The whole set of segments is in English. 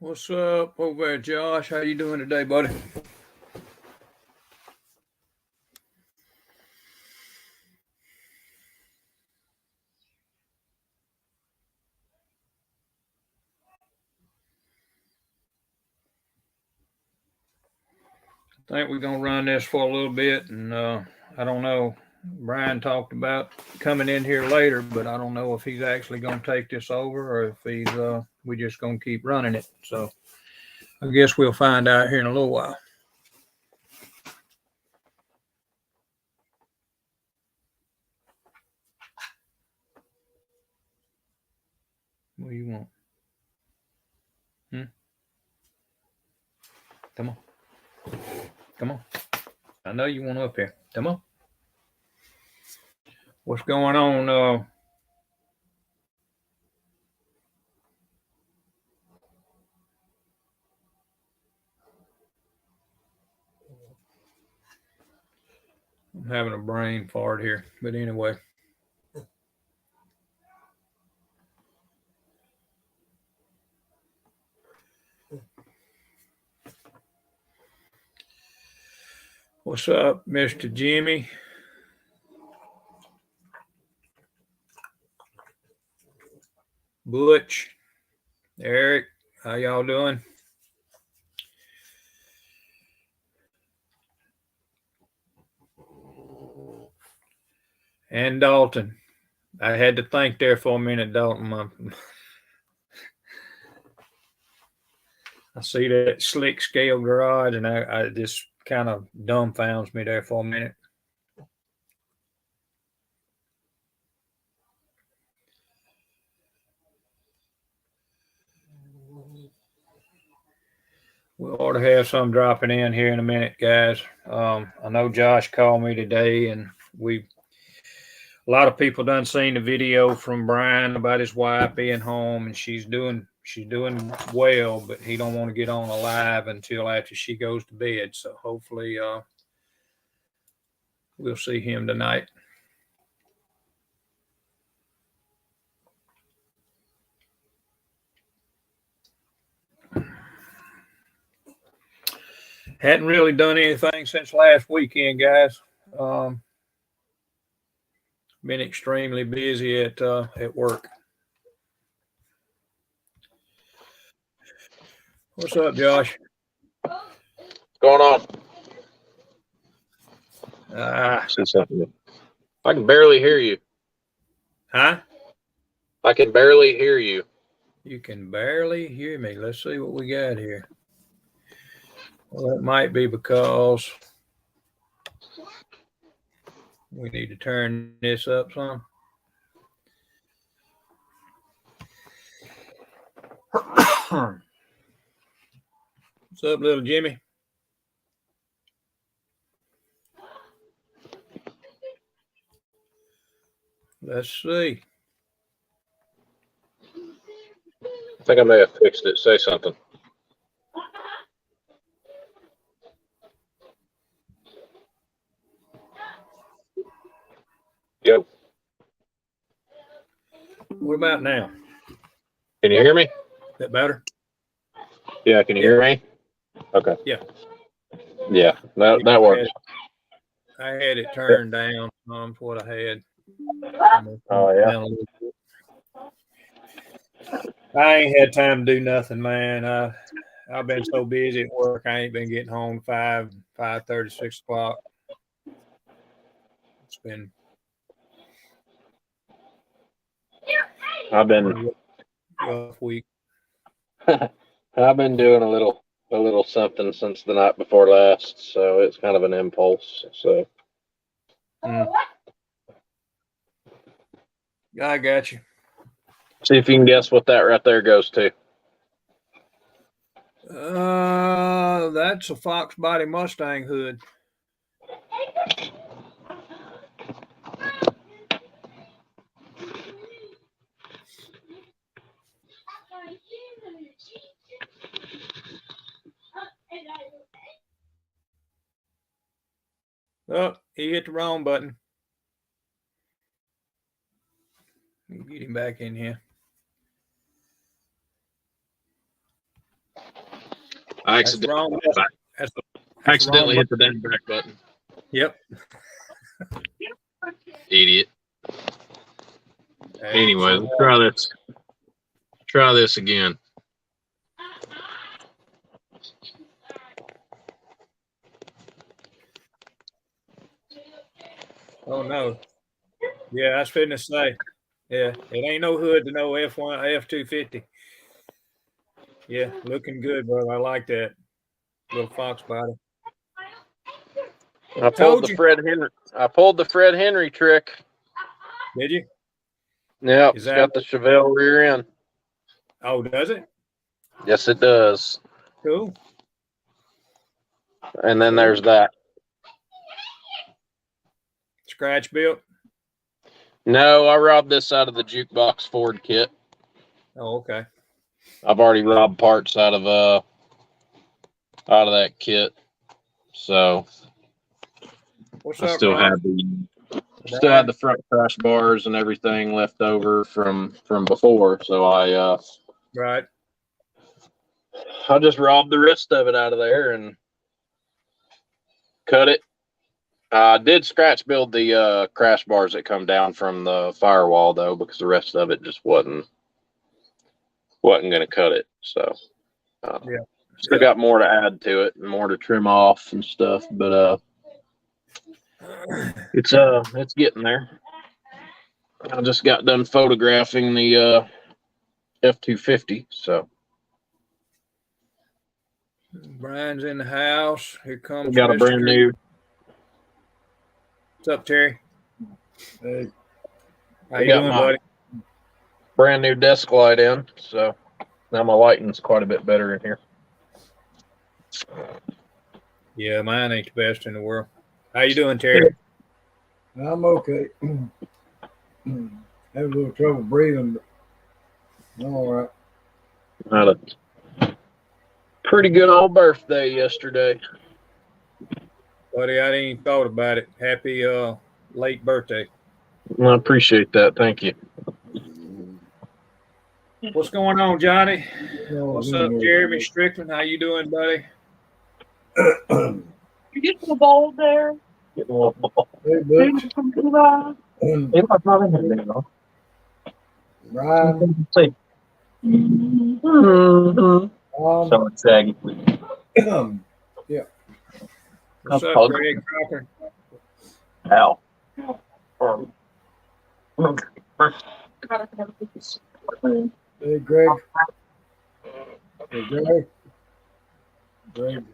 What's up over there, Josh? How you doing today, buddy? I think we're gonna run this for a little bit, and I don't know. Brian talked about coming in here later, but I don't know if he's actually gonna take this over or if he's we just gonna keep running it. So I guess we'll find out here in a little while. What do you want? Come on. Come on. I know you want up here. Come on. What's going on? I'm having a brain fart here, but anyway. What's up, Mr. Jimmy? Butch, Eric, how y'all doing? And Dalton. I had to think there for a minute, Dalton. I see that slick scale garage, and I just kind of dumbfounds me there for a minute. We ought to have some dropping in here in a minute, guys. I know Josh called me today, and a lot of people done seen the video from Brian about his wife being home, and she's doing well, but he don't want to get on a live until after she goes to bed. So hopefully, we'll see him tonight. Hadn't really done anything since last weekend, guys. Been extremely busy at work. What's up, Josh? What's going on? See something. I can barely hear you. Huh? I can barely hear you. You can barely hear me. Let's see what we got here. Well, that might be because we need to turn this up some. What's up, little Jimmy? Let's see. I think I may have fixed it. Say something. Yep. What about now? Can you hear me? Is that better? Yeah, can you hear me? Okay. Yeah. Yeah, that works. I had it turned down. That's what I had. Oh, yeah. I ain't had time to do nothing, man. I've been so busy at work. I ain't been getting home 5:30, 6 o'clock. It's been. I've been rough week. I've been doing a little something since the night before last, so it's kind of an impulse. So. I got you. See if you can guess what that right there goes to. That's a Fox Body Mustang hood. Oh, he hit the wrong button. Get him back in here. I That's the wrong button. That's the accidentally wrong hit the damn back button. Yep. Idiot. Anyway, let's try this. Try this again. Oh no. Yeah, I was fitting to say. Yeah, it ain't no hood to no F250. Yeah, looking good, bro. I like that little fox body. I pulled the Fred Henry trick. Did you? Yep, it's got the Chevelle rear end. Oh, does it? Yes, it does. Cool. And then there's that. Scratch built? No, I robbed this out of the Jukebox Ford kit. Oh, okay. I've already robbed parts out of that kit. So What's I up, still Brian? had the front crash bars and everything left over from before. So I just robbed the rest of it out of there and cut it. I did scratch build the crash bars that come down from the firewall though, because the rest of it just wasn't going to cut it. So still got more to add to it and more to trim off and stuff, but it's getting there. I just got done photographing the F250, so Brian's in the house. Here comes we got Mr. a brand new. What's up, Terry? Hey, how you doing, buddy? Brand new desk light in, so now my lighting's quite a bit better in here. Yeah, mine ain't the best in the world. How you doing, Terry? I'm okay. Have a little trouble breathing, but I'm all right. Had a pretty good old birthday yesterday. Buddy, I didn't even thought about it. Happy late birthday. I appreciate that. Thank you. What's going on, Johnny? No, What's up, Jeremy Strickland? How you doing, buddy? You getting the bowl there? Hey, Butch. Brian. So it's saggy. Yeah. What's up, Greg Crocker? Ow. Hey, Greg. Hey, Greg. Greg.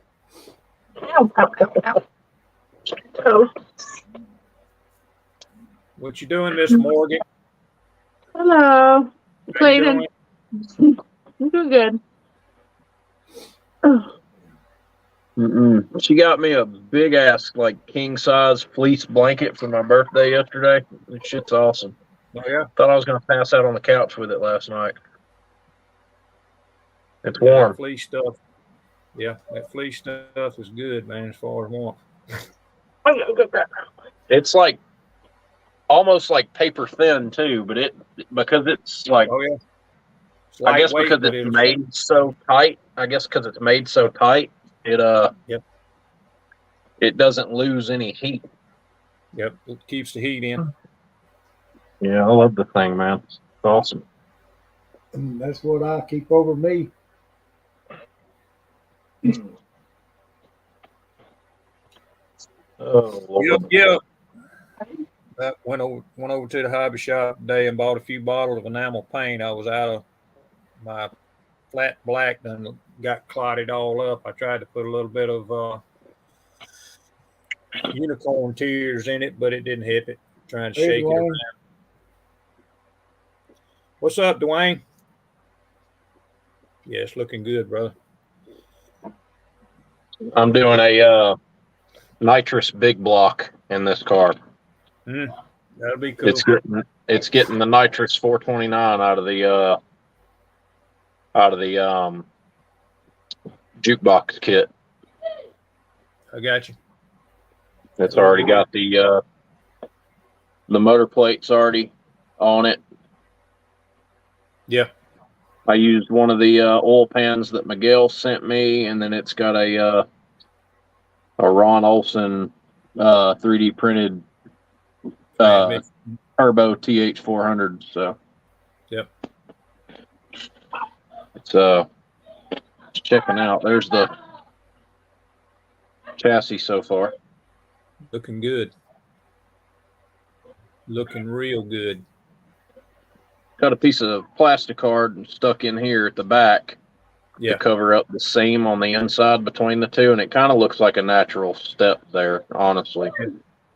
What you doing, Miss Morgan? Hello. How you doing? I'm doing good. She got me a big ass like king size fleece blanket for my birthday yesterday. This shit's awesome. Oh yeah. Thought I was gonna pass out on the couch with it last night. It's Yeah, warm. that fleece stuff. Yeah, that fleece stuff is good, man, as far as warmth. It's like almost like paper thin too, but because it's like, oh yeah. I guess because it's made so tight. I guess because it's made so tight, it doesn't lose any heat. Yep, it keeps the heat in. Yeah, I love the thing, man. It's awesome. That's what I keep over me. Oh, Yep. I went over to the hobby shop today and bought a few bottles of enamel paint. I was out of my flat black and got clotted all up. I tried to put a little bit of unicorn tears in it, but it didn't hit it. Trying to shake it around. What's up, Dwayne? Yeah, it's looking good, brother. I'm doing a nitrous big block in this car. That'll be cool. It's getting the nitrous 429 out of the jukebox kit. I got you. It's already got the motor plates already on it. Yeah. I used one of the oil pans that Miguel sent me, and then it's got a Ron Olson 3D printed turbo TH400. So Yep. It's checking out. There's the chassis so far. Looking good. Looking real good. Got a piece of plastic card stuck in here at the back to cover up the seam on the inside between the two, and it kind of looks like a natural step there, honestly.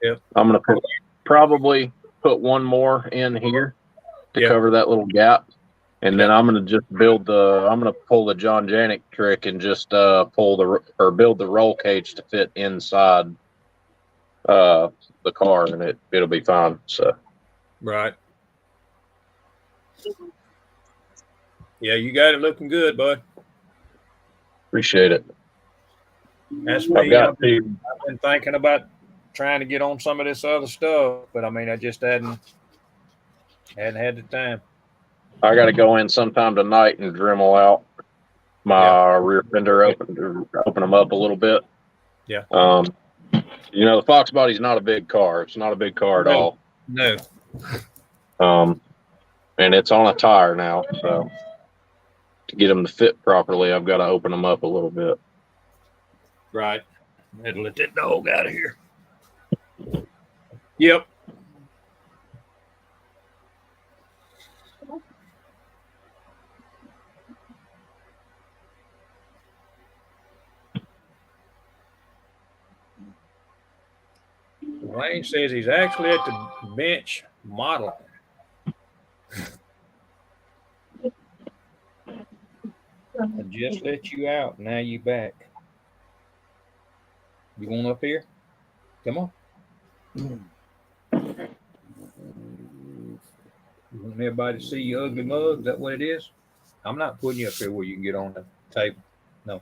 Yep. I'm going to probably put one more in here to cover that little gap, and then I'm going to just build I'm going to pull the John Janik trick and just build the roll cage to fit inside the car, and it'll be fine. So. Right. Yeah, you got it looking good, bud. Appreciate it. That's me. I've been thinking about trying to get on some of this other stuff, but I mean, I just hadn't had the time. I got to go in sometime tonight and Dremel out my rear fender, open them up a little bit. Yeah. You know, the Fox Body's not a big car. It's not a big car at all. No. And it's on a tire now, so to get them to fit properly, I've got to open them up a little bit. Right. I had to let that dog out of here. Yep. Wayne says he's actually at the bench modeling. I just let you out. Now you back. You want up here? Come on. You want everybody to see your ugly mug? Is that what it is? I'm not putting you up here where you can get on the table. No.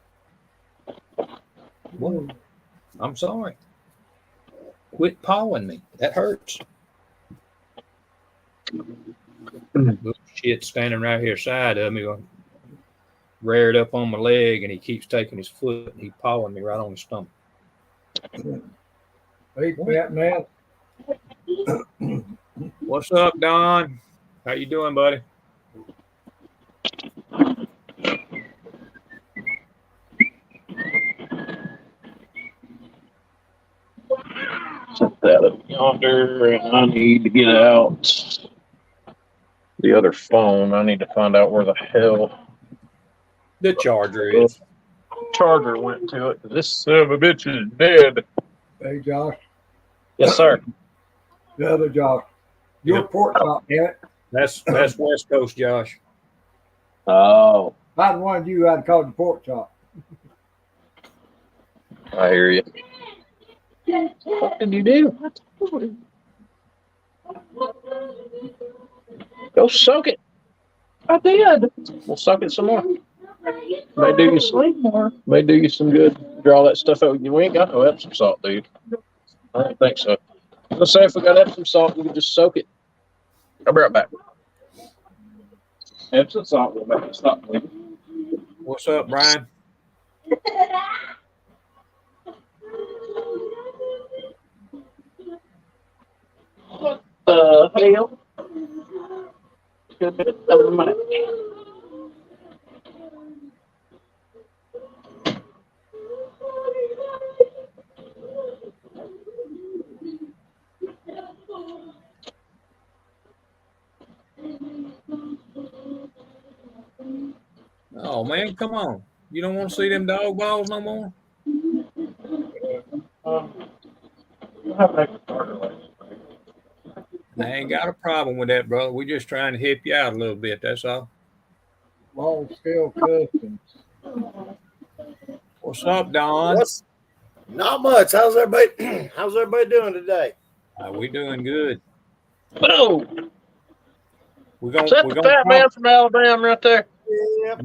Whoa. I'm sorry. Quit pawing me. That hurts. Little shit standing right here side of me. Reared up on my leg, and he keeps taking his foot and he pawing me right on the stomach. Hey, fat man. What's up, Don? How you doing, buddy? Set that up yonder, and I need to get out the other phone. I need to find out where the hell the charger is. Charger went to it. This son of a bitch is dead. Hey, Josh. Yes, sir. The other Josh. Your pork chop, damn it. That's West Coast, Josh. Oh. If I'd wanted you, I'd call you pork chop. I hear you. What did you do? Go soak it. I did. We'll soak it some more. May do you some good. Draw that stuff out. We ain't got no Epsom salt, dude. I don't think so. Let's say if we got Epsom salt, we could just soak it. I'll be right back. Epsom salt will make it stop bleeding. What's up, Brian? What the hell? Good bit of money. Oh man, come on. You don't want to see them dog balls no more? I ain't got a problem with that, brother. We're just trying to help you out a little bit, that's all. Long scale customs. What's up, Don? Not much. How's everybody doing today? We doing good. Oh, We're gonna, is that the fat man from Alabama right there?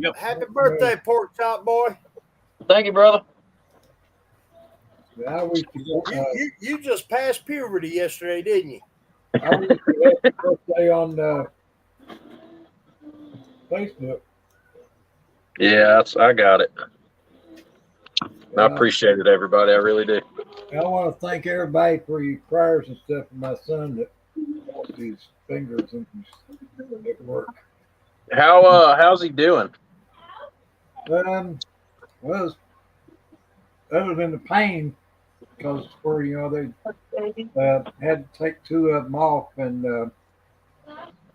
Yep. Happy birthday, pork chop boy. Thank you, brother. You just passed puberty yesterday, didn't you? I wish you happy birthday on Facebook. Yeah, I got it. I Uh, appreciate it, everybody. I really do. I want to thank everybody for your prayers and stuff for my son that lost his fingers and his at work. How's he doing? Well, other than the pain, because where they had to take two of them off, and the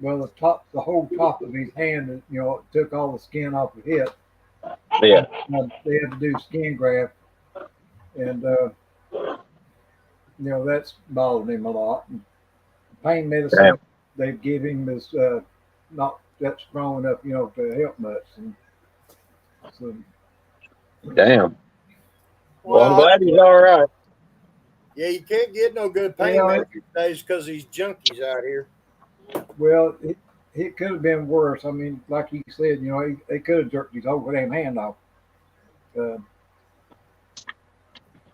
whole top of his hand, it took all the skin off of it. Yeah. They had to do skin graft, and that's bothered him a lot. And pain medicine Damn. they give him is not that strong enough, to help much. And so, Damn. Well, I'm glad he's all right. Yeah, you can't get no good pain Yeah. meds these days because these junkies out here. well, it could have been worse. I mean, like he said, they could have jerked his whole damn hand off.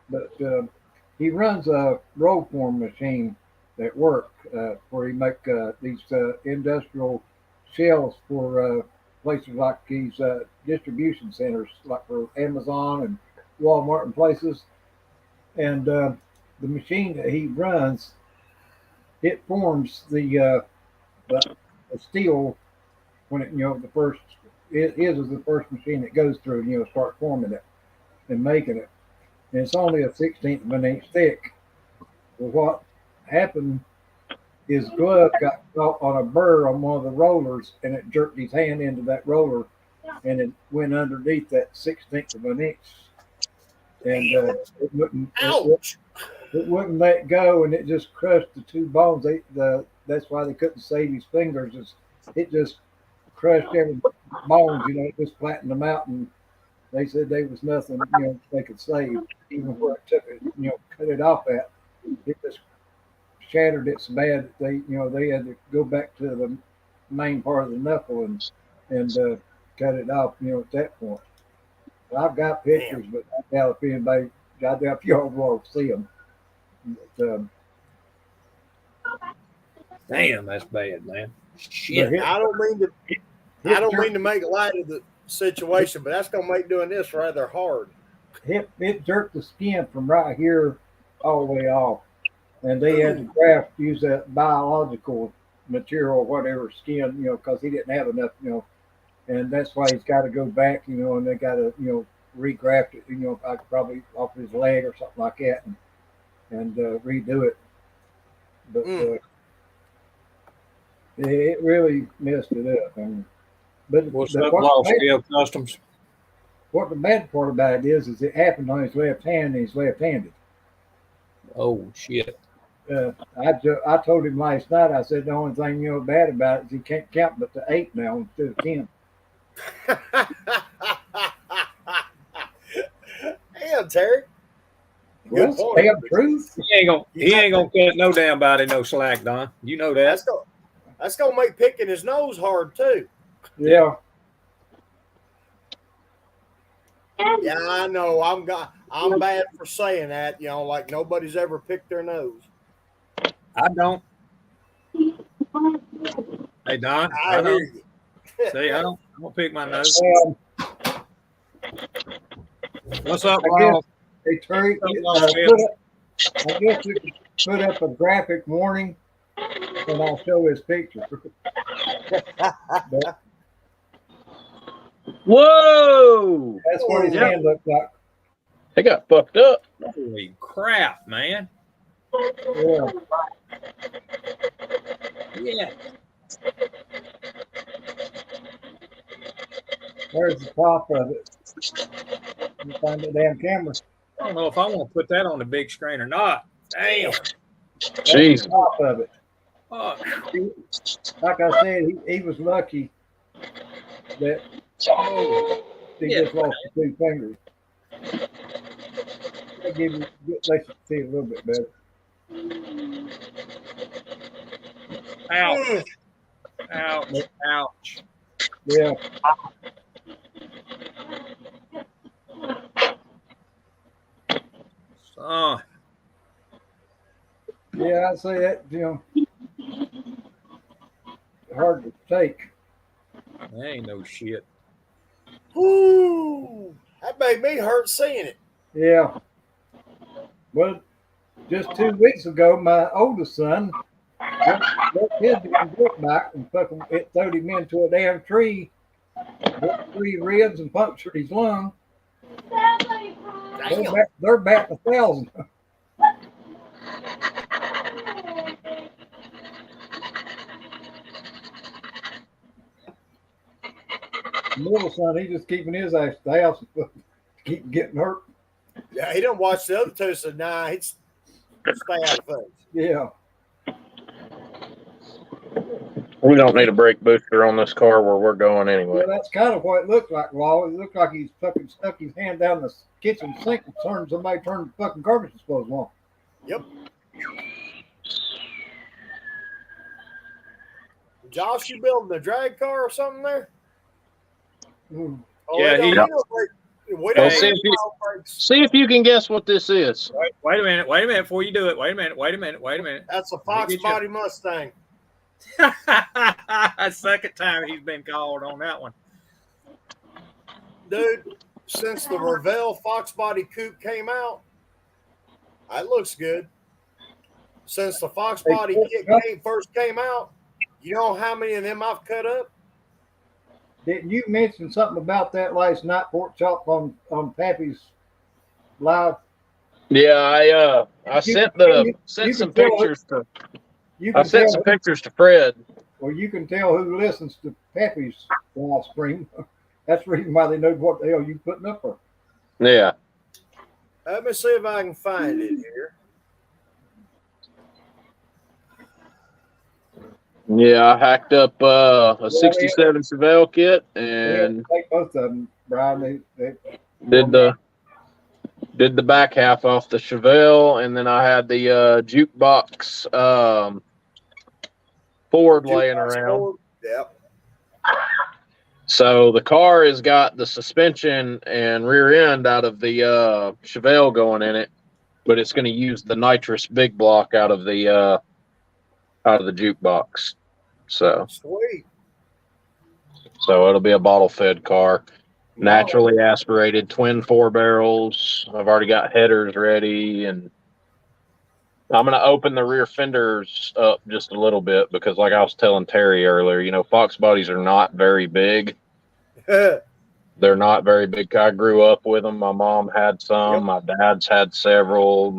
But he runs a roll form machine at work where he make these industrial shells for places like these distribution centers, like for Amazon and Walmart and places. And the machine that he runs, it forms the steel when the first it is the first machine that goes through and start forming it and making it. And it's only a 16th of an inch thick. Well, what happened his glove got caught on a burr on one of the rollers, and it jerked his hand into that roller, and it went underneath that 16th of an inch, and Ouch! it wouldn't let go, and it just crushed the two bones. That's why they couldn't save his fingers. It just crushed every bones. It just flattened them out, and they said there was nothing they could save, even where it took it, cut it off at. It just shattered it so bad that they had to go back to the main part of the knuckle and cut it off at that point. I've got pictures, but I doubt if y'all want to see them. But, Damn, that's bad, man. but Shit. I don't mean to make light of the situation, but that's gonna make doing this rather hard. it jerked the skin from right here all the way off, and they had to use that biological material, whatever skin, because he didn't have enough, and that's why he's got to go back, and they got to, regraft it, probably off his leg or something like that, and redo it. But it really messed it up. But What's up, Lost Scale Customs? what the bad part about it is it happened on his left hand, and he's left-handed. Oh, shit. I told him last night. I said the only thing bad about it is he can't count but to 8 now instead of 10. Damn, Terry. Well, Good point. damn truth. He ain't gonna cut no damn body no slack, Don. You know that. That's gonna make picking his nose hard too. Yeah. Yeah, I know. I'm bad for saying that. Like nobody's ever picked their nose. I don't. Hey, Don. I know. hear you. See, I don't pick my nose. What's up, I guess, Ronald? hey, Terry, I guess we could put up a graphic warning, and I'll show his picture. But Whoa! that's what his hand looked like. They got fucked up. Holy crap, man. Yeah. Yeah. There's the top of it. You find the damn camera. I don't know if I want to put that on the big screen or not. Damn. Jeez. The top of it. Fuck. Like I said, he was lucky that he just lost the two fingers. Let you see a little bit better. Ouch. Ouch. Ouch. Yeah. Yeah, I'd say that, hard to take. That ain't no shit. Whoo! That made me hurt seeing it. Yeah. Well, just 2 weeks ago, my oldest son broke his damn dirt back and fucking it throwed him into a damn tree, broke 3 ribs and punctured his lung. Damn. They're batting 1,000. Middle son, he's just keeping his ass at the house, keep getting hurt. Yeah, he didn't watch the other two, so nah, he's stay out of things. Yeah. We don't need a brake booster on this car where we're going anyway. Well, that's kind of what it looked like, Law. It looked like he's fucking stuck his hand down the kitchen sink and somebody turned the fucking garbage disposal on. Yep. Josh, you building a drag car or something there? Mm. Oh, Yeah, we he- don't Well, see if you can guess what this is. Wait a minute before you do it. Wait a minute. That's a Fox body Mustang. Second time he's been called on that one. Dude, since the Revell Fox body coupe came out, that looks good. Since the Fox body kit first came out, you know how many of them I've cut up? Didn't you mention something about that last night, Pork Chop, on Pappy's live? Yeah, I sent some pictures to Fred. Well, you can tell who listens to Pappy's live stream. That's the reason why they know what the hell you putting up for. Yeah. Let me see if I can find it here. Yeah, I hacked up a 67 Chevelle kit and take both of them, Brian. They did the back half off the Chevelle, and then I had the jukebox Ford laying around. Ford. Yep. So the car has got the suspension and rear end out of the Chevelle going in it, but it's going to use the nitrous big block out of the jukebox. So Sweet. So it'll be a bottle fed car, naturally aspirated, twin 4 barrels. I've already got headers ready, and I'm going to open the rear fenders up just a little bit because, like I was telling Terry earlier, you know, Fox bodies are not very big. They're not very big. I grew up with them. My mom had some. Yep. My dad's had several.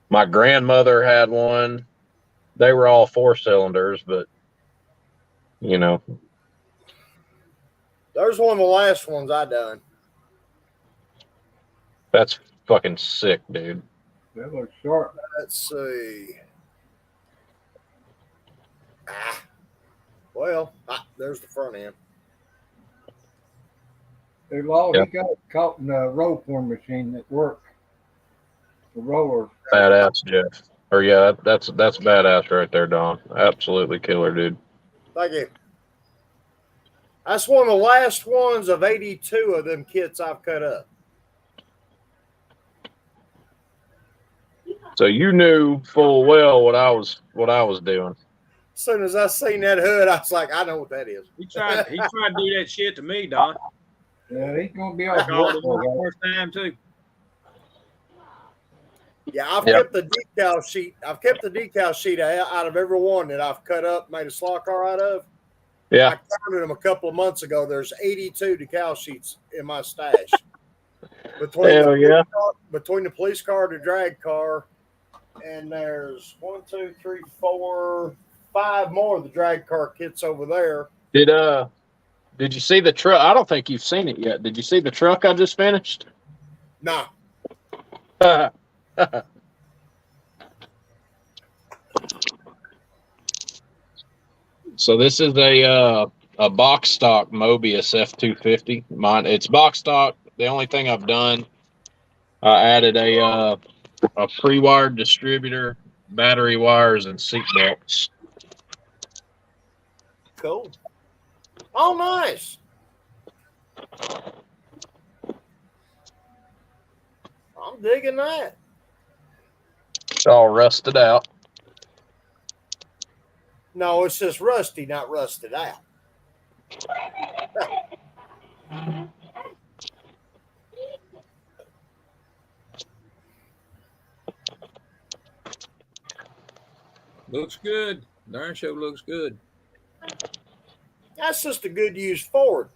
My grandmother had one. They were all 4 cylinders, but, you know. There's one of the last ones I done. That's fucking sick, dude. That looks sharp. Let's see. Well, there's the front end. Hey, Law, Yep. he got caught in a roll form machine at work. The roller. Badass, Jeff. Or yeah, that's badass right there, Don. Absolutely killer, dude. Thank you. That's one of the last ones of 82 of them kits I've cut up. So you knew full well what I was doing. As soon as I seen that hood, I was like, I know what that is. He tried to do that shit to me, Don. Yeah, he's gonna be I off called him work. the first time too. Yeah, I've Yep. kept the decal sheet. I've kept the decal sheet out of every one that I've cut up, made a slot car out of. Yeah. I counted them a couple of months ago. There's 82 decal sheets in my stash. Between the police car, the drag car, and there's 1, 2, 3, 4, 5 more of the drag car kits over there. Did you see the truck? I don't think you've seen it yet. Did you see the truck I just finished? Nah. So this is a box stock Mobius F250. It's box stock. The only thing I've done, I added a pre-wired distributor, battery wires, and seat belts. Cool. Oh, nice. I'm digging that. It's all rusted out. No, it's just rusty, not rusted out. Looks good. Darn show looks good. That's just a good used Ford.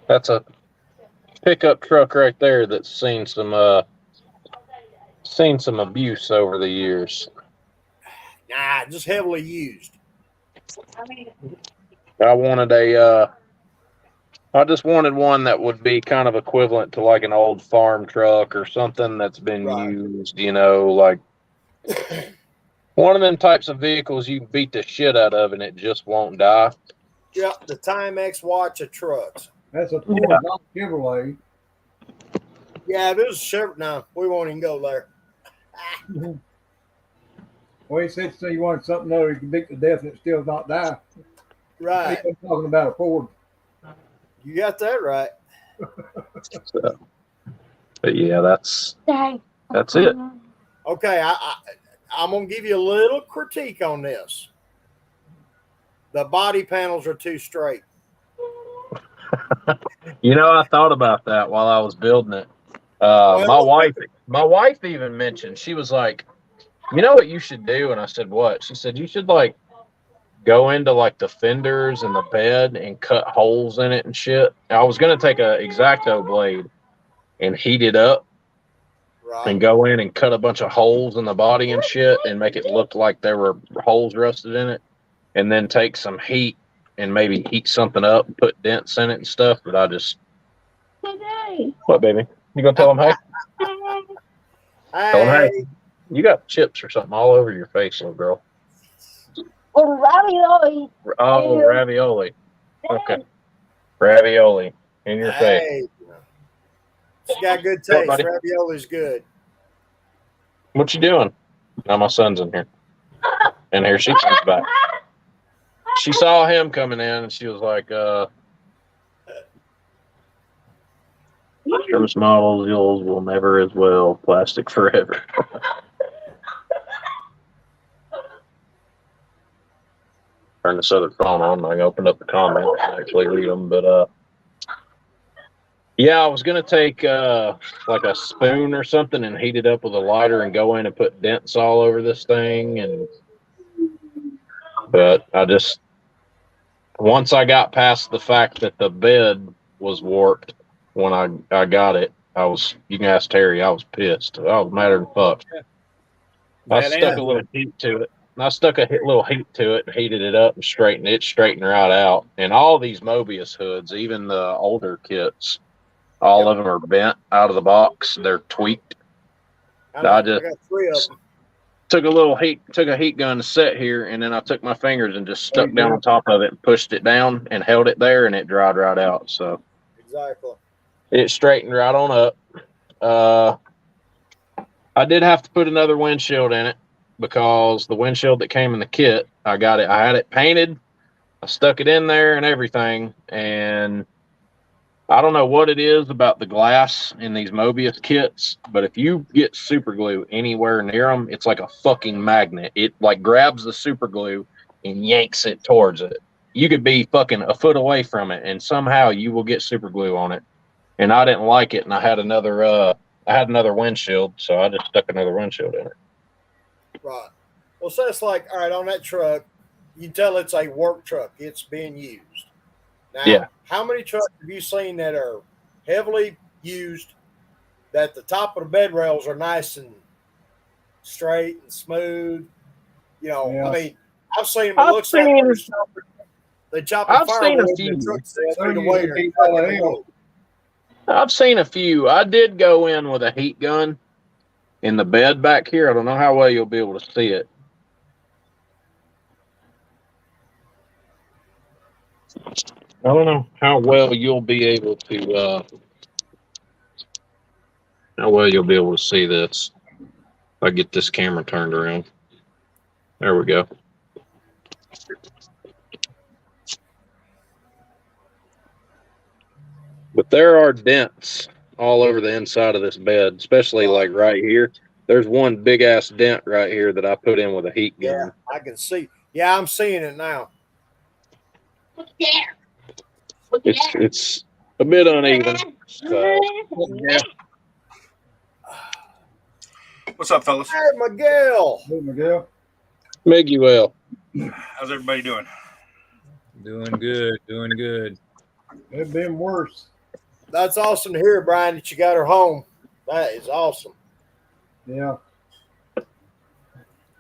That's a pickup truck right there that's seen some abuse over the years. Nah, just heavily used. I just wanted one that would be kind of equivalent to like an old farm truck or something that's been used, like one of them types of vehicles you beat the shit out of and it just won't die. Yep, the Timex watch of trucks. That's a Ford, not Chevrolet. Yeah, if it was a Chevrolet, no, we won't even go there. Well, he said so you wanted something that you can beat to death and it still not die. Right. He wasn't talking about a Ford. You got that right. So, but yeah, that's it. Okay, I'm going to give you a little critique on this. The body panels are too straight. I thought about that while I was building it. My wife even mentioned, she was like, you know what you should do? And I said, what? She said, you should like go into like the fenders and the bed and cut holes in it and shit. I was going to take a X-Acto blade and heat it up and go in and cut a bunch of holes in the body and shit and make it look like there were holes rusted in it. And then take some heat and maybe heat something up, put dents in it and stuff. But I just, what, baby? You gonna tell them hey? Tell them hey. You got chips or something all over your face, little girl. Ravioli. Oh, ravioli. Okay, ravioli in your face. It's got good taste. Ravioli's good. What you doing? Now my son's in here, and here she comes back. She saw him coming in, and she was like, service models, yours will never as well. Plastic forever. Turn this other phone on. I opened up the comments and actually read them. But, yeah, I was going to take like a spoon or something and heat it up with a lighter and go in and put dents all over this thing. But I just, once I got past the fact that the bed was warped when I got it, you can ask Terry, I was pissed. I was madder than fuck. I stuck a little heat to it. I stuck a little heat to it and heated it up and straightened right out. And all these Mobius hoods, even the older kits, all of them are bent out of the box. They're tweaked. I just got 3 of them. Took a heat gun to set here, and then I took my fingers and just stuck down on top of it and pushed it down and held it there, and it dried right out. So exactly, it straightened right on up. I did have to put another windshield in it because the windshield that came in the kit, I had it painted, I stuck it in there and everything, and I don't know what it is about the glass in these Mobius kits, but if you get super glue anywhere near them, it's like a fucking magnet. It like grabs the super glue and yanks it towards it. You could be fucking a foot away from it, and somehow you will get super glue on it. And I didn't like it, and I had another windshield, so I just stuck another windshield in it. Right. Well, so it's like, all right, on that truck, you tell it's a work truck. It's being used. Now, how many trucks have you seen that are heavily used, that the top of the bed rails are nice and straight and smooth? I mean, I've seen them. It looks like they chop a firewood in the truck sets for the waiter. I've seen a few. I did go in with a heat gun in the bed back here. I don't know how well you'll be able to see it. I don't know how well you'll be able to see this. If I get this camera turned around. There we go. But there are dents all over the inside of this bed, especially like right here. There's one big ass dent right here that I put in with a heat gun. Yeah, I can see. Yeah, I'm seeing it now. It's a bit uneven. So, What's up, fellas? Hey, Miguel. Hey, Miguel. Miguel. How's everybody doing? Doing good. Doing good. It'd been worse. That's awesome to hear, Brian, that you got her home. That is awesome. Yeah.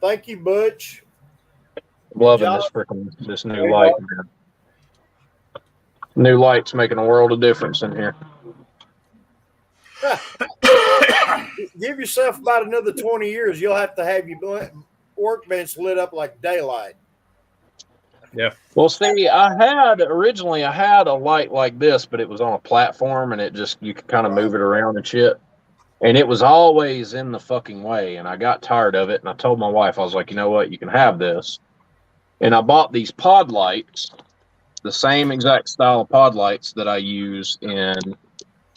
Thank you, Butch. I'm loving this new light, man. New light's making a world of difference in here. Give yourself about another 20 years. You'll have to have your workbench lit up like daylight. Yeah. Well, see, originally I had a light like this, but it was on a platform and you could kind of move it around and shit. And it was always in the fucking way. And I got tired of it. And I told my wife, I was like, you know what? You can have this. And I bought these pod lights, the same exact style of pod lights that I use in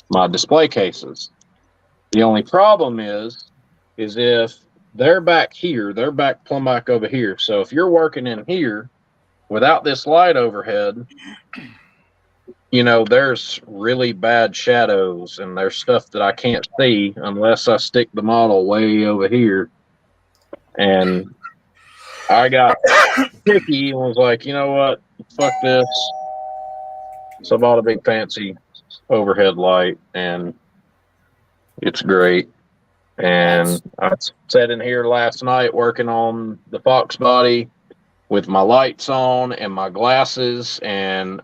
my display cases. The only problem is if they're back here, they're plumb back over here. So if you're working in here without this light overhead, there's really bad shadows and there's stuff that I can't see unless I stick the model way over here. And I got picky and was like, you know what? Fuck this. So I bought a big fancy overhead light and it's great. And I sat in here last night working on the Fox body with my lights on and my glasses, and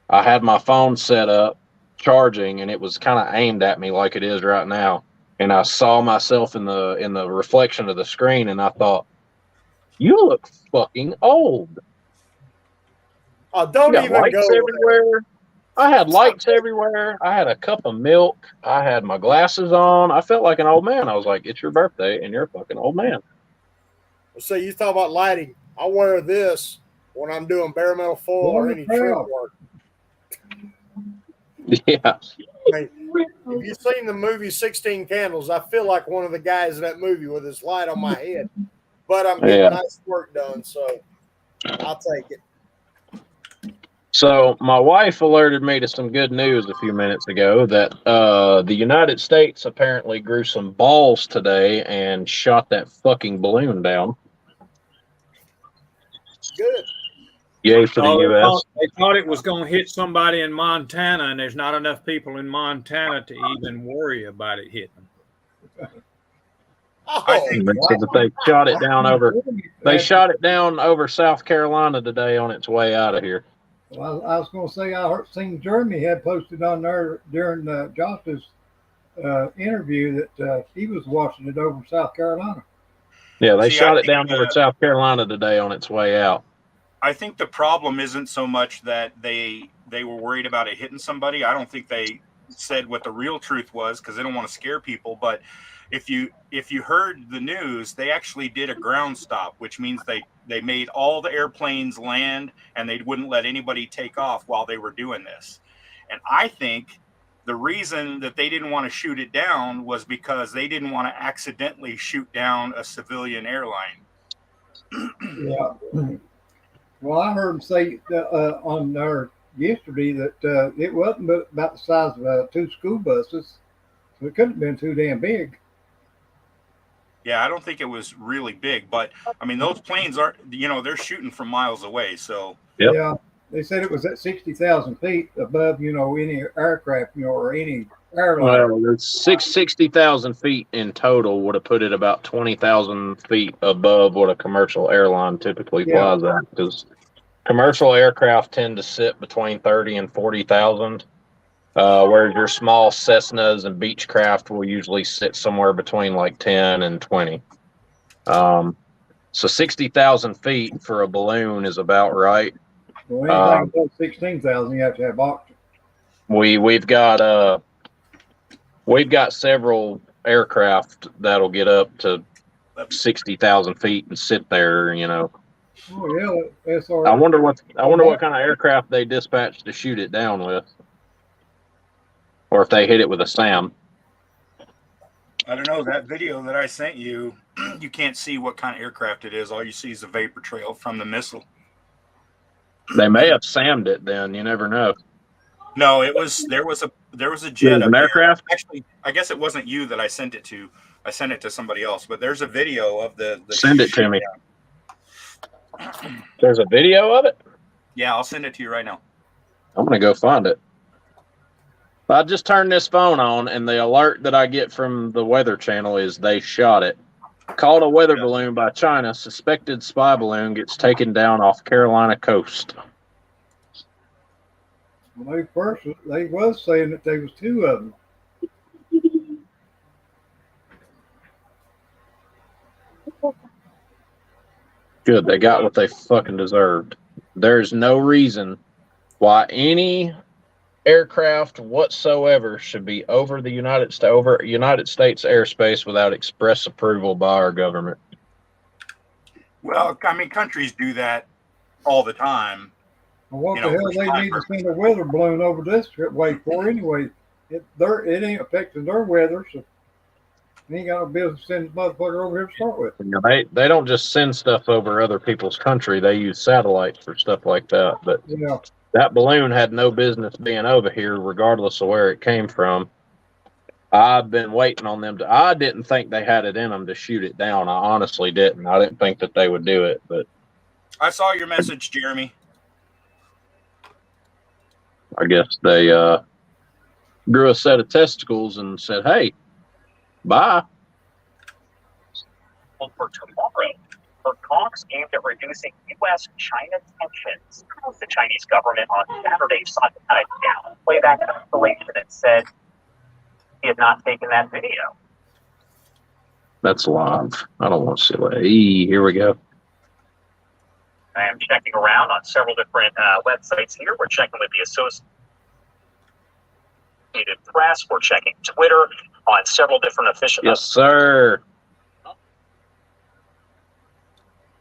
I had my phone set up charging, and it was kind of aimed at me like it is right now. And I saw myself in the reflection of the screen, and I thought, "You look fucking old." Oh, don't even lights go everywhere. I had lights everywhere. I had a cup of milk. I had my glasses on. I felt like an old man. I was like, "It's your birthday, and you're a fucking old man." So you talk about lighting. I wear this when I'm doing bare metal foil or any trim work. Yeah. I mean, if you've seen the movie 16 Candles, I feel like one of the guys in that movie with his light on my head. But I'm getting nice work done, so I'll take it. So my wife alerted me to some good news a few minutes ago that the United States apparently grew some balls today and shot that fucking balloon down. Good. Yay for the U.S. They thought it was going to hit somebody in Montana, and there's not enough people in Montana to even worry about it hitting them. I think that they shot it down over. They shot it down over South Carolina today on its way out of here. Well, I was going to say I seen Jeremy had posted on there during Josh's interview that he was watching it over South Carolina. Yeah, they shot it down over South Carolina today on its way out. I think the problem isn't so much that they were worried about it hitting somebody. I don't think they said what the real truth was because they don't want to scare people. But if you heard the news, they actually did a ground stop, which means they made all the airplanes land and they wouldn't let anybody take off while they were doing this. And I think the reason that they didn't want to shoot it down was because they didn't want to accidentally shoot down a civilian airline. Yeah. Well, I heard them say on there yesterday that it wasn't but about the size of 2 school buses, so it couldn't have been too damn big. Yeah, I don't think it was really big, but I mean, those planes are, they're shooting from miles away. So Yep. Yeah, they said it was at 60,000 feet above, any aircraft, or any airline. Well, it's 60,000 feet in total would have put it about 20,000 feet above what a commercial airline typically flies at, because commercial aircraft tend to sit between 30 and 40,000. Whereas your small Cessnas and Beechcraft will usually sit somewhere between like 10 and 20. So 60,000 feet for a balloon is about right. Well, anything above 16,000, you have to have oxygen. We've got several aircraft that'll get up to 60,000 feet and sit there. Oh yeah, that's all I right. wonder what kind of aircraft they dispatched to shoot it down with. Or if they hit it with a SAM. I don't know, that video that I sent you, you can't see what kind of aircraft it is. All you see is the vapor trail from the missile. They may have SAM'd it then. You never know. No, there was a jet. An aircraft? Actually, I guess it wasn't you that I sent it to, I sent it to somebody else, but there's a video of the Send it to me. There's a video of it? Yeah, I'll send it to you right now. I'm going to go find it. I just turned this phone on, and the alert that I get from the Weather Channel is they shot it. Called a weather balloon by China. Suspected spy balloon gets taken down off Carolina coast. Well, they was saying that there was 2 of them. Good, they got what they fucking deserved. There's no reason why any aircraft whatsoever should be over United States airspace without express approval by our government. Well, I mean, countries do that all the time. Well, what the hell they need to send a weather balloon over this way for anyway? It ain't affecting their weather, so they ain't got no business sending this motherfucker over here to start with. You know, they don't just send stuff over other people's country. They use satellites for stuff like that. But Yeah. that balloon had no business being over here, regardless of where it came from. I've been waiting on them I didn't think they had it in them to shoot it down. I honestly didn't. I didn't think that they would do it, but I saw your message, Jeremy. I guess they grew a set of testicles and said, "Hey, bye." For tomorrow, for talks aimed at reducing U.S.-China tensions. The Chinese government on Saturday sought to down playback escalation and said he had not taken that video. That's live. I don't want to see that. Here we go. I am checking around on several different websites here. We're checking with the Associated Press. We're checking Twitter on several different official. Yes, sir.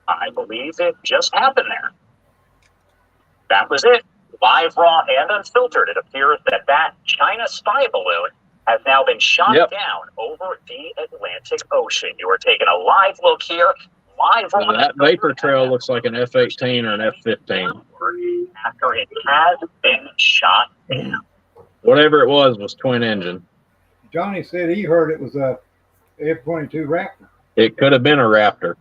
I believe it just happened there. That was it. Live, raw, and unfiltered. It appears that China spy balloon has now been shot down over the Atlantic Ocean. You are taking a live look here. Live, raw. That vapor trail looks like an F-18 or an F-15. After it has been shot down. Whatever it was twin engine. Johnny said he heard it was a F-22 Raptor. It could have been a Raptor.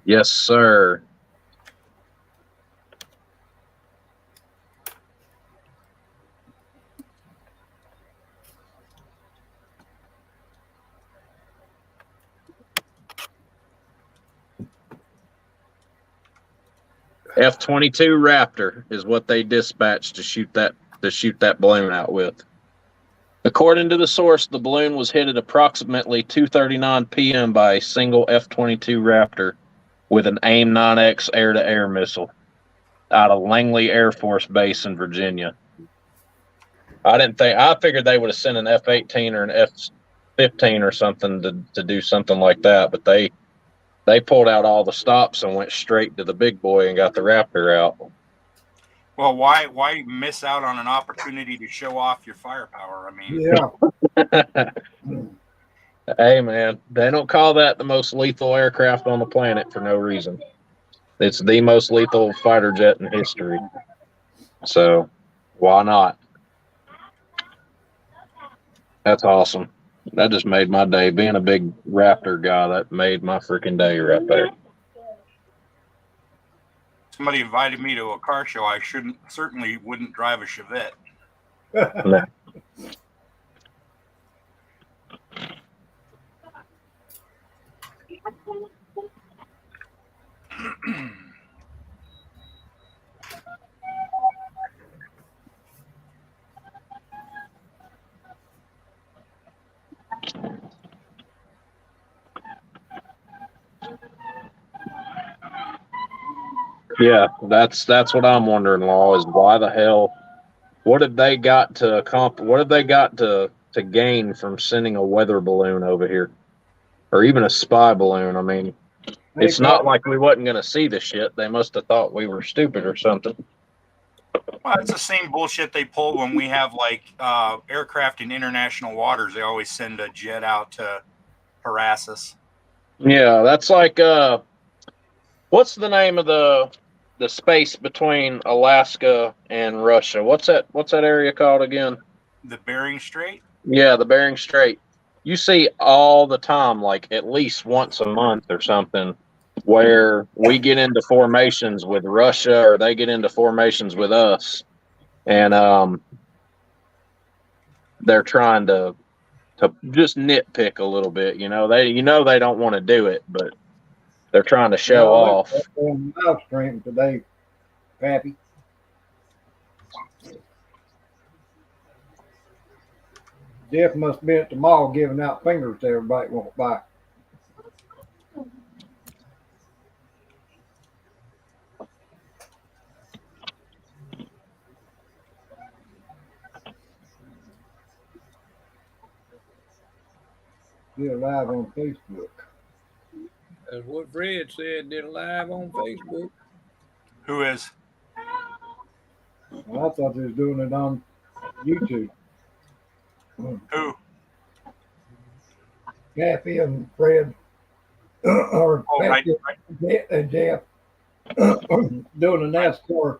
Yes, sir. F-22 Raptor is what they dispatched to shoot that balloon out with. According to the source, the balloon was hit at approximately 2:39 p.m. by a single F-22 Raptor with an AIM-9X air-to-air missile out of Langley Air Force Base in Virginia. I figured they would have sent an F-18 or an F-15 or something to do something like that, but they pulled out all the stops and went straight to the big boy and got the Raptor out. Well, why miss out on an opportunity to show off your firepower? I mean, Yeah. Hey, man, they don't call that the most lethal aircraft on the planet for no reason. It's the most lethal fighter jet in history. So, why not? That's awesome. That just made my day. Being a big Raptor guy, that made my freaking day right there. somebody invited me to a car show. I certainly wouldn't drive a Chevette. No. Yeah, that's what I'm wondering, Law, is why the hell, what have they got to gain from sending a weather balloon over here? Or even a spy balloon? I mean, it's not like we wasn't going to see the shit. They must have thought we were stupid or something. Well, it's the same bullshit they pull when we have like aircraft in international waters. They always send a jet out to harass us. Yeah, that's like what's the name of the the space between Alaska and Russia. What's that area called again? The Bering Strait. Yeah, the Bering Strait. You see all the time, like at least once a month or something, where we get into formations with Russia or they get into formations with us, and they're trying to just nitpick a little bit. They don't want to do it, but they're trying to show off. On live stream today, Pappy. Jeff must have been at the mall giving out fingers to everybody that won't buy. Did a live on Facebook. That's what Fred said. Did a live on Facebook. Who is? Well, I thought they was doing it on YouTube. Who? Kathy and Fred, or Right. Kathy and Jeff, doing a NASCAR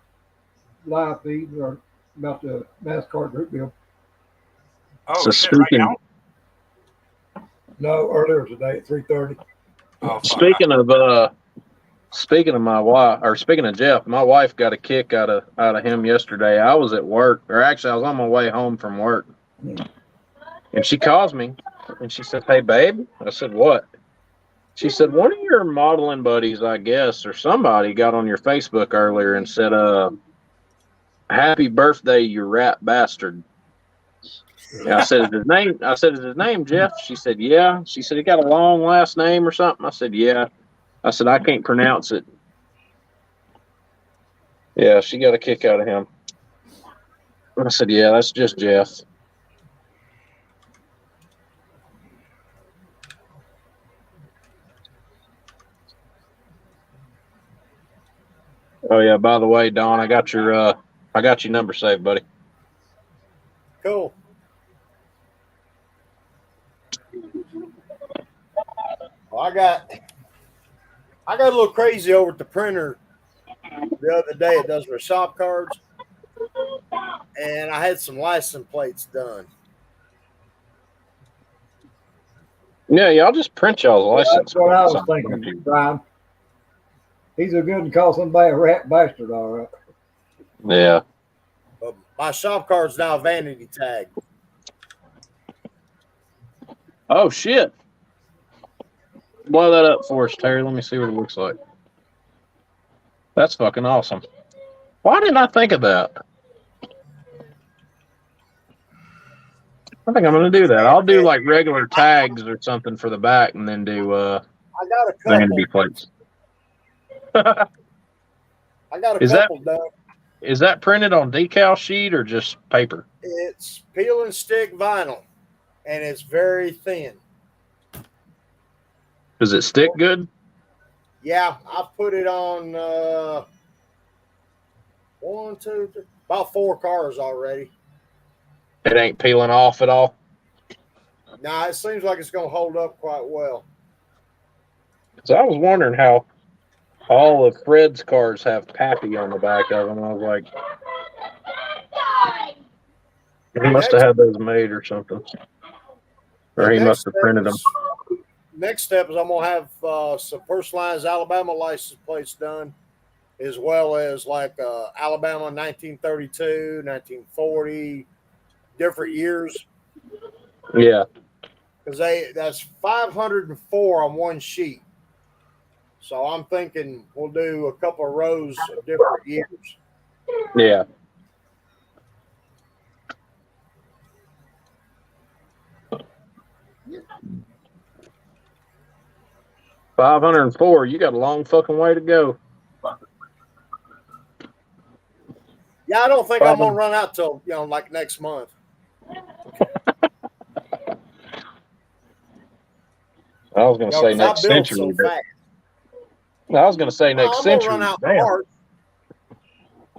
live feed or about the NASCAR group deal. Oh, So shit, right now? No, earlier today at 3:30. Oh, fuck. Speaking of my wife, or speaking of Jeff, my wife got a kick out of him yesterday. I was at work, or actually I was on my way home from work, and she calls me and she said, "Hey, babe." I said, "What?" She said, "One of your modeling buddies, I guess, or somebody got on your Facebook earlier and said, happy birthday, you rat bastard." And I said, "Is his name Jeff?" She said, "Yeah." She said, "He got a long last name or something?" I said, "Yeah." I said, "I can't pronounce it." Yeah, she got a kick out of him. I said, "Yeah, that's just Jeff." Oh yeah, by the way, Don, I got your number saved, buddy. Cool. Well, I got a little crazy over at the printer the other day. It does my shop cards, and I had some license plates done. Yeah, y'all just print y'all's license. That's what I was thinking, Brian. He's a good and call somebody a rat bastard, all right. Yeah. My shop card's now vanity tag. Oh shit. Blow that up for us, Terry. Let me see what it looks like. That's fucking awesome. Why didn't I think of that? I think I'm gonna do that. I'll do like regular tags or something for the back, and then do I got a couple. vanity plates. I got a couple done. Is that printed on decal sheet or just paper? It's peel and stick vinyl, and it's very thin. Does it stick good? Yeah, I put it on 1, 2, 3, about 4 cars already. It ain't peeling off at all? Nah, it seems like it's going to hold up quite well. So I was wondering how all of Fred's cars have Pappy on the back of them. I was like, he must have had those made or something. Or he must have printed them. Next step is I'm going to have some personalized Alabama license plates done, as well as like Alabama 1932, 1940, different years. Yeah. Because that's 504 on one sheet. So I'm thinking we'll do a couple of rows of different years. Yeah. $504. You got a long fucking way to go. Yeah, I don't think I'm gonna run out till like next month. I was gonna say next century. So fast. I was gonna say next century. Run out in March.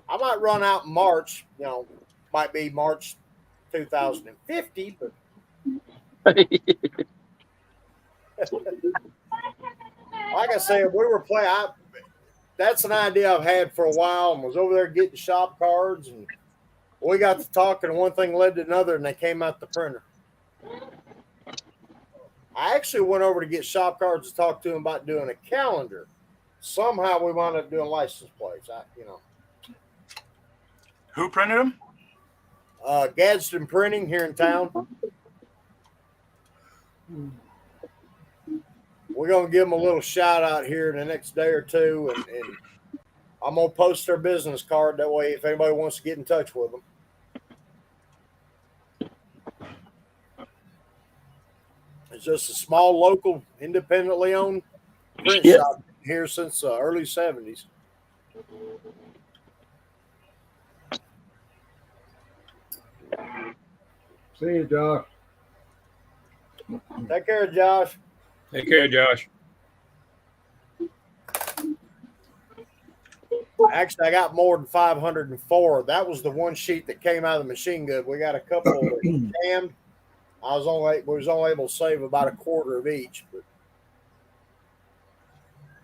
I might run out in March. Might be March 2050, but. Like I said, we were playing. that's an idea I've had for a while, and was over there getting shop cards, and we got to talking, and one thing led to another, and they came out the printer. I actually went over to get shop cards to talk to them about doing a calendar. Somehow we wound up doing license plates. Who printed them? Gadsden Printing here in town. We're going to give them a little shout out here in the next day or two, and I'm going to post their business card. That way, if anybody wants to get in touch with them. It's just a small, local, independently owned print shop here since the early 70s. See you, Josh. Take care, Josh. Take care, Josh. Actually, I got more than 504. That was the one sheet that came out of the machine gun. We got a couple jammed. We was only able to save about a quarter of each. But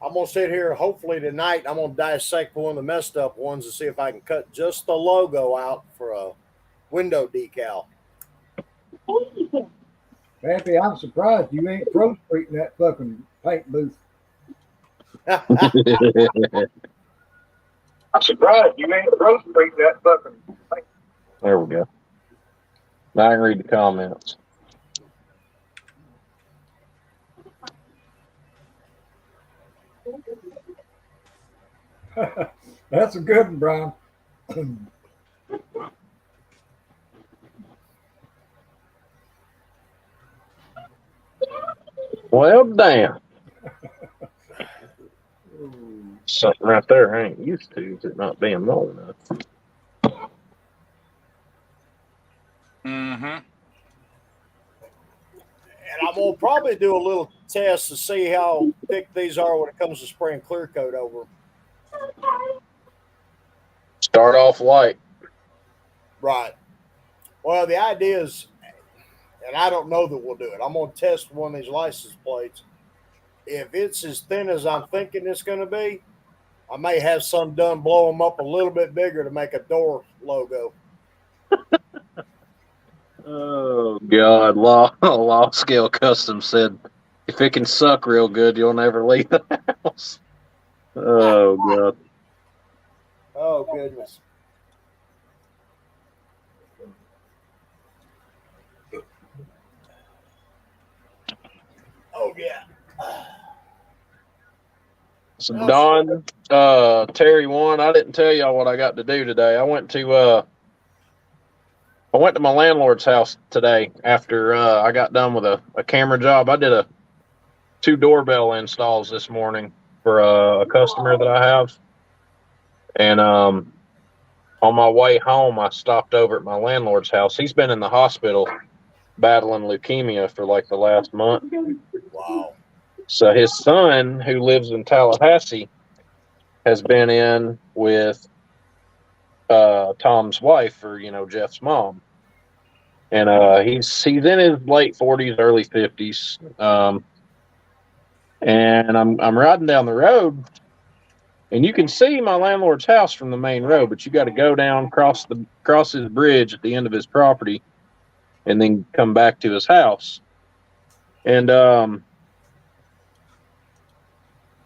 I'm gonna sit here. Hopefully tonight, I'm gonna dissect one of the messed up ones to see if I can cut just the logo out for a window decal. Pappy, I'm surprised you ain't Pro Street in that fucking paint booth. I'm surprised you ain't Pro Street that fucking thing. There we go. Now I can read the comments. That's a good one, Brian. Well, damn. Something right there I ain't used to, is it not being low enough. Mm-hmm. And I'm gonna probably do a little test to see how thick these are when it comes to spraying clear coat over them. Start off light. Right. Well, the idea is, and I don't know that we'll do it. I'm gonna test one of these license plates. If it's as thin as I'm thinking it's going to be, I may have some done blow them up a little bit bigger to make a door logo. Oh God! Law Scale Custom said, if it can suck real good, you'll never leave the house. Oh God! Oh goodness! Oh yeah. So Don, Terry one, I didn't tell y'all what I got to do today. I went to my landlord's house today after I got done with a camera job. I did 2 doorbell installs this morning for a customer that I have. And on my way home, I stopped over at my landlord's house. He's been in the hospital battling leukemia for like the last month. Wow. So his son, who lives in Tallahassee, has been in with Tom's wife, or Jeff's mom, and he's in his late 40s, early 50s. And I'm riding down the road, and you can see my landlord's house from the main road, but you got to go down, cross his bridge at the end of his property, and then come back to his house. And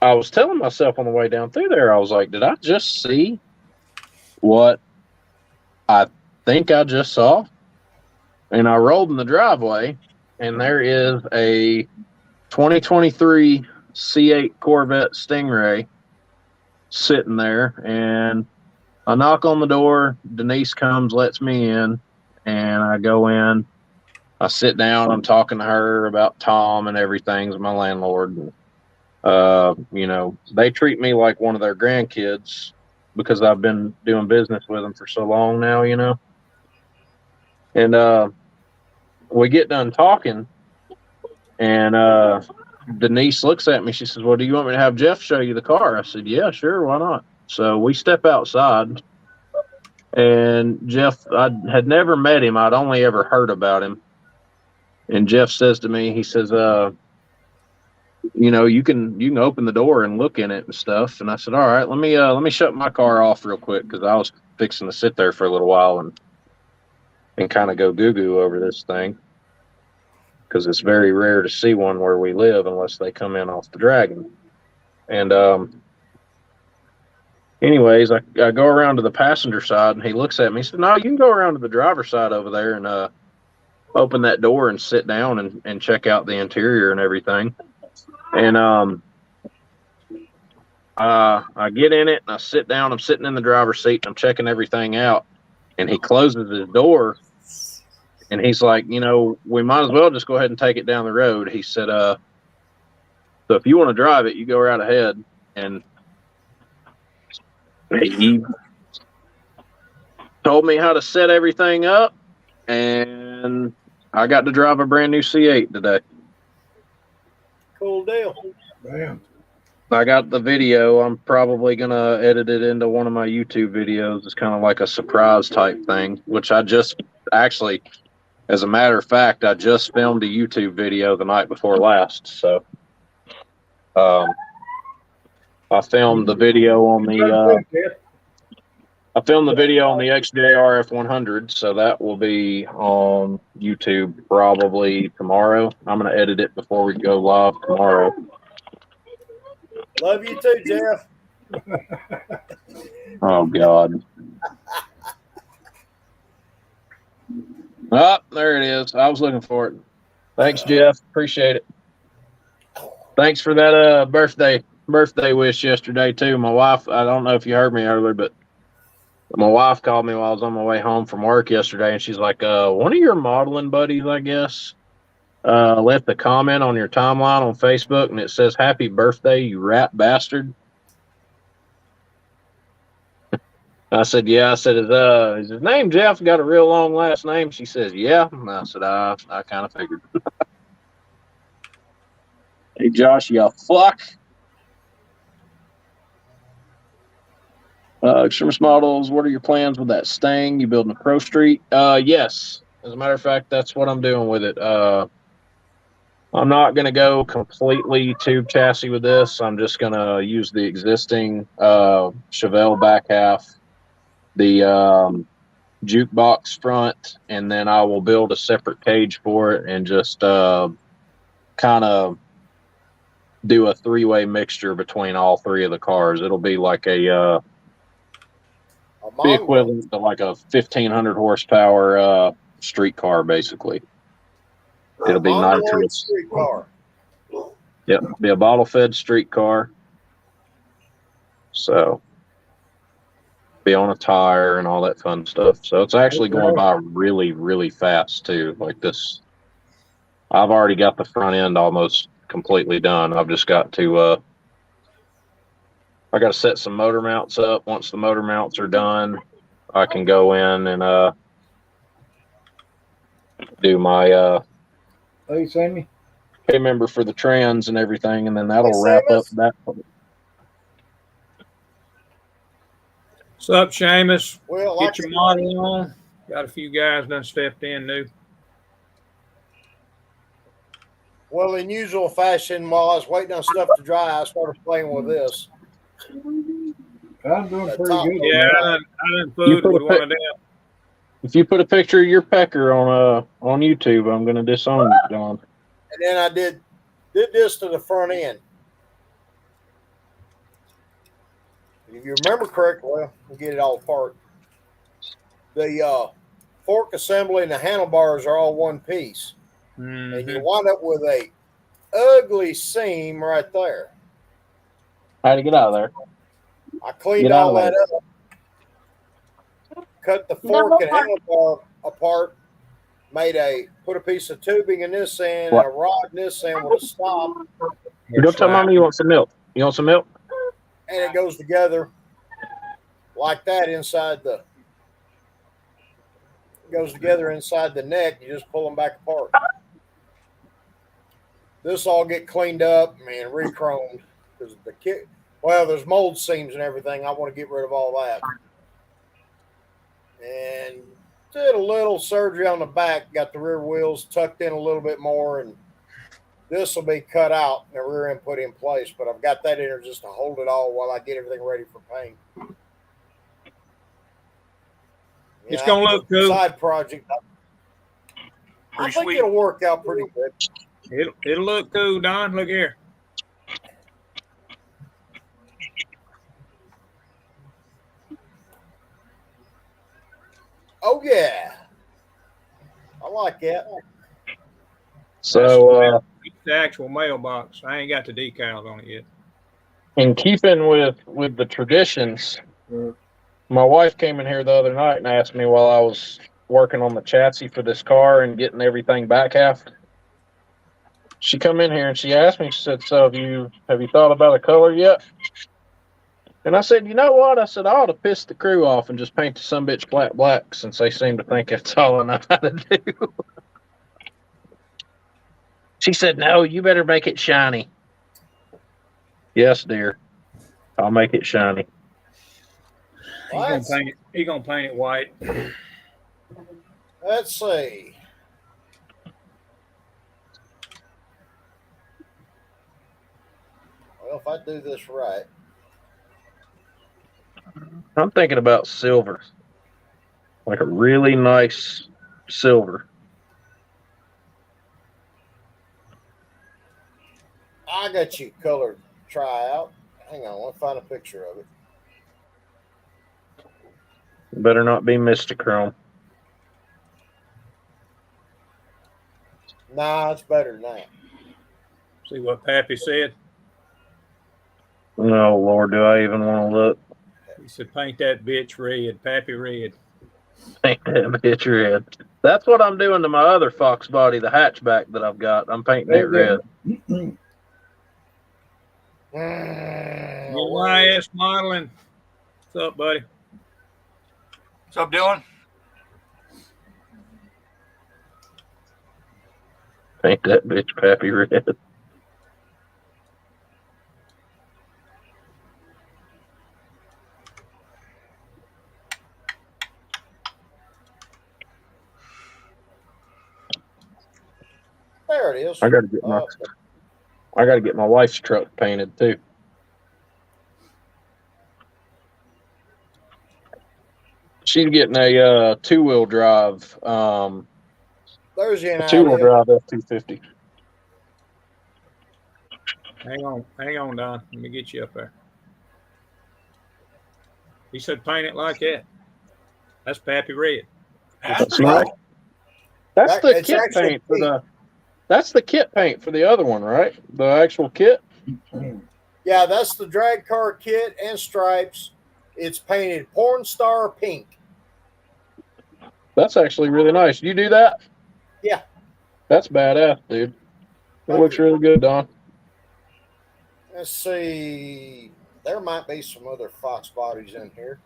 I was telling myself on the way down through there, I was like, did I just see what I think I just saw? And I rolled in the driveway, and there is a 2023 C8 Corvette Stingray sitting there. And I knock on the door. Denise comes, lets me in, and I go in. I sit down. I'm talking to her about Tom and everything, my landlord. And, they treat me like one of their grandkids because I've been doing business with them for so long now, And we get done talking, and Denise looks at me. She says, well, do you want me to have Jeff show you the car? I said, yeah, sure, why not? So we step outside, and Jeff, I had never met him. I'd only ever heard about him. And Jeff says to me, he says, you can open the door and look in it and stuff. And I said, all right, let me shut my car off real quick, because I was fixing to sit there for a little while and kind of go goo over this thing, because it's very rare to see one where we live unless they come in off the Dragon. And anyways, I go around to the passenger side, and he looks at me and says, no, you can go around to the driver's side over there and open that door and sit down and check out the interior and everything. And I get in it and I sit down. I'm sitting in the driver's seat and I'm checking everything out. And he closes his door and he's like, we might as well just go ahead and take it down the road. He said, so if you want to drive it, you go right ahead. And he told me how to set everything up, and I got to drive a brand new C8 today. Cool deal. Damn. I got the video. I'm probably going to edit it into one of my YouTube videos. It's kind of like a surprise type thing, which I just actually, as a matter of fact, I just filmed a YouTube video the night before last. So I filmed the video on the XJRF 100, so that will be on YouTube probably tomorrow. I'm going to edit it before we go live tomorrow. Love you too, Jeff. Oh, God. Oh, there it is. I was looking for it. Thanks, Jeff. Appreciate it. Thanks for that birthday wish yesterday, too. My wife, I don't know if you heard me earlier, but my wife called me while I was on my way home from work yesterday, and she's like, one of your modeling buddies, I guess, left a comment on your timeline on Facebook, and it says, happy birthday, you rat bastard. I said, yeah. I said, is his name Jeff? Got a real long last name? She says, yeah. And I said, I kind of figured. Hey, Josh, you fuck. Extremis Models, what are your plans with that Stang? You building a Pro Street? Yes. As a matter of fact, that's what I'm doing with it. I'm not going to go completely tube chassis with this. I'm just going to use the existing Chevelle back half, the jukebox front, and then I will build a separate cage for it and just kind of do a three-way mixture between all three of the cars. It'll be like be equivalent to like a 1,500 horsepower street car, basically. It'll be nitrous. Street car. Yep, be a bottle-fed street car. So, be on a tire and all that fun stuff. So it's actually going by really, really fast too. Like this, I've already got the front end almost completely done. I've just got to I got to set some motor mounts up. Once the motor mounts are done, I can go in and do my Hey, Sammy. pay member for the trans and everything, and then that'll wrap up that. What's up, Seamus? Well, Get your model on. Got a few guys done stepped in new. Well, in usual fashion, while I was waiting on stuff to dry, I started playing with this. I'm doing pretty good. Yeah, I done food with one of them. If you put a picture of your pecker on YouTube, I'm gonna disown you, John. And then I did this to the front end. If you remember correctly, well, we'll get it all apart. The fork assembly and the handlebars are all one piece. Mm-hmm. And you wind up with a ugly seam right there. How'd you get out of there? I cleaned all that up. Cut the fork and handlebar apart. Put a piece of tubing in this end and a rod in this end with a stop. Don't tell Mama you want some milk. You want some milk? And it goes together like that inside the. Goes together inside the neck. You just pull them back apart. This all get cleaned up and re-chromed because the kit. Well, there's mold seams and everything. I want to get rid of all that. And did a little surgery on the back. Got the rear wheels tucked in a little bit more and This will be cut out and the rear end put in place, but I've got that in there just to hold it all while I get everything ready for paint. It's gonna look cool. Side project. I think sweet. it'll work out pretty good. It'll look cool, Don. Look here. Oh yeah, I like that. So, It's the actual mailbox. I ain't got the decals on it yet. in keeping with the traditions, my wife came in here the other night and asked me while I was working on the chassis for this car and getting everything back half. She come in here and she asked me, she said, "So have you thought about a color yet?" And I said, "You know what?" I said, "I ought to piss the crew off and just paint the sumbitch black since they seem to think that's all I know how to do." She said, "No, you better make it shiny." Yes, dear. I'll make it shiny. He's gonna paint it white. Let's see. Well, if I do this right. I'm thinking about silver. Like a really nice silver. I got you colored tryout. Hang on, let's find a picture of it. Better not be Mistachrome. Nah, it's better than that. See what Pappy said? No, Lord, do I even want to look? He said, paint that bitch red, Pappy red. Paint that bitch red. That's what I'm doing to my other Fox body, the hatchback that I've got. I'm painting it red. NYS Modeling. What's up, buddy? What's up, Dylan? Paint that bitch Pappy red. There it is. I gotta get my wife's truck painted too. She's getting a two-wheel drive. There's an Two-wheel idea. drive F-250. Hang on, Don. Let me get you up there. He said paint it like that. That's Pappy red. That's right. That's the It's kit actually paint for the. That's the kit paint for the other one, right? The actual kit. Yeah, that's the drag car kit and stripes. It's painted porn star pink. That's actually really nice. You do that? Yeah. That's badass, dude. That looks really good, Don. Let's see. There might be some other Fox bodies in here.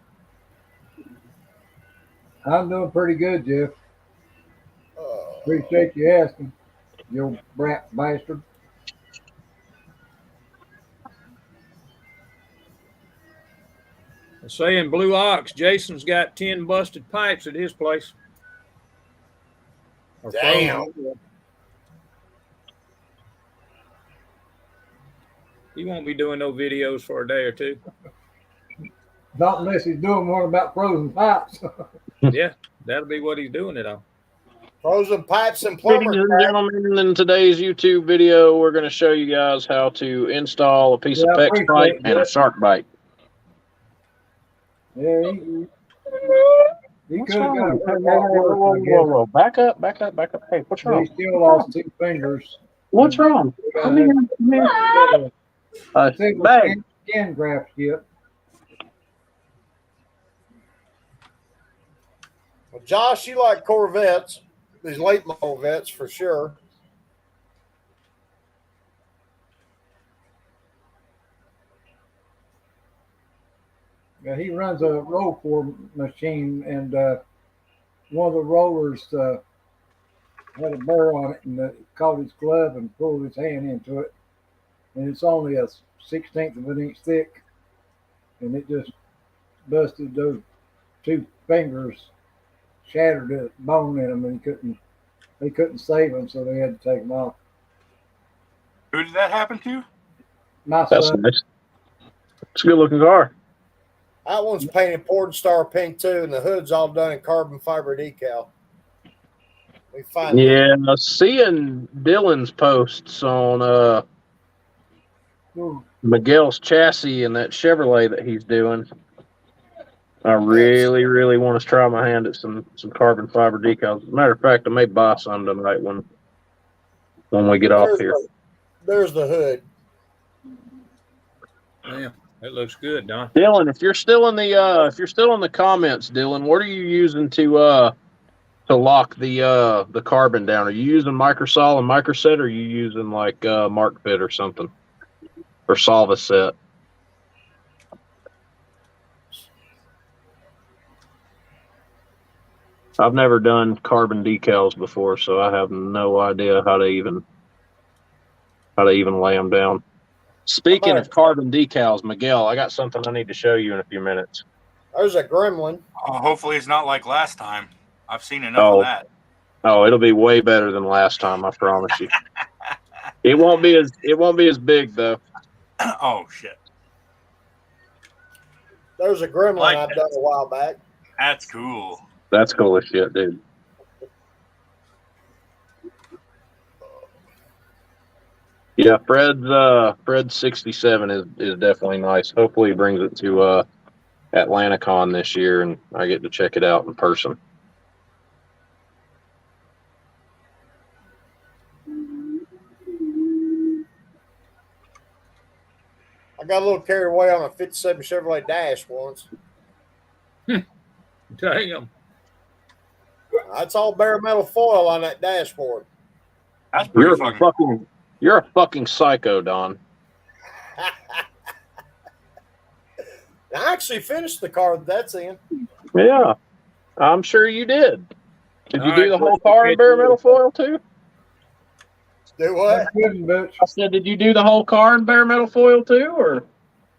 I'm doing pretty good, Jeff. Appreciate you asking, you old brat bastard. Saying Blue Ox, Jason's got 10 busted pipes at his place. Or Damn. frozen. He won't be doing no videos for a day or two. Not unless he's doing one about frozen pipes. Yeah, that'll be what he's doing it on. Frozen pipes and Ladies plumber. and gentlemen, in today's YouTube video, we're going to show you guys how to install a piece of PEX pipe and a shark bite. Yeah, he could have got a Whoa. Back up. Hey, what's He wrong? still lost 2 fingers. What's wrong? Come here. Bag. Skin graft kit. Well, Josh, you like Corvettes. These late model vets for sure. Yeah, he runs a roll form machine, and one of the rollers had a burr on it, and caught his glove and pulled his hand into it. And it's only a 1/16 of an inch thick, and it just busted those 2 fingers, shattered a bone in them, and they couldn't save them, so they had to take them off. Who did that happen to? My That's son. nice. It's a good looking car. That one's painted Port Star pink too, and the hood's all done in carbon fiber decal. We find Yeah, seeing Dylan's posts on Miguel's chassis and that Chevrolet that he's doing, I really, really want to try my hand at some carbon fiber decals. As a matter of fact, I may buy some tonight when we get off here. There's the hood. Yeah, it looks good, Don. Dylan, if you're still in the comments, Dylan, what are you using to lock the carbon down? Are you using Microsol and Microset, or are you using like MarkFit or something, or Solvaset? I've never done carbon decals before, so I have no idea how to even lay them down. Speaking of carbon decals, Miguel, I got something I need to show you in a few minutes. There's a gremlin. Hopefully it's not like last time. I've seen enough of that. Oh, it'll be way better than last time, I promise you. It won't be as big though. Oh shit. There's a gremlin I've done a while back. That's cool. That's cool as shit, dude. Yeah, Fred's 67 is definitely nice. Hopefully he brings it to AtlantaCon this year and I get to check it out in person. I got a little carried away on a 57 Chevrolet Dash once. Damn. That's all bare metal foil on that dashboard. That's pretty You're a fucking psycho, Don. I actually finished the car that's in. Yeah, I'm sure you did. Did you do the whole car in bare metal foil too? Do what? I said, did you do the whole car in bare metal foil too, or?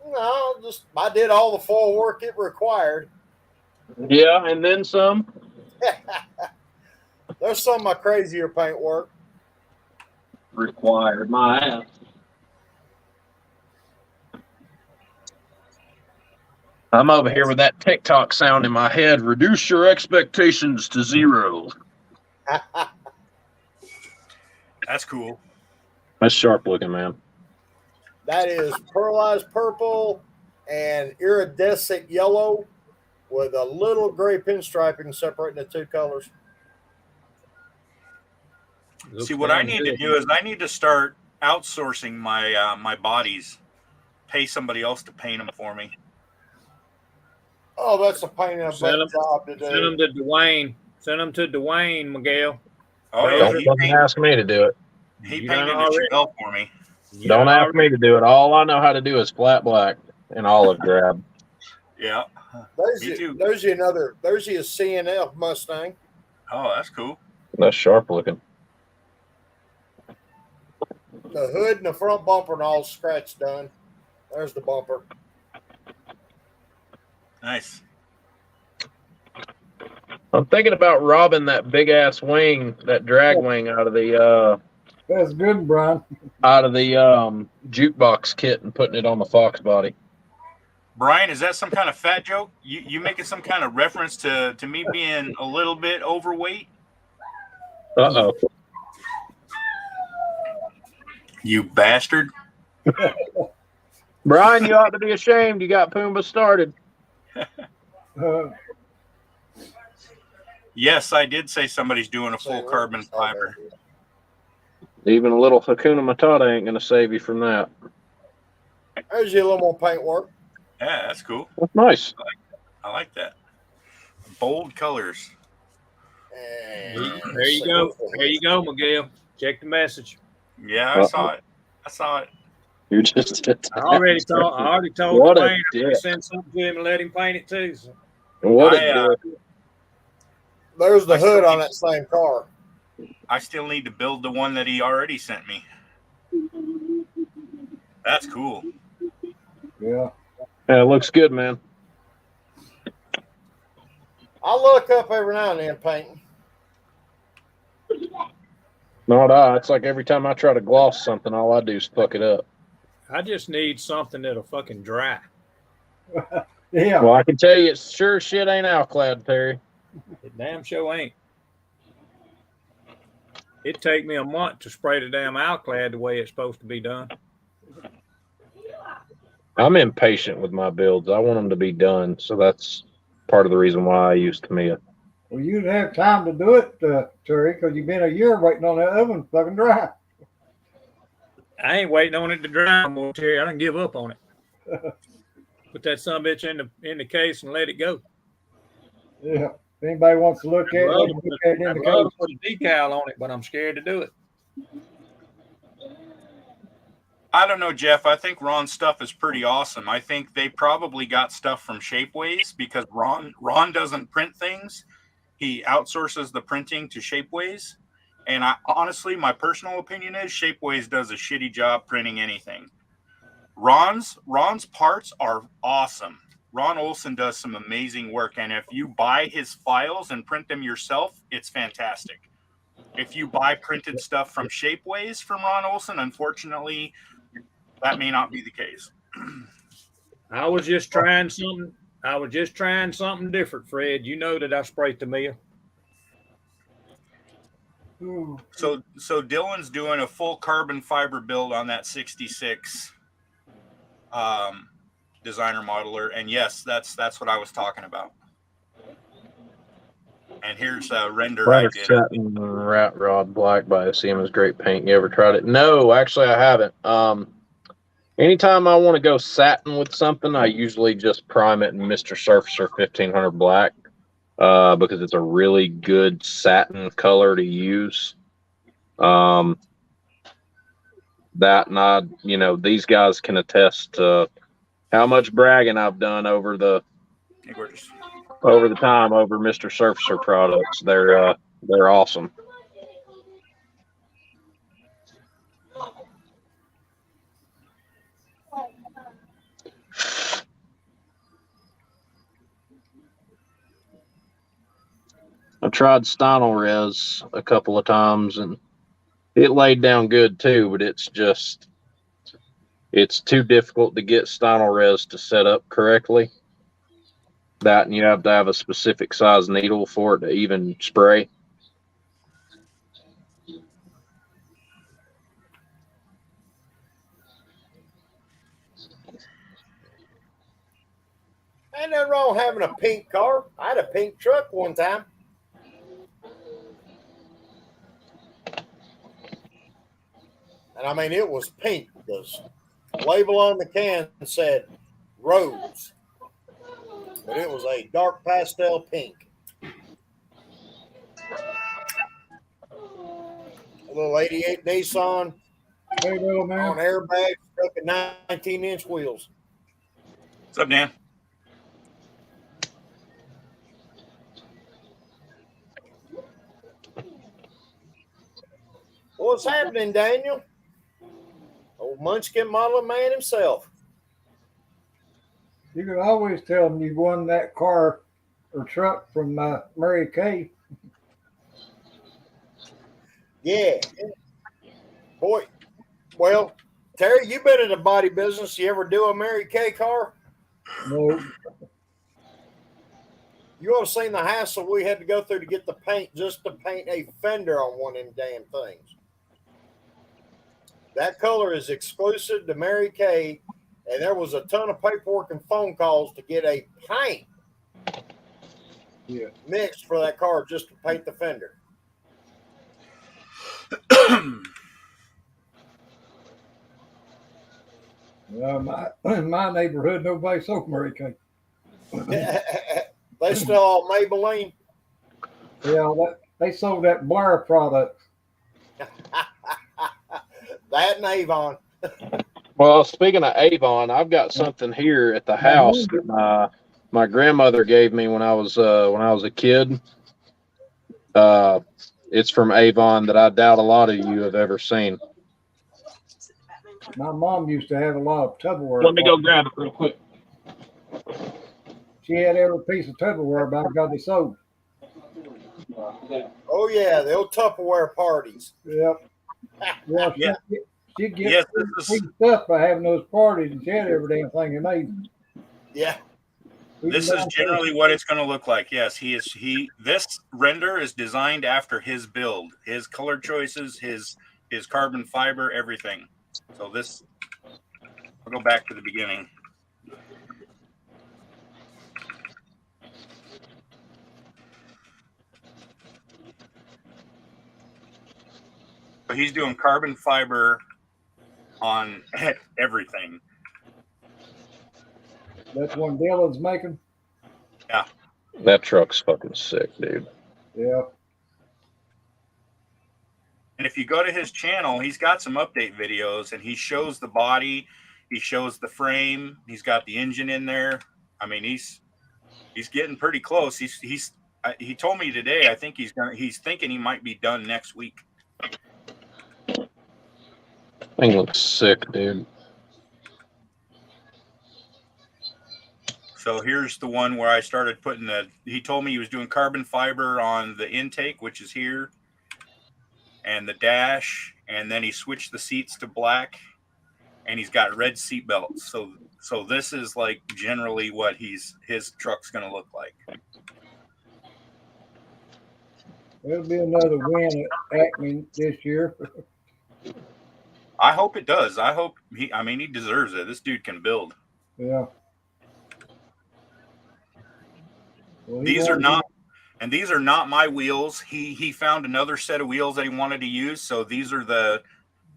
No, I did all the foil work it required. Yeah, and then some. There's some of my crazier paint work. Required my ass. I'm over here with that TikTok sound in my head. Reduce your expectations to 0. That's cool. That's sharp looking, man. That is pearlized purple and iridescent yellow with a little gray pinstriping separating the two colors. See, what I need to do is I need to start outsourcing my my bodies. Pay somebody else to paint them for me. Oh, that's a pain in the butt job to do. Send them to Dwayne. Send them to Dwayne, Miguel. Oh, yeah. Don't ask me to do it. He painted it well for me. Don't ask me to do it. All I know how to do is flat black and olive drab. Yeah. There's you a CNF Mustang. Oh, that's cool. That's sharp looking. The hood and the front bumper and all scratch done. There's the bumper. Nice. I'm thinking about robbing that big ass wing, that drag wing out of the That's good, Brian. Out of the jukebox kit and putting it on the Fox body. Brian, is that some kind of fat joke? You making some kind of reference to me being a little bit overweight? Uh-oh. You bastard. Brian, you ought to be ashamed. You got Pumbaa started. Yes, I did say somebody's doing a full carbon fiber. Even a little Hakuna Matata ain't going to save you from that. There's you a little more paint work. Yeah, that's cool. That's nice. I like that. Bold colors. There you go. There you go, Miguel. Check the message. Yeah, I saw it. I saw it. You just I already told What a Dwayne to dick. send something to him and let him paint it too. So. What a dick. There's the hood on that same car. I still need to build the one that he already sent me. That's cool. Yeah. Yeah, it looks good, man. I look up every now and then painting. Not I. It's like every time I try to gloss something, all I do is fuck it up. I just need something that'll fucking dry. Yeah. Well, I can tell you, it's sure shit ain't Alclad, Terry. It damn sure ain't. It'd take me a month to spray the damn Alclad the way it's supposed to be done. I'm impatient with my builds. I want them to be done, so that's part of the reason why I use Tamiya. Well, you'd have time to do it, Terry, because you've been a year waiting on that oven to fucking dry. I ain't waiting on it to dry no more, Terry. I done give up on it. Put that sumbitch in the case and let it go. Yeah. If anybody wants to look at it, look at it in the I'd love case. to put a decal on it, but I'm scared to do it. I don't know, Jeff. I think Ron's stuff is pretty awesome. I think they probably got stuff from Shapeways because Ron doesn't print things. He outsources the printing to Shapeways. And I honestly, my personal opinion is Shapeways does a shitty job printing anything. Ron's parts are awesome. Ron Olson does some amazing work. And if you buy his files and print them yourself, it's fantastic. If you buy printed stuff from Shapeways from Ron Olson, unfortunately, that may not be the case. I was just trying something. Different, Fred. You know that I spray Tamiya. So Dylan's doing a full carbon fiber build on that 66 designer modeler, and yes, that's what I was talking about. And here's a render I did. Satin Rat Rod Black by Siemens, great paint. You ever tried it? No, actually I haven't. Anytime I want to go satin with something, I usually just prime it in Mr. Surfacer 1500 Black because it's a really good satin color to use. That and these guys can attest to how much bragging I've done over the time over Mr. Surfacer products. They're awesome. I tried Stynylrez a couple of times and it laid down good too, but it's too difficult to get Stynylrez to set up correctly. That and you have to have a specific size needle for it to even spray. Ain't nothing wrong with having a pink car. I had a pink truck one time. And I mean, it was pink. The label on the can said Rose, but it was a dark pastel pink. A little 88 Nissan Hey, little man. on airbags, stuck at 19-inch wheels. What's up, Dan? What's happening, Daniel? Old Munchkin model man himself. You could always tell them you won that car or truck from Mary Kay. Yeah. Boy, well, Terry, you been in the body business. You ever do a Mary Kay car? No. You ought to seen the hassle we had to go through to get the paint just to paint a fender on one of them damn things. That color is exclusive to Mary Kay, and there was a ton of paperwork and phone calls to get a paint mixed for that car just to paint the fender. In my neighborhood, nobody sold Mary Kay. They still all Maybelline. Yeah, they sold that Blair product. That and Avon. Well, speaking of Avon, I've got something here at the house that my grandmother gave me when I was a kid. It's from Avon that I doubt a lot of you have ever seen. My mom used to have a lot of Tupperware. Let me go grab it real quick. She had every piece of Tupperware about got it sold. Oh, Oh yeah, the old Tupperware parties. Yep. Yeah, Yeah. she gets Yes, free stuff by having those parties, and she had every damn thing they made. Yeah. this is generally what it's going to look like. Yes, this render is designed after his build, his color choices, his carbon fiber, everything. So this, I'll go back to the beginning. So he's doing carbon fiber on everything. That's one Dylan's making. Yeah. That truck's fucking sick, dude. Yeah. And if you go to his channel, he's got some update videos, and he shows the body, he shows the frame, he's got the engine in there. I mean, he's getting pretty close. He told me today, I think he's thinking he might be done next week. Thing looks sick, dude. So here's the one where I started putting he told me he was doing carbon fiber on the intake, which is here, and the dash, and then he switched the seats to black, and he's got red seat belts. So this is like generally what his truck's going to look like. It'll be another win at Acme this year. I hope it does. I hope he deserves it. This dude can build. Yeah. Well, These are not my wheels. He found another set of wheels that he wanted to use. So these are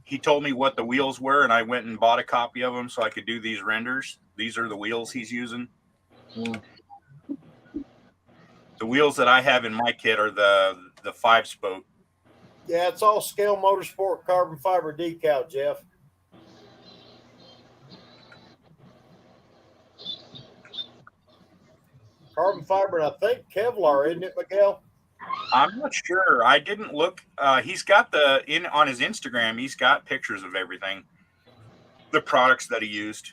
he told me what the wheels were, and I went and bought a copy of them so I could do these renders. These are the wheels he's using. Yeah. The wheels that I have in my kit are the 5-spoke. Yeah, it's all Scale Motorsport carbon fiber decal, Jeff. Carbon fiber, and I think Kevlar, isn't it, Miguel? I'm not sure. I didn't look. He's got on his Instagram. He's got pictures of everything, the products that he used.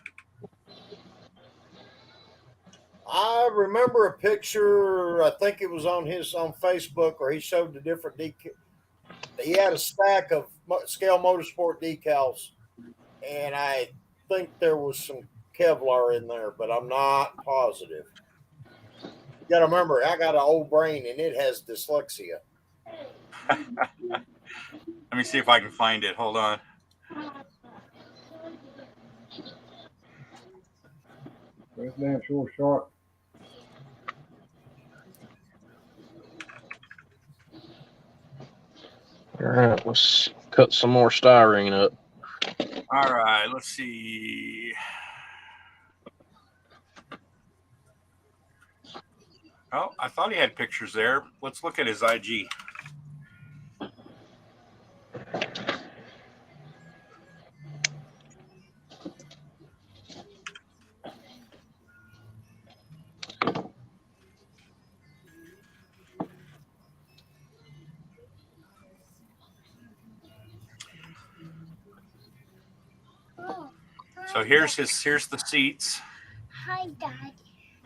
I remember a picture. I think it was on Facebook, where he showed the different decal. He had a stack of Scale Motorsport decals, and I think there was some Kevlar in there, but I'm not positive. You got to remember, I got an old brain, and it has dyslexia. Let me see if I can find it. Hold on. That's damn sure sharp. All right, let's cut some more styrene up. All right, let's see. Oh, I thought he had pictures there. Let's look at his IG. So here's the seats. Hi, Dad.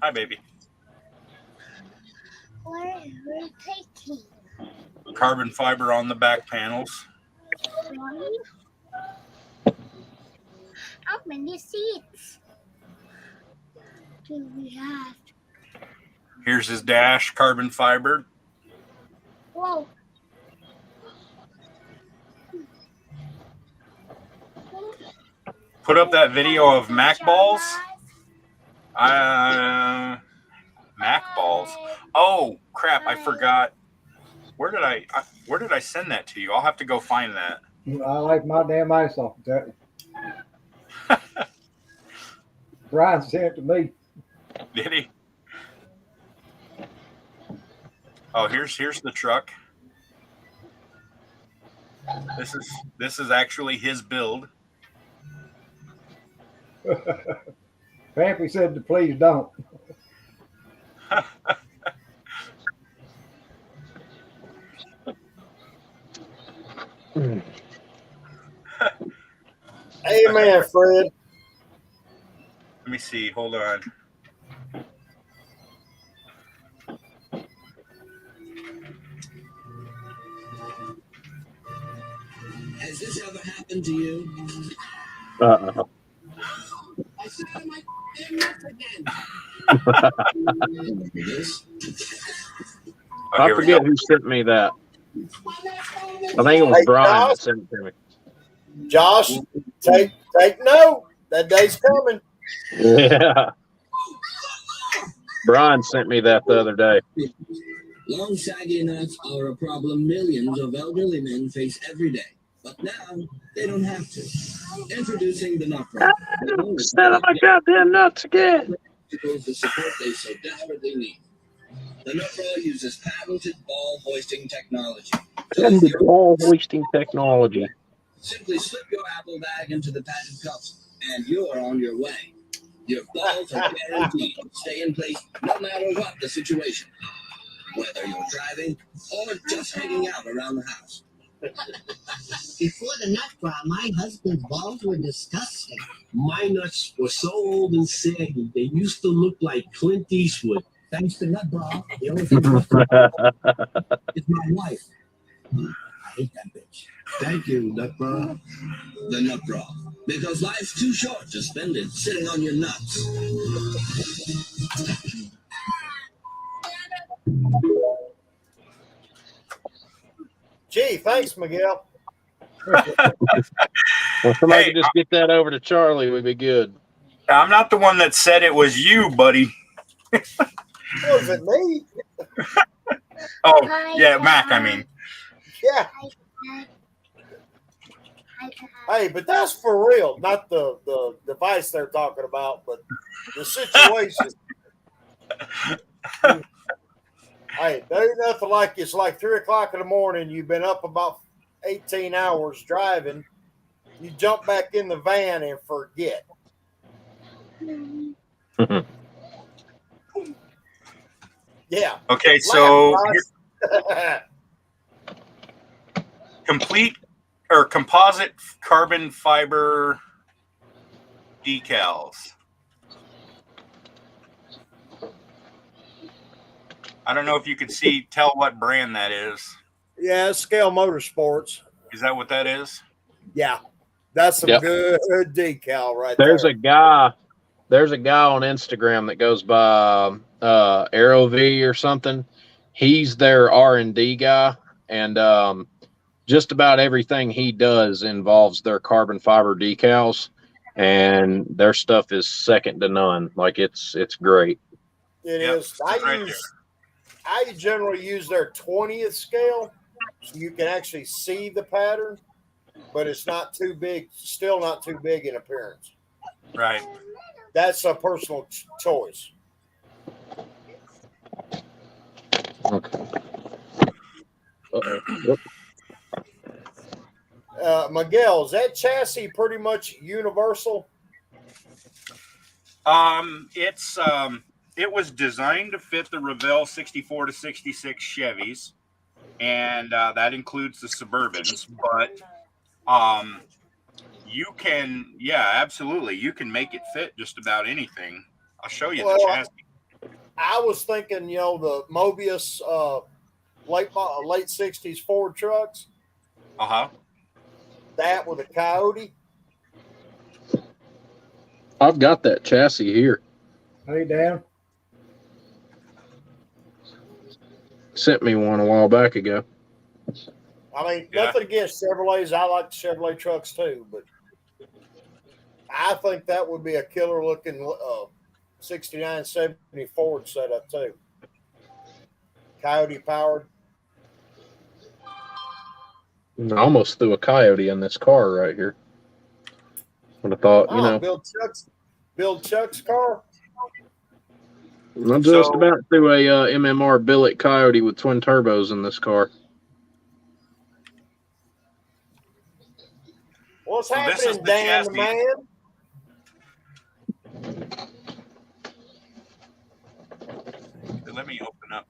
Hi, baby. Where are we taking? Carbon fiber on the back panels. Mommy? How many seats do we have? Here's his dash, carbon fiber. Whoa. Put up that video of Mac balls. Mac balls. Oh crap! I forgot. Where did I send that to you? I'll have to go find that. I like my damn ice off. Brian sent it to me. Did he? Oh, here's the truck. This is actually his build. Pappy said to please don't. Amen, Fred. Let me see. Hold on. ever happened to you? Uh-uh. I said I might get nuts again. Oh, I here we forget go. who sent me that. I think it was Hey, Brian that Josh, sent it to me. Josh, take note. That day's coming. Yeah. Brian sent me that the other day. Long saggy nuts are a problem millions of elderly men face every day. But now they don't have to. Introducing the nut rock. Instead of my goddamn nuts again. The support they so desperately need. The nut roll uses patented ball hoisting technology. And the ball hoisting technology. Simply slip your apple bag into the padded cups, and you're on your way. Your balls are guaranteed to stay in place no matter what the situation. Whether you're driving or just hanging out around the house. Before the nut bar, my husband's balls were disgusting. My nuts were so old and saggy, they used to look like Clint Eastwood. Thanks to nut bar, the only thing left is my wife. I hate that bitch. Thank you, Nut Bra. The Nut Bra. Because life's too short to spend it sitting on your nuts. Gee, thanks, Miguel. Well, somebody could just get that over to Charlie, we'd be good. I'm not the one that said it was you, buddy. Was it me? Oh, Hi, yeah, Dad. Mac, I mean. Yeah. Hey, but that's for real, not the device they're talking about, but the situation. Hey, there ain't nothing like it's like 3 o'clock in the morning. You've been up about 18 hours driving. You jump back in the van and forget. Yeah. Okay, so Laugh, complete or composite carbon fiber decals. I don't know if you could tell what brand that is. yeah, Scale Motorsports. Is that what that is? Yeah. That's some good decal right There's there. a guy on Instagram that goes by AeroV or something. He's their R&D guy, and just about everything he does involves their carbon fiber decals, and their stuff is second to none. Like it's great. It is. I generally use their 20th scale, so you can actually see the pattern, but it's not too big. Still not too big in appearance. Right. That's a personal choice. Okay. Miguel, is that chassis pretty much universal? It was designed to fit the Revell 64 to 66 Chevys, and that includes the Suburbans. But you can, absolutely, you can make it fit just about anything. I'll show you the chassis. I was thinking, the Mobius late 60s Ford trucks. That with a Coyote. I've got that chassis here. Hey, Dan. Sent me one a while back ago. I mean, nothing against Chevrolets. I like the Chevrolet trucks too, but I think that would be a killer looking 69, 70 Ford setup too. Coyote powered. I almost threw a Coyote in this car right here. But I thought, Build Chuck's car. I just about threw a MMR billet Coyote with twin turbos in this car. What's happening, Dan the man? Let me open up.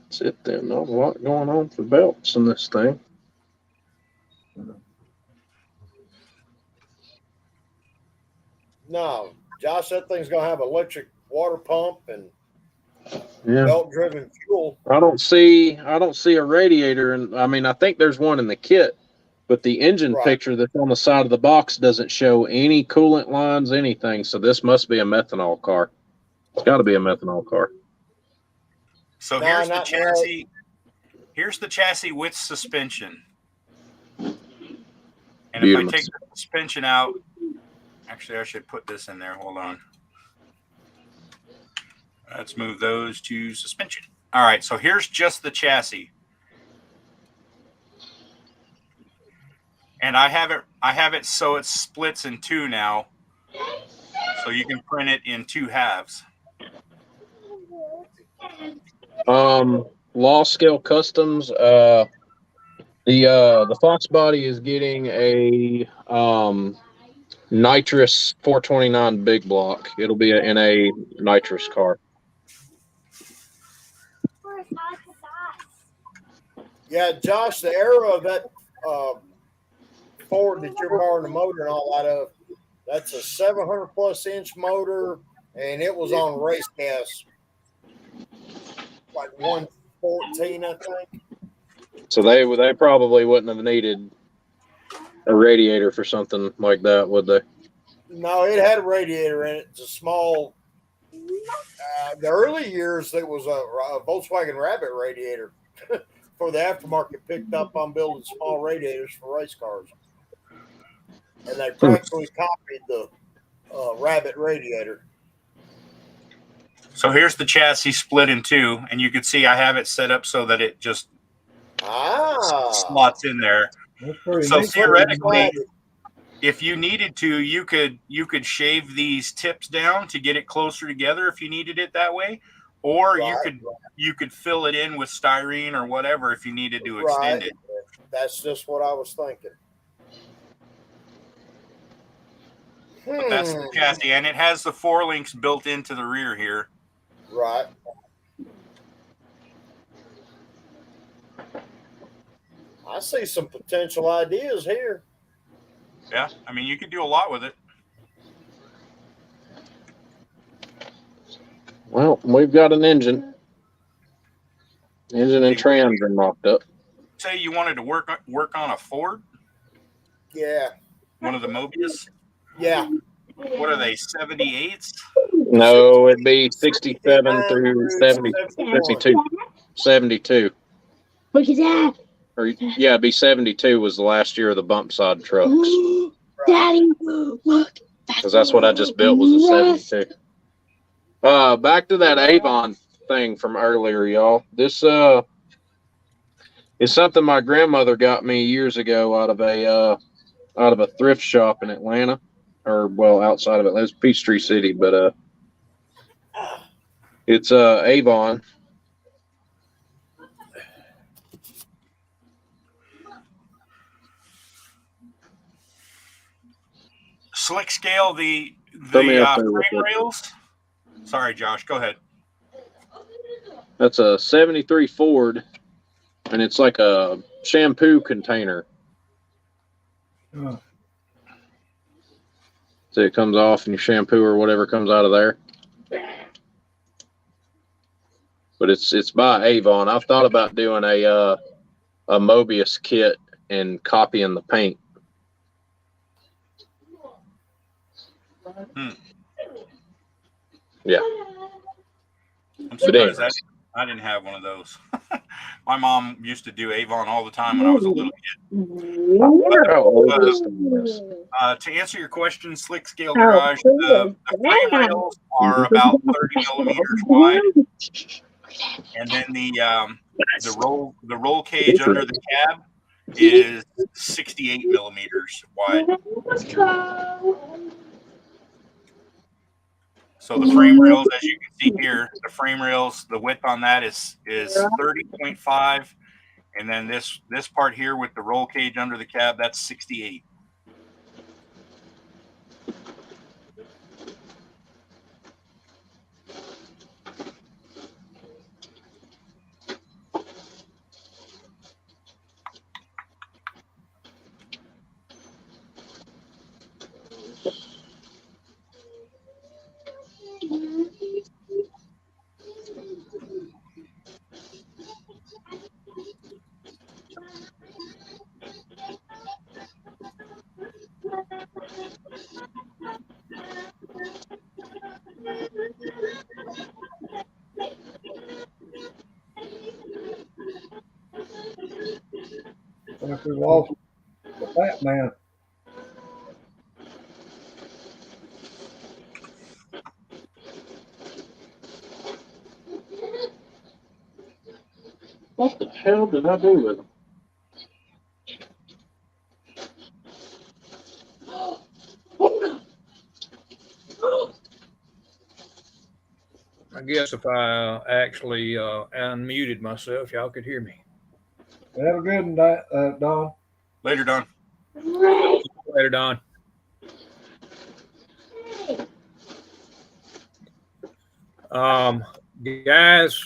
That's it then. There's a lot going on for belts in this thing. No, Josh, that thing's gonna have electric water pump and Yeah. belt-driven fuel. I don't see a radiator, and I mean I think there's one in the kit, but the engine Right. picture that's on the side of the box doesn't show any coolant lines, anything. So this must be a methanol car. It's got to be a methanol car. So No, here's the not chassis. Here's the chassis with suspension. And if I Beautiful. take the suspension out, actually I should put this in there. Hold on. Let's move those to suspension. All right, so here's just the chassis. And I have it so it splits in two now. So you can print it in two halves. Law Scale Customs, the Fox body is getting a nitrous 429 big block. It'll be in a nitrous car. Yeah, Josh, the era of that Ford that you're borrowing the motor and all that of, that's a 700 plus inch motor, and it was on race gas, like 114, I think. So they probably wouldn't have needed a radiator for something like that, would they? No, it had a radiator in it. It's a small. The early years, it was a Volkswagen Rabbit radiator for the aftermarket. Picked up on building small radiators for race cars, and they practically copied the Rabbit radiator. So here's the chassis split in two, and you can see I have it set up so that it just slots in there. So theoretically, if you needed to, you could shave these tips down to get it closer together if you needed it that way, or you could fill it in with styrene or whatever if you needed to extend it. That's just what I was thinking. But that's the chassis, and it has the 4 links built into the rear here. Right. I see some potential ideas here. Yeah, I mean, you could do a lot with it. Well, we've got an engine. Engine and trams are mocked up. Say you wanted to work on a Ford? Yeah. One of the Mobius? Yeah. What are they, 78s? No, it'd be 67 through 70, 72. 72. Look at that. Or, yeah, it'd be 72 was the last year of the bump side trucks. Daddy, look. Because that's what I just built was a 72. Back to that Avon thing from earlier, y'all. This is something my grandmother got me years ago out of a thrift shop in Atlanta, or well, outside of it. It's Peachtree City, but it's Avon. Slick Scale, the frame rails. Sorry, Josh, go ahead. That's a 73 Ford, and it's like a shampoo container. Oh. So it comes off and your shampoo or whatever comes out of there. But it's by Avon. I've thought about doing a Mobius kit and copying the paint. Yeah. I'm surprised I didn't have one of those. My mom used to do Avon all the time when I was a little kid. To answer your question, Slick Scale Garage, the frame rails are about 30 millimeters wide, and then the roll cage under the cab is 68 millimeters wide. So the frame rails, as you can see here, the frame rails, the width on that is 30.5, and then this part here with the roll cage under the cab, that's 68. If we lost the fat man. What the hell did I do with him? I guess if I actually unmuted myself, y'all could hear me. Have a good one, Don. Later, Don. Later, Don. Guys,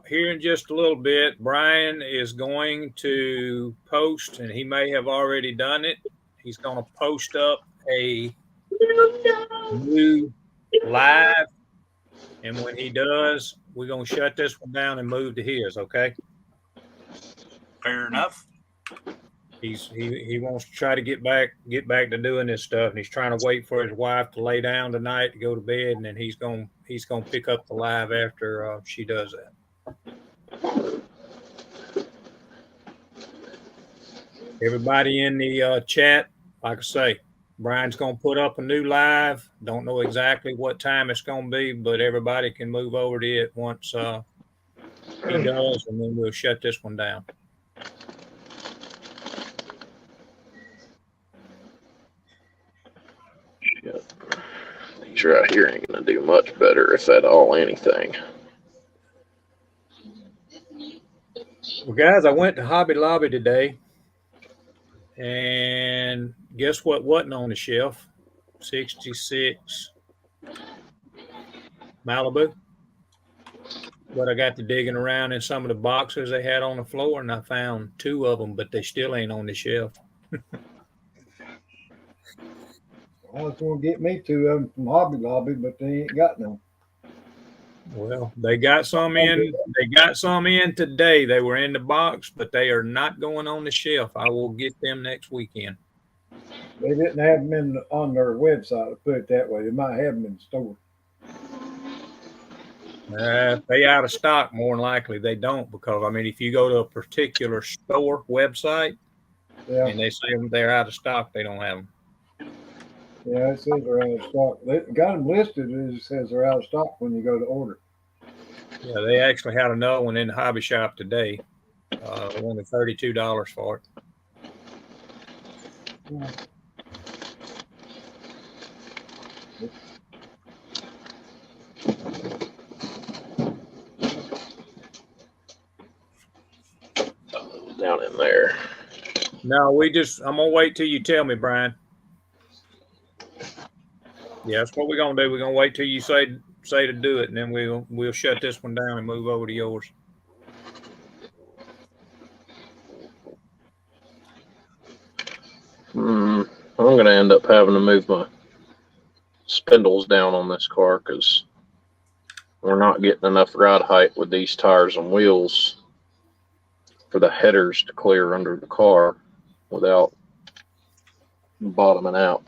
here in just a little bit, Brian is going to post, and he may have already done it. He's going to post up a new live, and when he does, we're going to shut this one down and move to his. Okay. Fair enough. He wants to try to get back to doing this stuff, and he's trying to wait for his wife to lay down tonight to go to bed, and then he's gonna pick up the live after she does that. Everybody in the chat, like I say, Brian's gonna put up a new live. Don't know exactly what time it's gonna be, but everybody can move over to it once he does, and then we'll shut this one down. These right here ain't gonna do much better, if at all anything. Well, guys, I went to Hobby Lobby today, and guess what wasn't on the shelf? 66 Malibu. But I got to digging around in some of the boxes they had on the floor, and I found 2 of them, but they still ain't on the shelf. I was going to get me 2 of them from Hobby Lobby, but they ain't got none. Well, they got some in. They got some in today. They were in the box, but they are not going on the shelf. I will get them next weekend. They didn't have them on their website, to put it that way. They might have them in the store. If they out of stock, more than likely they don't, because I mean, if you go to a particular store website and they say they're out of stock, they don't have them. Yeah, it says they're out of stock. They got them listed. It says they're out of stock when you go to order. Yeah, they actually had another one in the hobby shop today. Only $32 for it. Yeah. Down in there. No, I'm gonna wait till you tell me, Brian. Yeah, that's what we're gonna do. We're gonna wait till you say to do it, and then we'll shut this one down and move over to yours. I'm gonna end up having to move my spindles down on this car because we're not getting enough ride height with these tires and wheels for the headers to clear under the car without bottoming out.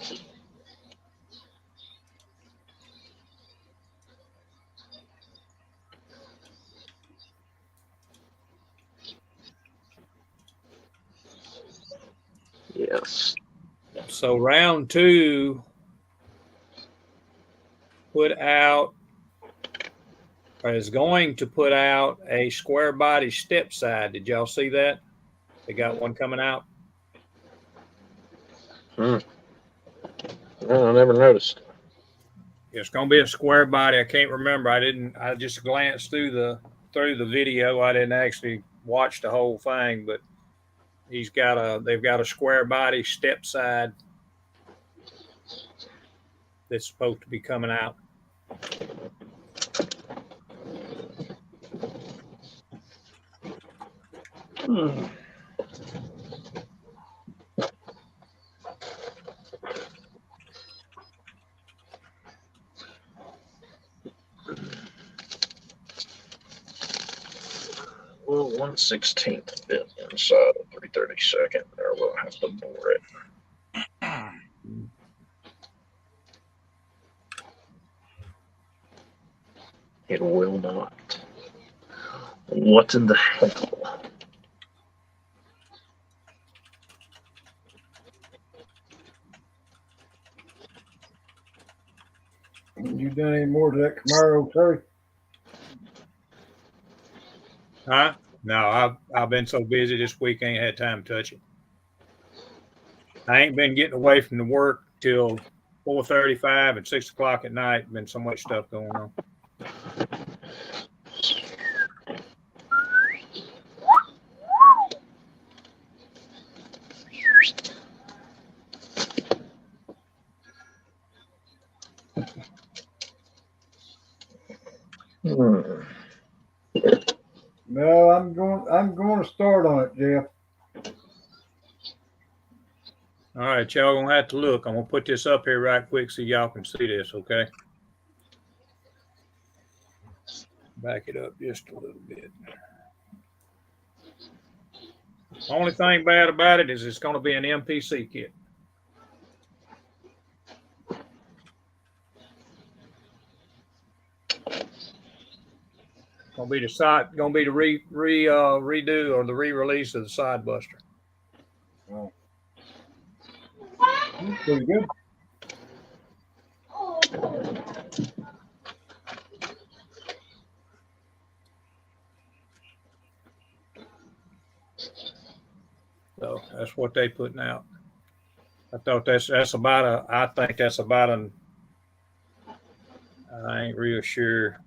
Yes. So round 2 is going to put out a square body step side. Did y'all see that? They got one coming out. No, I never noticed. It's going to be a square body. I can't remember. I just glanced through the video. I didn't actually watch the whole thing, but they've got a square body step side that's supposed to be coming out. Well, 1/16 bit inside a 3/32, or we'll have to bore it. It will not. What in the hell? You done any more to that Camaro, Terry? Huh? No, I've been so busy this week, I ain't had time to touch it. I ain't been getting away from the work till 4:35 and 6 o'clock at night. Been so much stuff going on. No, I'm going to start on it, Jeff. All right, y'all gonna have to look. I'm gonna put this up here right quick so y'all can see this, okay? Back it up just a little bit. Only thing bad about it is it's gonna be an MPC kit. Gonna be the redo or the re-release of the side buster. Oh. Pretty good. So that's what they putting out. I thought I think that's about an, I ain't real sure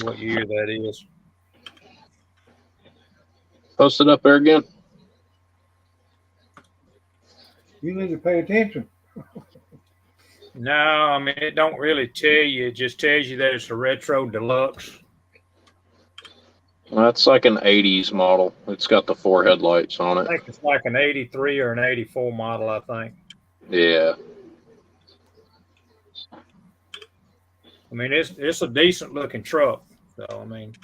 what year that is. Post it up there again. You need to pay attention. No, I mean, it don't really tell you. It just tells you that it's a retro deluxe. That's like an 80s model. It's got the 4 headlights on I it. think it's like an 83 or an 84 model, I think. Yeah. I mean, it's a decent looking truck. So, I mean.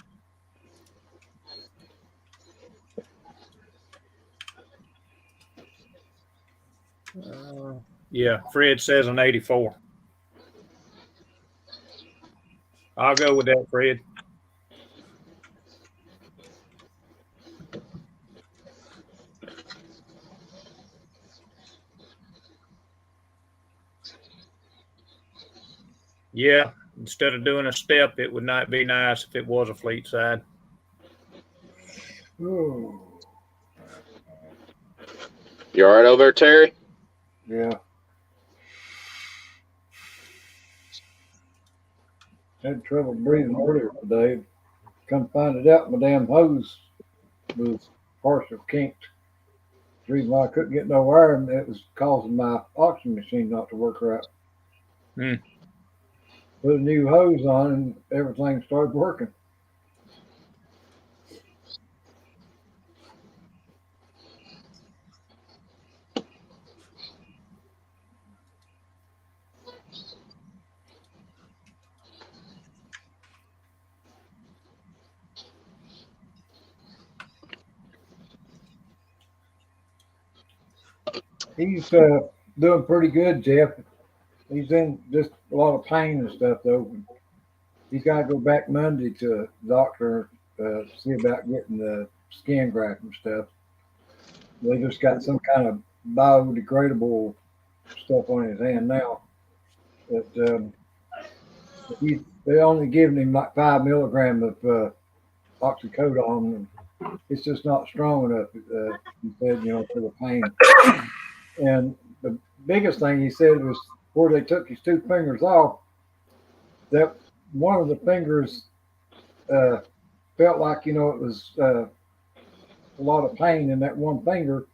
Yeah, Fred says an 84. I'll go with that, Fred. Yeah, instead of doing a step, it would not be nice if it was a fleet side. Ooh. You all right over there, Terry? Yeah. Had trouble breathing earlier today. Come find it out, my damn hose was partial kinked. The reason why I couldn't get no wire, and it was causing my oxygen machine not to work right. Put a new hose on, and everything started working. He's doing pretty good, Jeff. He's in just a lot of pain and stuff, though. He's got to go back Monday to the doctor, see about getting the skin graft and stuff. They just got some kind of biodegradable stuff on his hand now. But they only giving him like 5 milligrams of oxycodone. And it's just not strong enough, he said, for the pain. And the biggest thing he said was where they took his 2 fingers off, that one of the fingers felt like, it was a lot of pain in that one finger,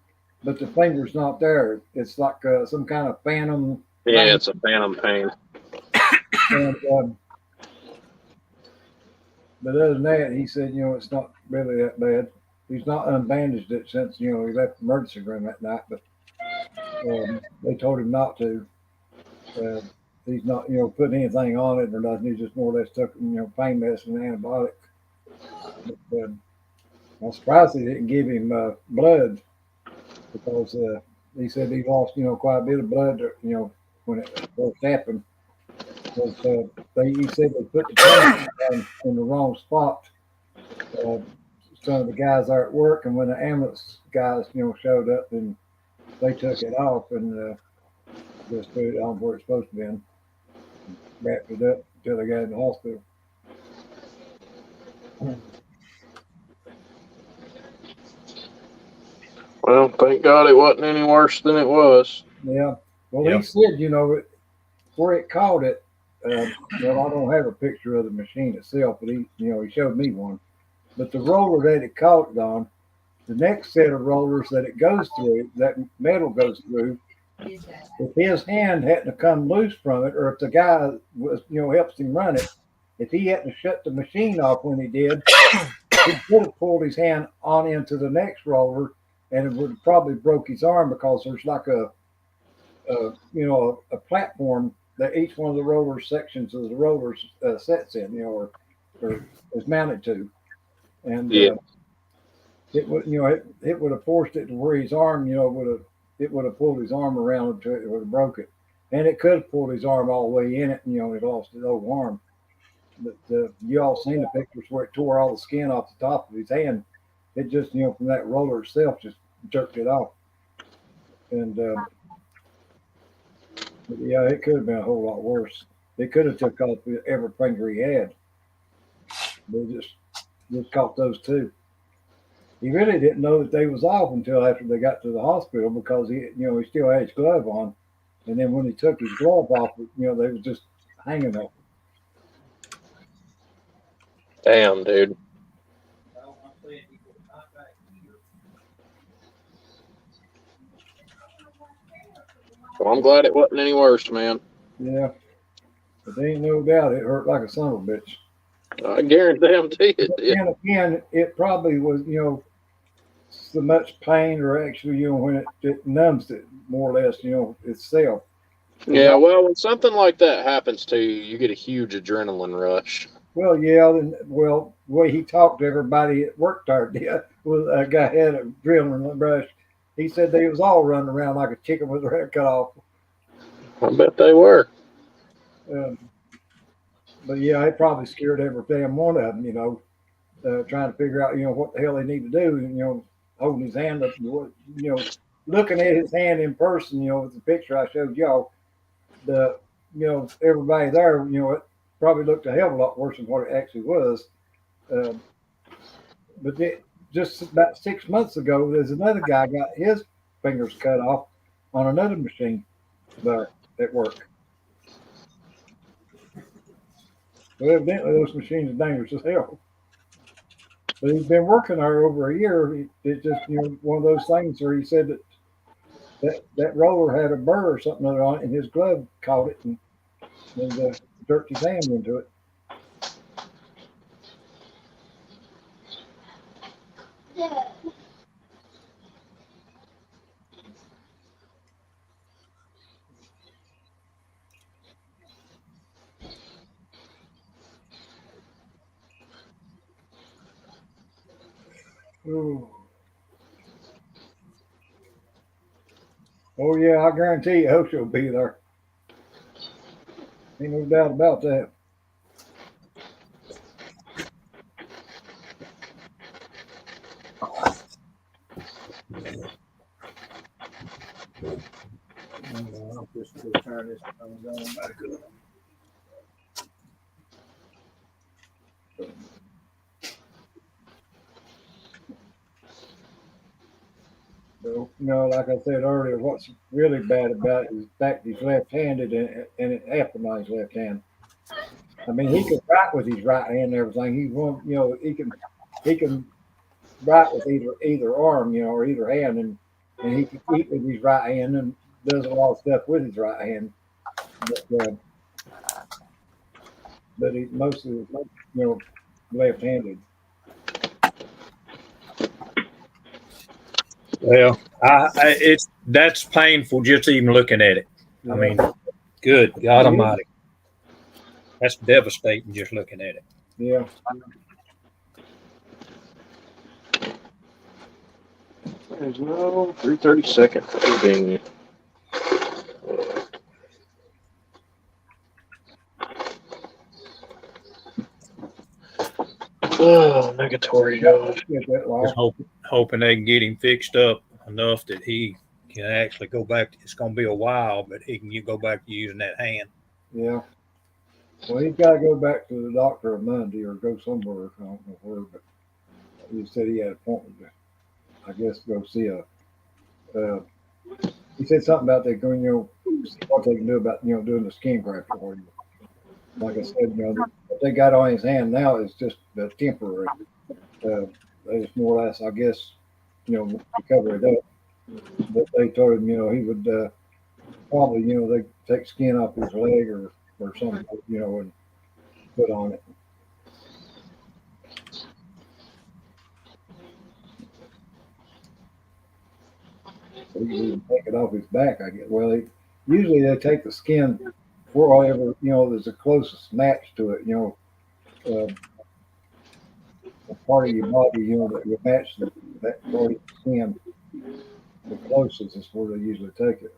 but the finger's not there. It's like some kind of phantom. Yeah, pain. it's a phantom pain. And, but other than that, he said, it's not really that bad. He's not unbandaged it since, he left the emergency room that night, but they told him not to. He's not, putting anything on it or nothing. He just more or less took, pain medicine and antibiotic. But, I'm surprised they didn't give him blood because he said he lost, quite a bit of blood, when it first happened. Because he said they put the tank in the wrong spot. Some of the guys are at work, and when the ambulance guys, showed up, and they took it off, and Just put it on where it's supposed to be. Wrapped it up until they got it in the hospital. Well, thank God it wasn't any worse than it was. Yeah. Well, Yep. he said, you know, where it caught it. Well, I don't have a picture of the machine itself, but he showed me one. But the roller that it caught it on, the next set of rollers that it goes through, that metal goes through, if his hand hadn't have come loose from it, or if the guy was, helps him run it, if he hadn't shut the machine off when he did, he could have pulled his hand on into the next roller, and it would have probably broke his arm because there's like a platform that each one of the roller sections of the rollers sets in, or is mounted to, and it would, it would have forced it to where his arm, it would have pulled his arm around until it would have broke it, and it could have pulled his arm all the way in it, and he lost his whole arm. But you all seen the pictures where it tore all the skin off the top of his hand. It just, from that roller itself, just jerked it off, and. But yeah, it could have been a whole lot worse. It could have took off every finger he had. But it just caught those two. He really didn't know that they was off until after they got to the hospital because he still had his glove on, and then when he took his glove off, they was just hanging up. Damn, dude. Well, I'm glad it wasn't any worse, man. Yeah, but there ain't no doubt it hurt like a son of a bitch. I guarantee it did. And again, it probably was, so much pain, or actually, when it numbs it more or less, itself. Yeah, well, when something like that happens to you, you get a huge adrenaline rush. Well, yeah, and the way he talked to everybody at work there was a guy had a adrenaline rush. He said they was all running around like a chicken with their head cut off. I bet they were. But yeah, it probably scared every damn one of them, trying to figure out, what the hell they need to do, and, holding his hand up, looking at his hand in person, with the picture I showed y'all, everybody there, it probably looked a hell of a lot worse than what it actually was. But just about 6 months ago, there's another guy got his fingers cut off on another machine there at work. So evidently those machines are dangerous as hell. But he's been working there over a year. It's just, one of those things where he said that roller had a burr or something on it, and his glove caught it and jerked his hand into it. Ooh. Oh yeah, I guarantee you Hosha will be there. Ain't no doubt about that. I'll just turn this on back up. So, like I said earlier, what's really bad about it is the fact he's left-handed and it happened on his left hand. I mean, he can write with his right hand and everything. He can write with either arm, or either hand, and he can eat with his right hand and does a lot of stuff with his right hand. But he's mostly, left-handed. Well, that's painful just even looking at it. Yeah. I mean, good God Almighty, that's devastating just looking at it. Yeah. There's no 3/32 ending. Oh, negatory. Just hoping they can get him fixed up enough that he can actually go back. It's going to be a while, but you go back to using that hand. Yeah. Well, he's got to go back to the doctor on Monday or go somewhere. I don't know where, but he said he had an appointment to, I guess, go see a. He said something about they going, see what they can do about, doing the skin graft for you. Like I said, what they got on his hand now is just temporary. They just more or less, I guess, to cover it up. But they told him, he would probably, they take skin off his leg or something, and put on it. He can even take it off his back, I guess. Well, usually they take the skin for whatever, there's the closest match to it, a part of your body, that would match that part of the skin. The closest is where they usually take it.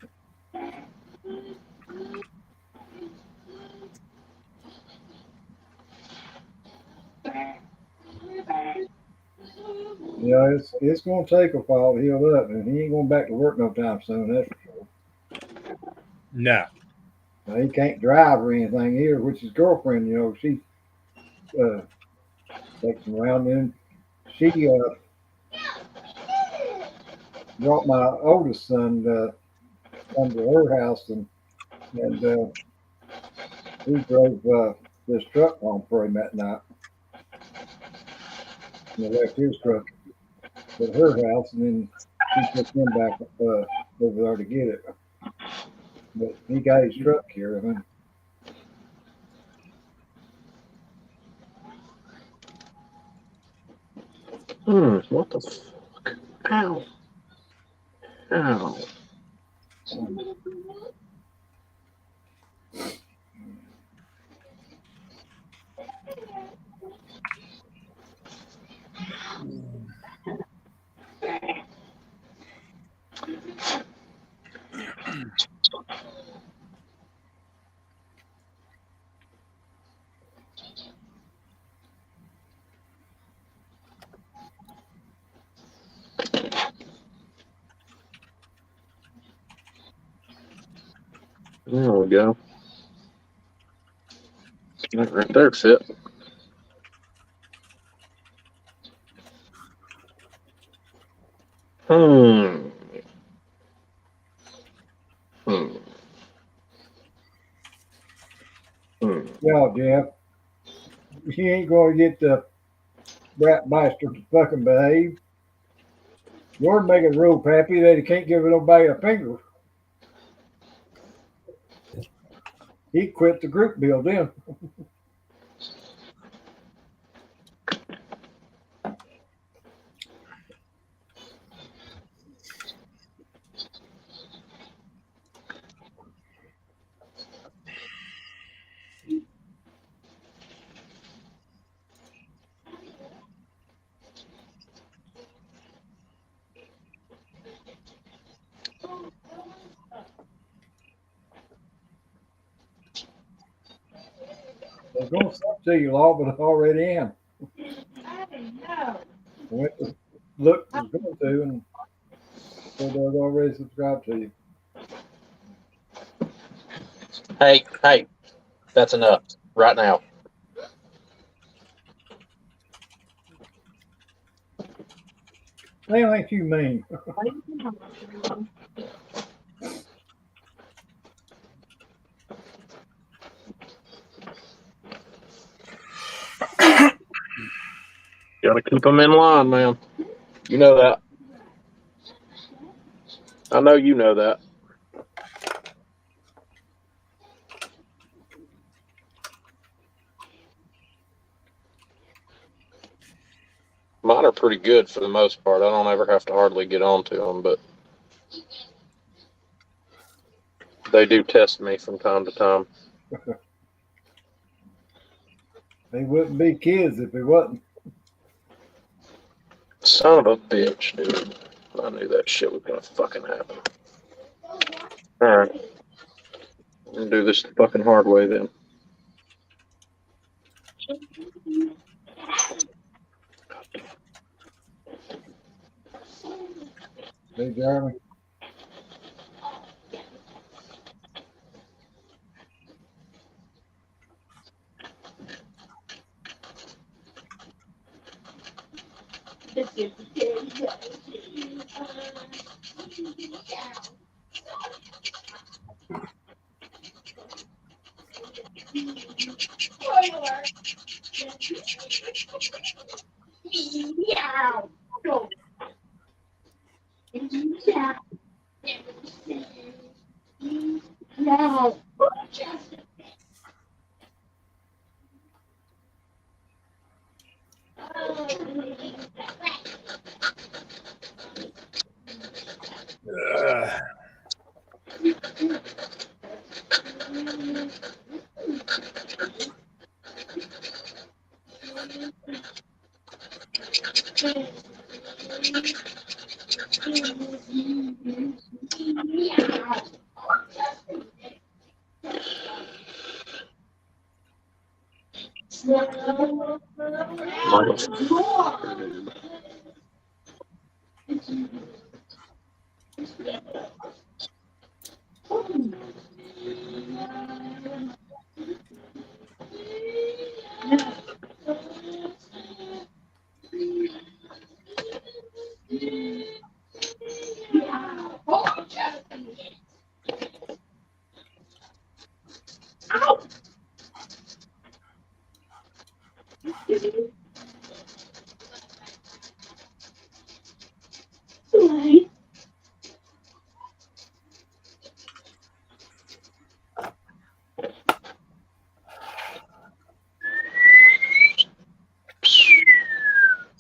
Yeah, it's going to take a while to heal up, and he ain't going back to work no time soon. That's for sure. No. Now, he can't drive or anything either. Which his girlfriend, she takes him around. And she brought my oldest son come to her house, and he drove this truck home for him that night. And left his truck at her house, and then she took him back over there to get it. But he got his truck here. I mean. What the fuck? Ow. Ow. There we go. That right there fit. Hmm. Yeah, Jeff. You ain't going to get the brat bastard to fucking behave. You ought to make a rule, Pappy, that he can't give nobody a finger. He quit the group deal then. I was going to talk to you, Law, but I already am. I went to look, was going to, and said I was already subscribed to you. Hey, that's enough right now. Damn, ain't you mean? Gotta keep them in line, man. You know that. I know you know that. Mine are pretty good for the most part. I don't ever have to hardly get on to them, but they do test me from time to time. They wouldn't be kids if it wasn't. Son of a bitch, dude. I knew that shit was gonna fucking happen. Alright. I'm gonna do this the fucking hard way then. Hey, Jeremy.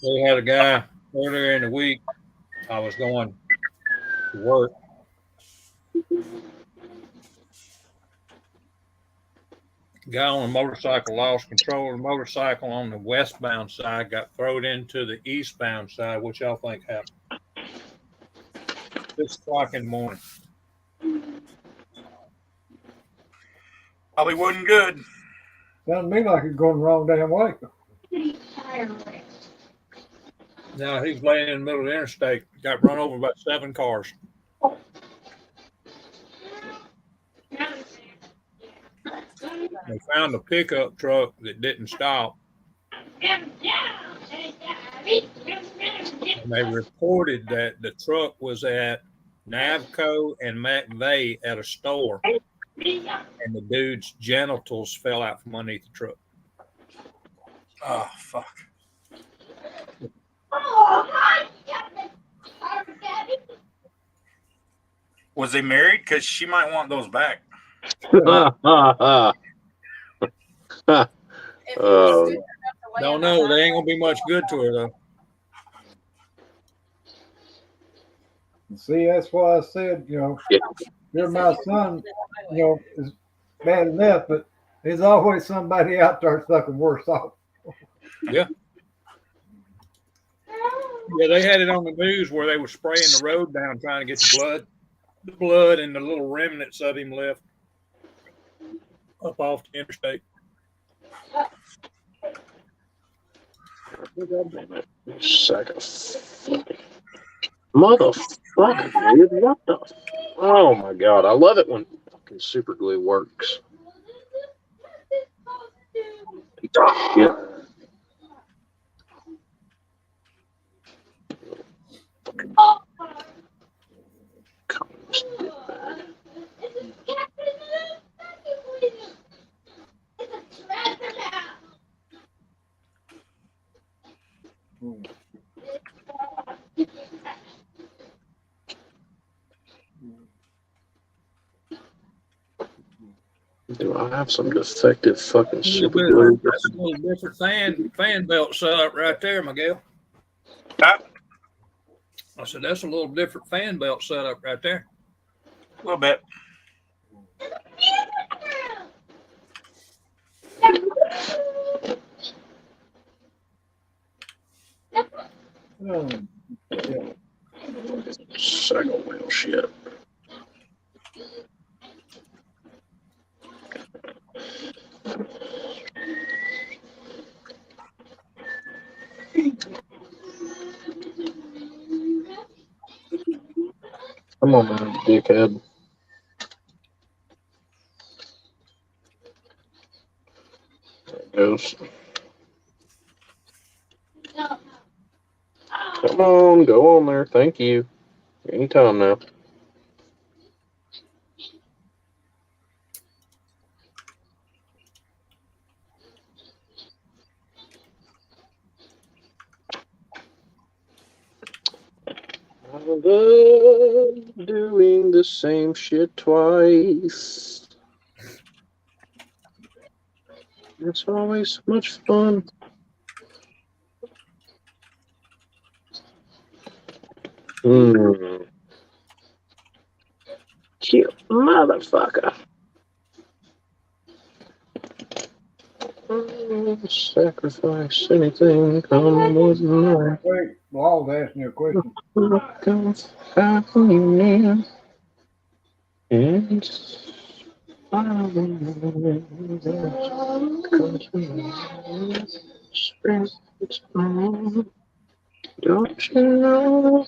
We had a guy earlier in the week. I was going to work. Guy on a motorcycle lost control of the motorcycle on the westbound side, got thrown into the eastbound side. What y'all think happened? 6 o'clock in the morning. Probably wasn't good. Sounds to me like it's going the wrong damn way. Now he was laying in the middle of the interstate, got run over by 7 cars. They found a pickup truck that didn't stop. And they reported that the truck was at Navco and McVeigh at a store, and the dude's genitals fell out from underneath the truck. Oh, fuck. Was they married? Because she might want those back. Don't know. They ain't gonna be much good to her though. See, that's why I said, you're my son, is bad enough, but there's always somebody out there fucking worse off. Yeah. Yeah, they had it on the news where they were spraying the road down trying to get the blood and the little remnants of him left up off the interstate. Motherfucker, dude, what the? Oh my god, I love it when fucking super glue works. Yeah. Do I have some defective fucking super glue? That's a little different fan belt setup right there, Miguel. I said that's a little different fan belt setup right there. A little bit. Second wheel shit. Come on, man, dickhead. There it goes. Come on, go on there. Thank you. Anytime now. I love doing the same shit twice. It's always so much fun. Cute motherfucker. Sacrifice anything, come with me. Wait, Law's asking you a question. Comes happening. And don't you know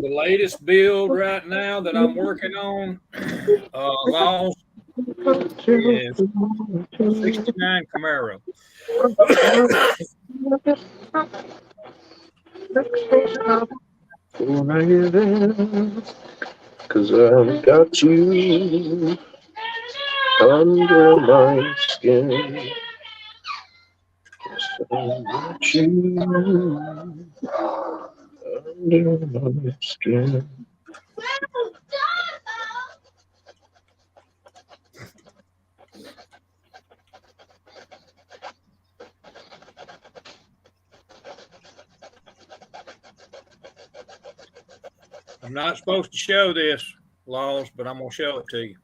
The latest build right now that I'm working on, Laws, is 69 Camaro. Cause I've got you under my skin. I've got you under my skin. I'm not supposed to show this, Laws, but I'm going to show it to you.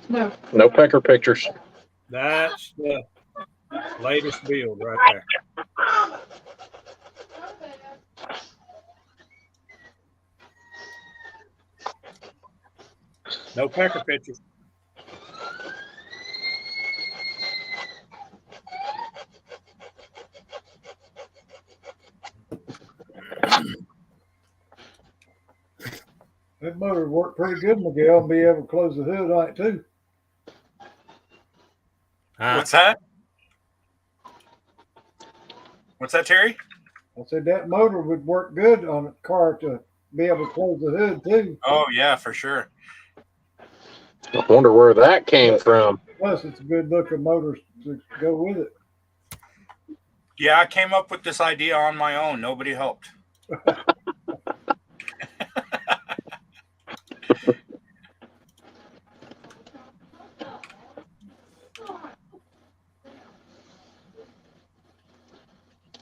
No. No pecker pictures. That's the latest build right there. No pecker pictures. That motor worked pretty good, Miguel, and be able to close the hood on it too. What's that? What's that, Terry? I said that motor would work good on a car to be able to close the hood too. Oh yeah, for sure. I wonder where that came from. Plus, it's a good looking motor to go with it. Yeah, I came up with this idea on my own. Nobody helped.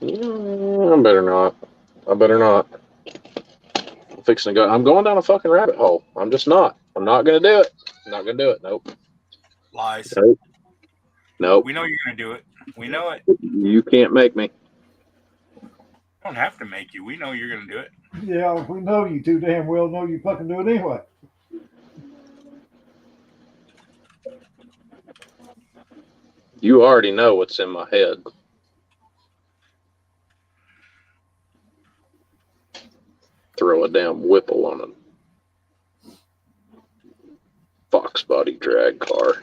Yeah, I better not. I'm fixing to go. I'm going down a fucking rabbit hole. I'm just not. I'm not gonna do it. I'm not gonna do it. Nope. Lies. Nope. We know you're gonna do it. We know it. You can't make me. I don't have to make you. We know you're gonna do it. Yeah, we know you too damn well know you fucking do it anyway. You already know what's in my head. Throw a damn Whipple on a Fox body drag car.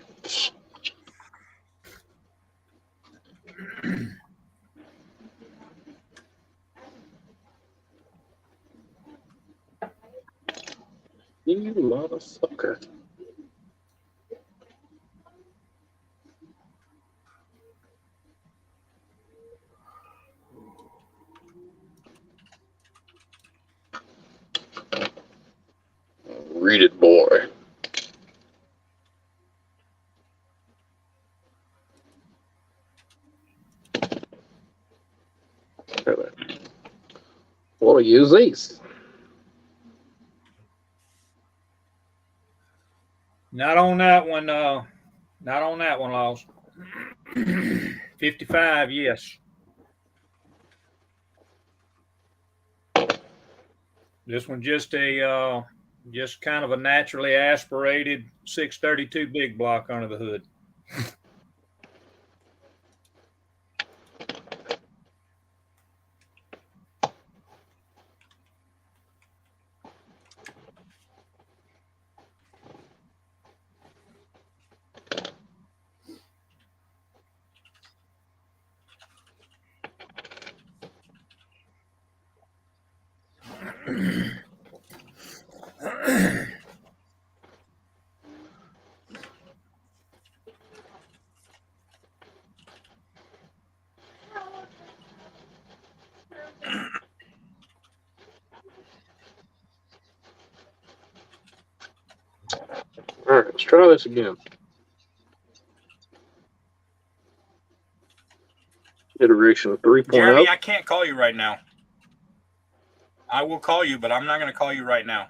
You motherfucker. Read it, boy. We'll use these. Not on that one. Not on that one, Laws. 55, yes. This one just just kind of a naturally aspirated 632 big block under the hood. All right, let's try this again. Iteration 3.0. Jeremy, I can't call you right now. I will call you, but I'm not going to call you right now.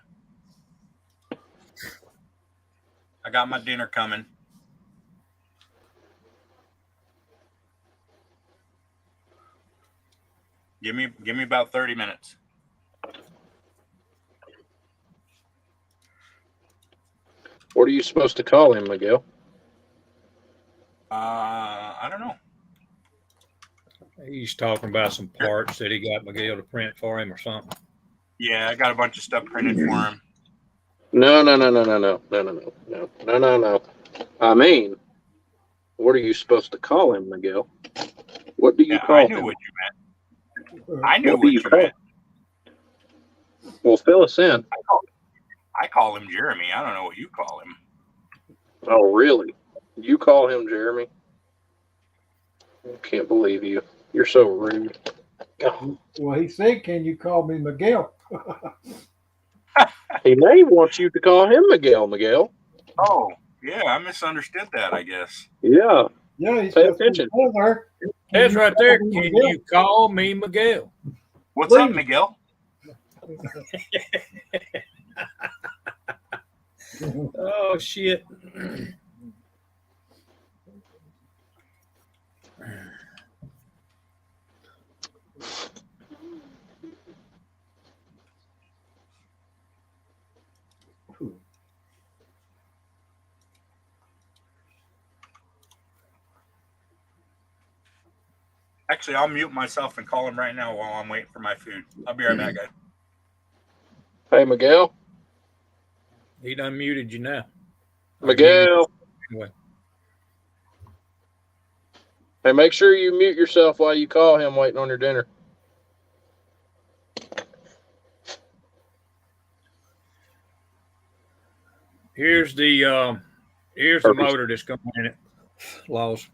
I got my dinner coming. Give me about 30 minutes. What are you supposed to call him, Miguel? I don't know. He's talking about some parts that he got Miguel to print for him or something. Yeah, I got a bunch of stuff printed for him. No. I mean, what are you supposed to call him, Miguel? What do you call I him? knew what you meant. I knew What what do you you call meant. Well, fill us in. I call him Jeremy. I don't know what you call him. Oh, really? You call him Jeremy? I can't believe you. You're so rude. Well, he said, "Can you call me Miguel?" He may want you to call him Miguel, Miguel. Oh, yeah, I misunderstood that, I guess. Yeah. Yeah, he's Pay supposed to be attention. there. That's right there. Can you call me Miguel? What's up, Miguel? Oh, shit. Actually, I'll mute myself and call him right now while I'm waiting for my food. I'll be right back, guys. Hey, Miguel. He done muted you now. Miguel. Anyway. Hey, make sure you mute yourself while you call him waiting on your dinner. Here's the motor that's going in it. Laws.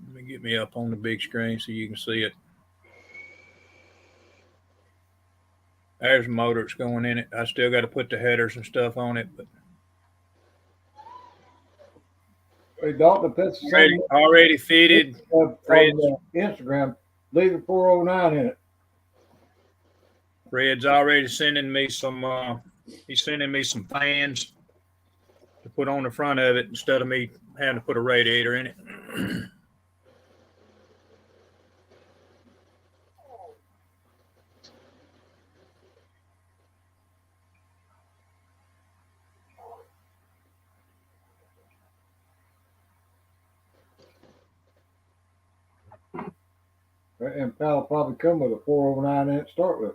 Let me get me up on the big screen so you can see it. There's the motor that's going in it. I still got to put the headers and stuff on it, but Hey, Dalton, that's already fitted. Fred's, on Instagram. Leave the 409 in it. Fred's already sending me some. He's sending me some fans to put on the front of it instead of me having to put a radiator in it. And pal probably come with a 409 in it to start with.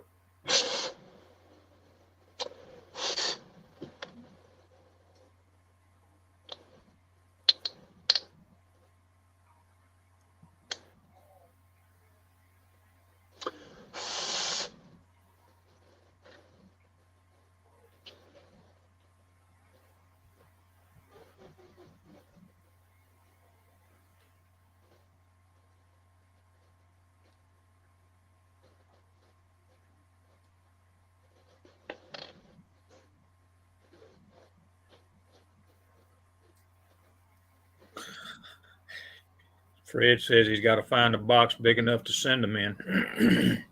Fred says he's got to find a box big enough to send them in.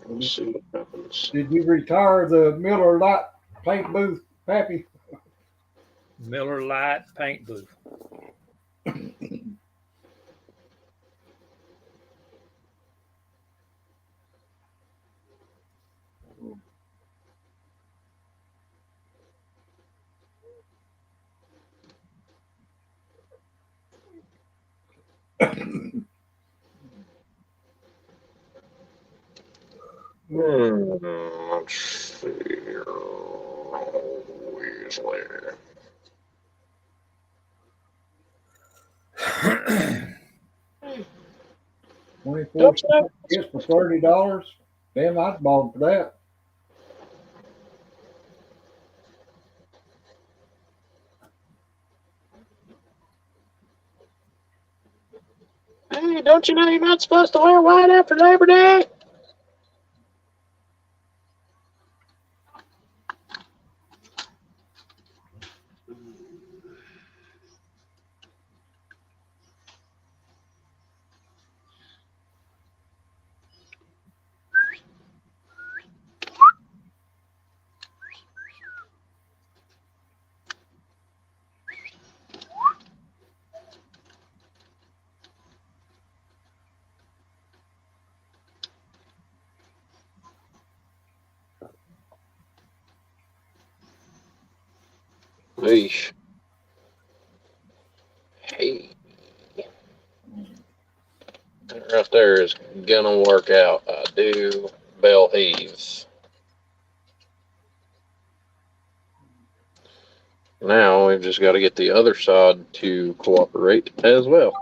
Let's see what happens. Did you retire the Miller Lite paint booth, Pappy? Miller Lite paint booth. Let's see. Weasley. 24 it's for $30. Damn, I'd bought for that. Hey, don't you know you're not supposed to wear white after Labor Day? Eesh. Hey. That right there is gonna work out. I do bell heaves. Now we've just got to get the other side to cooperate as well.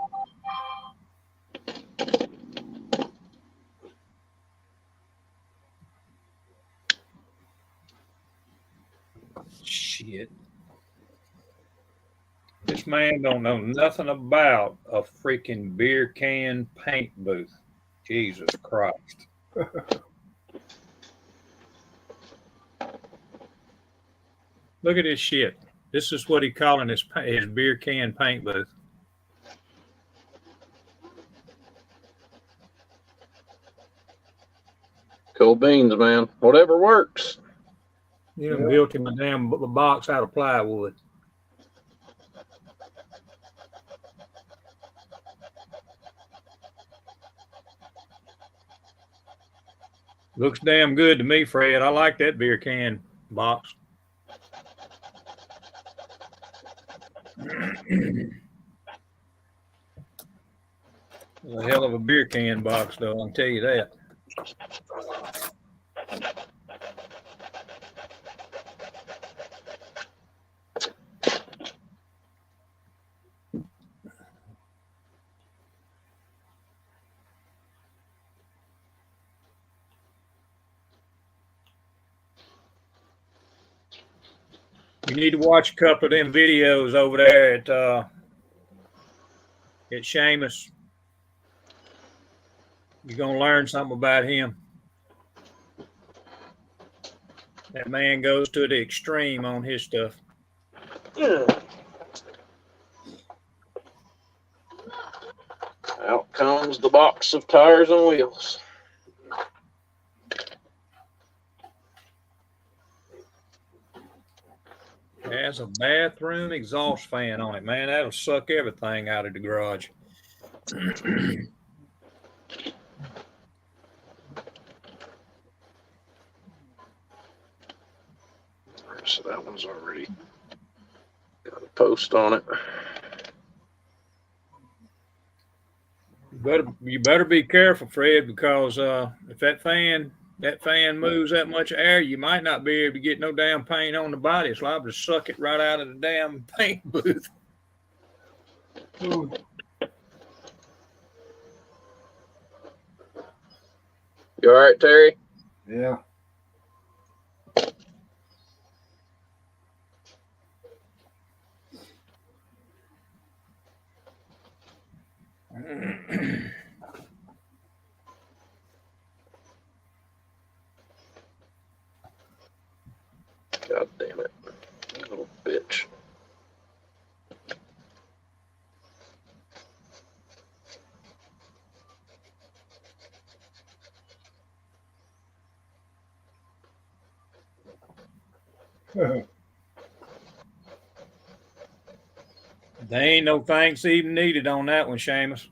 Shit. This man don't know nothing about a freaking beer can paint booth. Jesus Christ. Look at this shit. This is what he calling his beer can paint booth. Cool beans, man. Whatever works. You know, built him a damn box out of plywood. Looks damn good to me, Fred. I like that beer can box. A hell of a beer can box, though, I'll tell you that. You need to watch a couple of them videos over there at Seamus. You're gonna learn something about him. That man goes to the extreme on his stuff. Out comes the box of tires and wheels. It has a bathroom exhaust fan on it, man. That'll suck everything out of the garage. So that one's already got a post on it. You better be careful, Fred, because if that fan moves that much air, you might not be able to get no damn paint on the body. It's liable to suck it right out of the damn paint booth. You all right, Terry? Yeah. God damn it. Little bitch. There ain't no thanks even needed on that one, Seamus.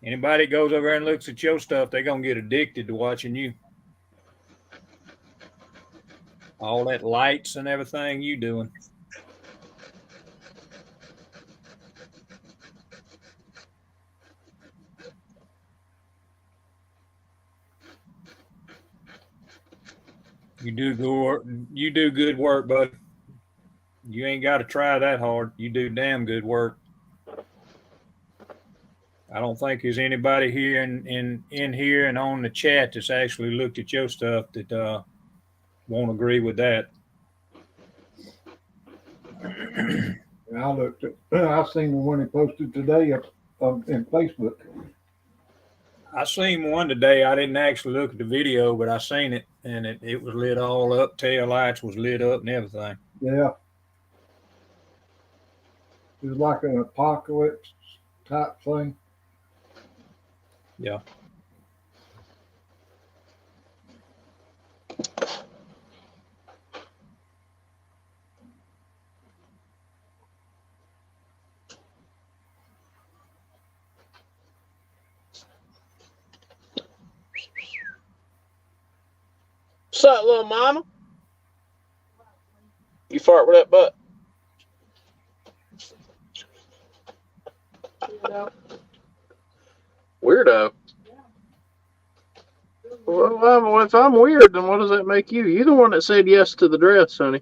Anybody goes over there and looks at your stuff, they're going to get addicted to watching you. All that lights and everything you doing. You do good work, bud. You ain't got to try that hard. You do damn good work. I don't think there's anybody here in here and on the chat that's actually looked at your stuff that won't agree with that. And I looked at, I seen the one he posted today up in Facebook. I seen one today. I didn't actually look at the video, but I seen it, and it was lit all up. Tail lights was lit up and everything. Yeah. It was like an apocalypse type thing. Yeah. What's up, little mama? You fart with that butt? Weirdo. Well, if I'm weird, then what does that make you? You're the one that said yes to the dress, honey.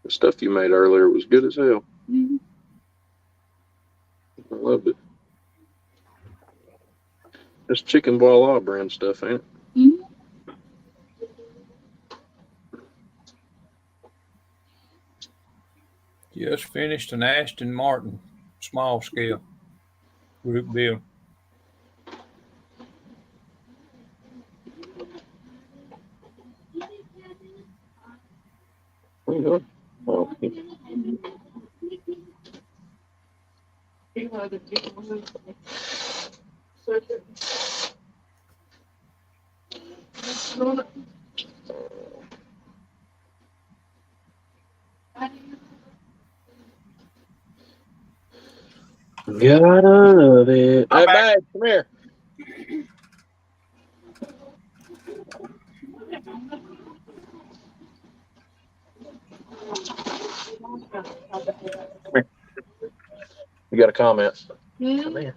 The stuff you made earlier was good as hell. Mm-hmm. I loved it. That's chicken voila brand stuff, ain't it? Mm-hmm. Just finished an Aston Martin small scale group build. Oh, gotta love it. Hey, babe, come here. You got a comment? Mm-hmm. Come here.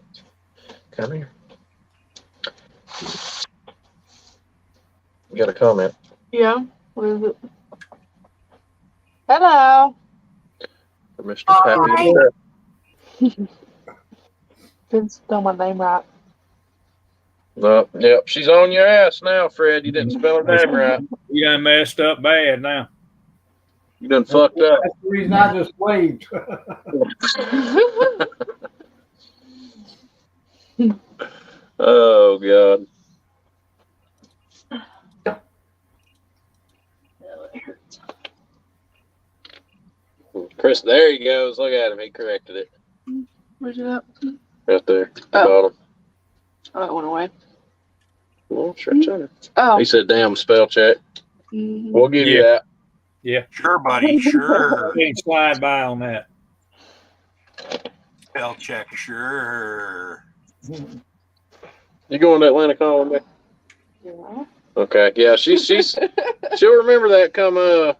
Come here. You got a comment? Yeah. What is it? Hello. For Mr. Happy. Didn't spell my name right. Yep, she's on your ass now, Fred. You didn't spell her name right. You done messed up bad now. You done fucked up. That's the reason I just waved. Oh, God. Chris, there he goes. Look at him. He corrected it. Where's it at? Right there. Oh. Bottom. Oh, it went away. Well, it's right there. Oh. He said, damn, spell check. Mm-hmm. We'll give you that. Yeah. Sure, buddy. Sure. Can't slide by on that. Spell check. Sure. You going to Atlanticon with me? Yeah. Okay. Yeah, she'll remember that come the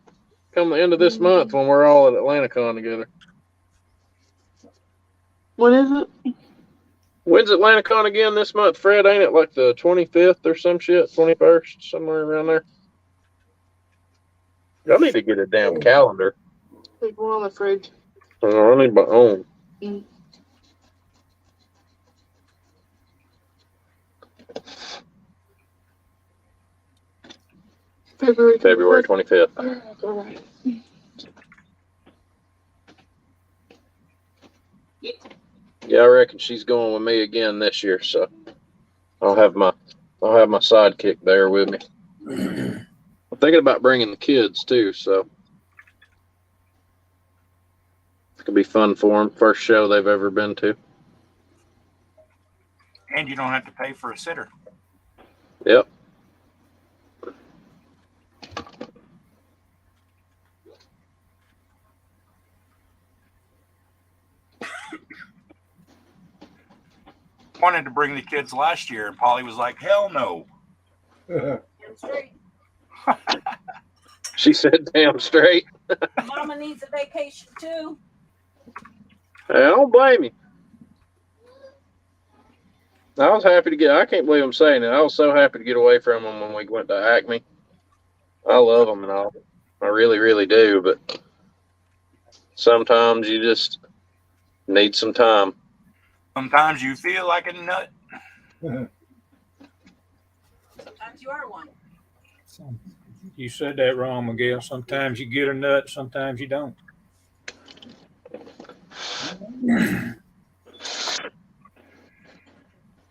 end of this month when we're all at Atlanticon together. What is it? When's Atlanticon again this month, Fred? Ain't it like the 25th or some shit? 21st, somewhere around there? I need to get a damn calendar. There's one on the fridge. I need my own. Mm. February 25th. All right. Yeah, I reckon she's going with me again this year, so I'll have my sidekick there with me. I'm thinking about bringing the kids too, so it could be fun for them. First show they've ever been to. And you don't have to pay for a sitter. Yep. Wanted to bring the kids last year, and Polly was like, hell no. She said damn straight. Mama needs a vacation too. I don't blame you. I was happy to get. I can't believe I'm saying it. I was so happy to get away from them when we went to Acme. I love them and all. I really, really do. But sometimes you just need some time. Sometimes you feel like a nut. Sometimes you are one. You said that wrong, Miguel. Sometimes you get a nut, sometimes you don't.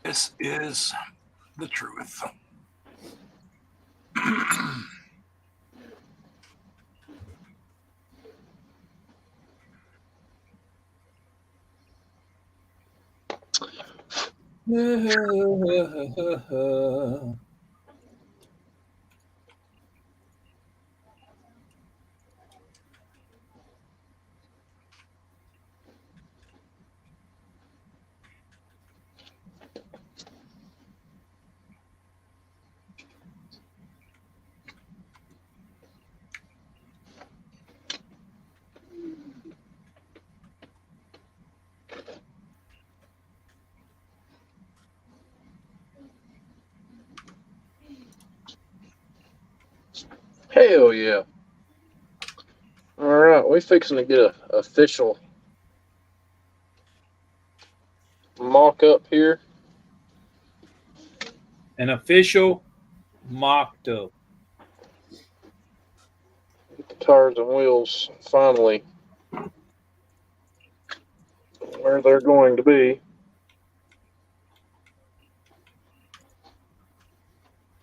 This is the truth. Hell yeah. All right, we fixing to get a official mock up here. An official mocked up. Get the tires and wheels finally where they're going to be.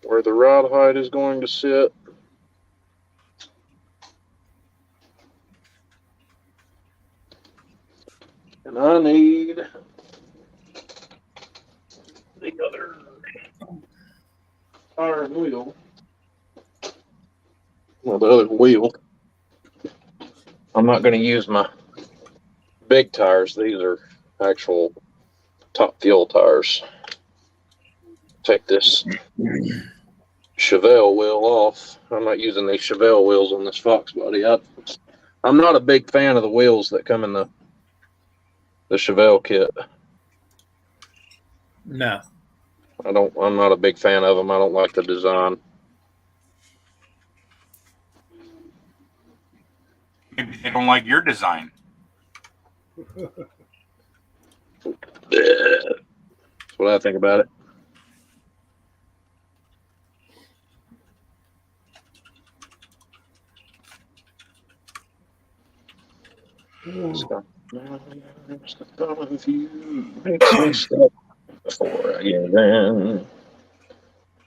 Where the ride height is going to sit. And I need the other tire and wheel. Well, the other wheel. I'm not going to use my big tires. These are actual top fuel tires. Take this Chevelle wheel off. I'm not using these Chevelle wheels on this Fox body. I'm not a big fan of the wheels that come in the Chevelle kit. No. I'm not a big fan of them. I don't like the design. Maybe they don't like your design. That's what I think about it. Stop. If you makes me stop before I get in,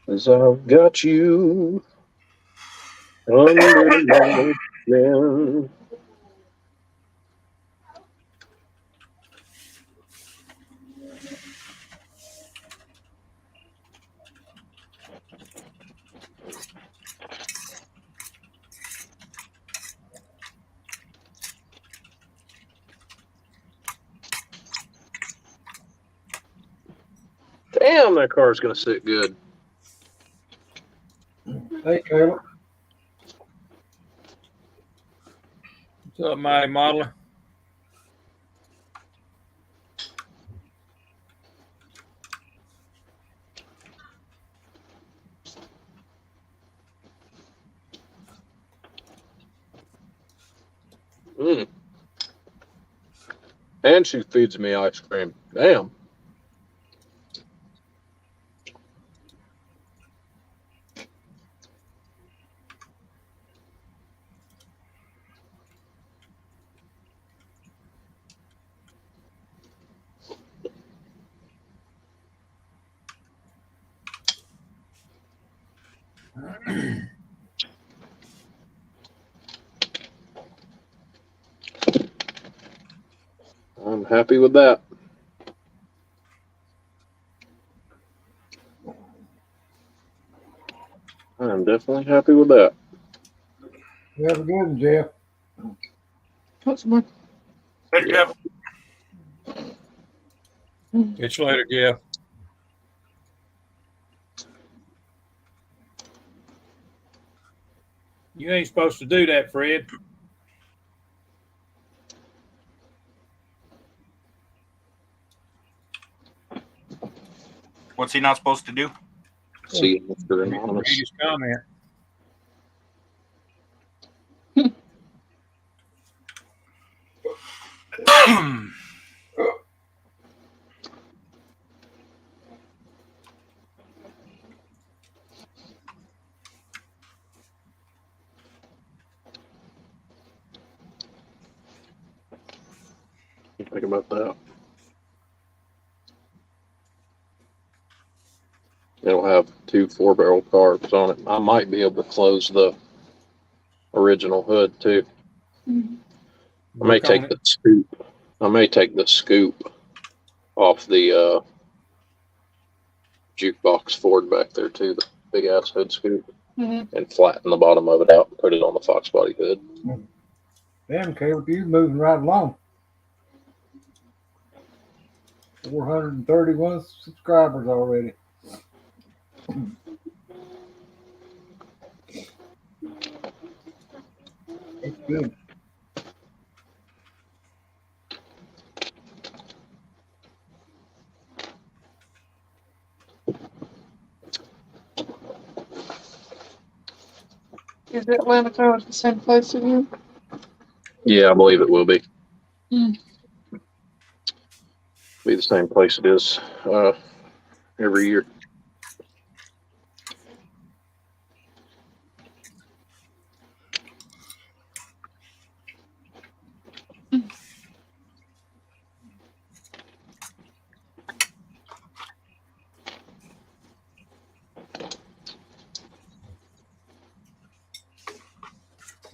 'cause I've got you under my skin. Damn, that car's gonna sit good. Hey, Caleb. What's up, Mighty Modeler? And she feeds me ice cream. Damn. I'm happy with that. I'm definitely happy with that. You have a good one, Jeff. What's my... Hey, Jeff. Catch you later, Jeff. You ain't supposed to do that, Fred. What's he not supposed to do? See, Mr. Read Anonymous. his comment. Think about that. It'll have 2 4-barrel carbs on it. I might be able to close the original hood too. I may take the scoop. I may take the scoop off the jukebox Ford back there too, the big ass hood scoop, and flatten the bottom of it out and put it on the Fox body hood. Damn, Caleb, you moving right along. 431 subscribers already. That's good. Is Atlanta at the same place as you? Yeah, I believe it will be. Mm. Be the same place it is every year.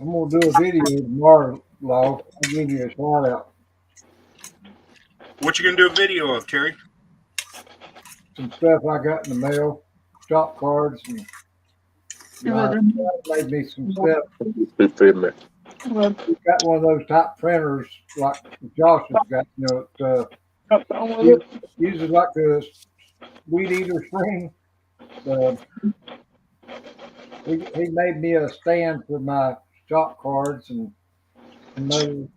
I'm gonna do a video tomorrow, Law. I'll give you a shout out. What you gonna do a video of, Terry? Some stuff I got in the mail, shop cards, and made me some stuff. Got one of those top printers like Josh has got, you know, it uses like a weed eater string. He made me a stand for my shop cards and those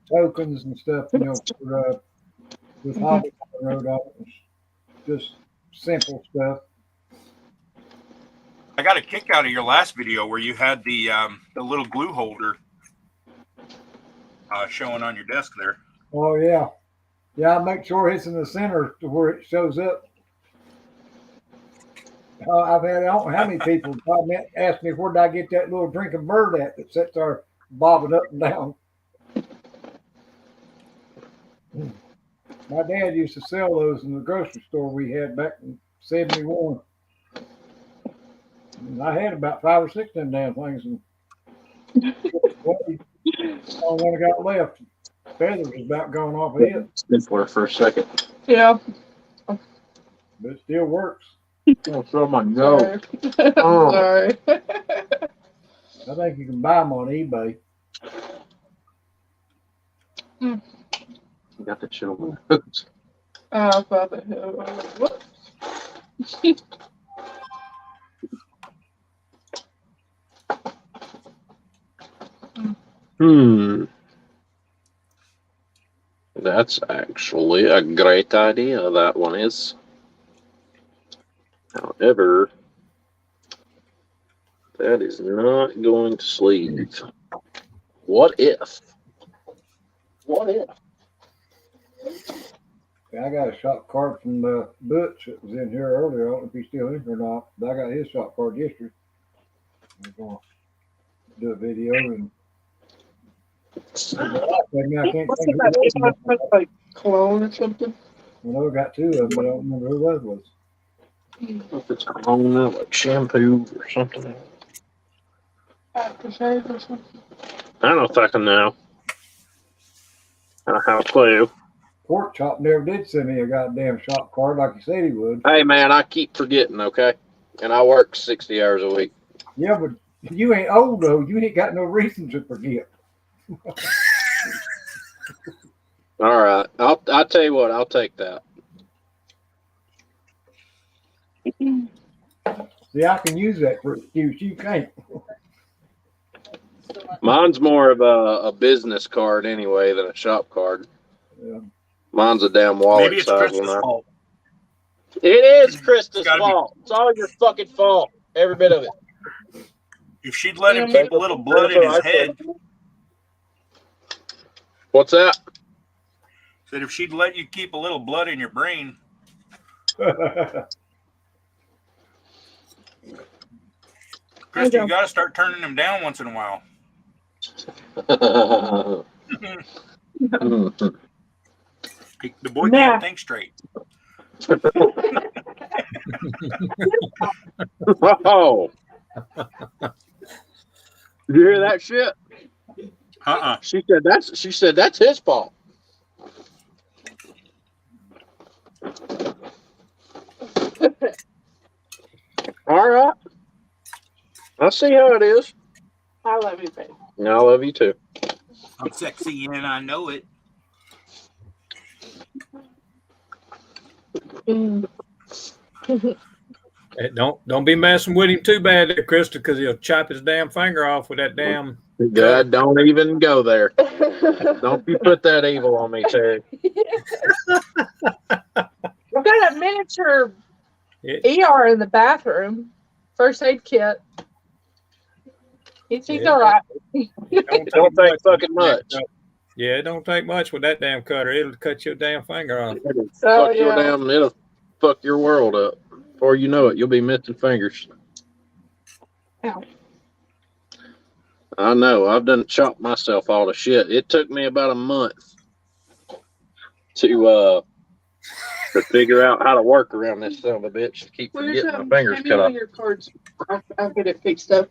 tokens and stuff, you know, for, with Hobby Road on it. Just simple stuff. I got a kick out of your last video where you had the little glue holder showing on your desk there. Oh yeah, yeah. I make sure it's in the center to where it shows up. I've had I don't know how many people ask me where did I get that little drinking bird at that sits there bobbing up and down. My dad used to sell those in the grocery store we had back in '71. And I had about 5 or 6 of them damn things, and all one I got left. Feathers was about gone off of it. Simpler for a second. Yeah. But it still works. Oh, so my God. Oh. Sorry. I think you can buy them on eBay. You got the shit on my hooks. Oh, Father. What? That's actually a great idea, that one is. However, that is not going to sleeve. What if? What if? Yeah, I got a shop card from Butch that was in here earlier. I don't know if he's still in here or not, but I got his shop card yesterday. I'm going to do a video and I can't think like cologne or something. I know I got 2 of them, but I don't remember who that was. If it's cologne, like shampoo or something. Aftershave or something. I don't know if I can know. I don't have a clue. Pork Chop never did send me a goddamn shop card like he said he would. Hey, man, I keep forgetting, okay? And I work 60 hours a week. Yeah, but you ain't old, though. You ain't got no reason to forget. All right. I'll tell you what. I'll take that. See, I can use that for excuse. You can't. Mine's more of a business card anyway than a shop card. Yeah. Mine's a damn wallet Maybe it's size Chris's one. fault. It is Krista's gotta be- fault. It's all your fucking fault. Every bit of it. If she'd let him keep a little blood in his head, What's that? said if she'd let you keep a little blood in your brain, Krista, you got to start turning him down once in a while. The boy can't think straight. Oh. Did you hear that shit? She said that's his fault. All right. I see how it is. I love you, babe. I love you too. I'm sexy and I know it. Hey, don't be messing with him too bad there, Krista, because he'll chop his damn finger off with that damn. God, don't even go there. Don't you put that evil on me, Terry. We've got a miniature ER in the bathroom. First aid kit. He's all right. Don't take fucking much. Yeah, it don't take much with that damn cutter. It'll cut your damn finger off. It'll fuck your world up. Before you know it, you'll be missing fingers. Ow. I know. I've done chopped myself all to shit. It took me about a month to figure out how to work around this son of a bitch to keep from getting my fingers cut off. Your cards. I'll get it fixed up.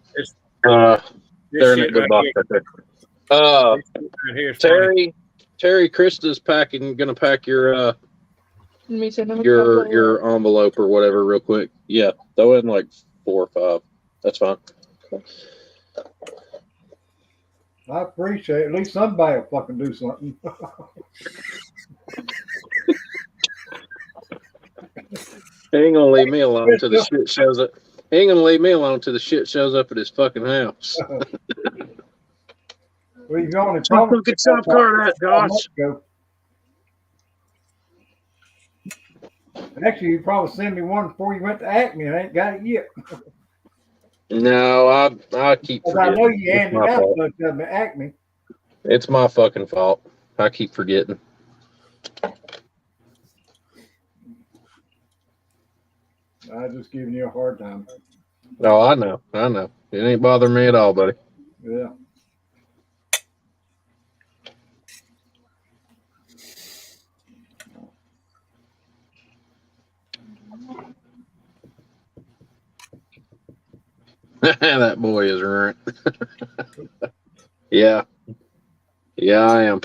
They're in a good box right there. Terry, Krista's gonna pack your envelope or whatever real quick. Yeah, throw in like 4 or 5. That's fine. I appreciate it. At least somebody will fucking do something. He ain't gonna leave me alone till the shit shows up. He ain't gonna leave me alone till the shit shows up at his fucking house. Well, you've only Look at some card that, Josh. Actually, you probably sent me one before you went to Acme. I ain't got it yet. No, I keep forgetting. I know you handed out such of at Acme. It's my fucking fault. I keep forgetting. I'm just giving you a hard time. Oh, I know. It ain't bothering me at all, buddy. Yeah. That boy is right. Yeah, I am.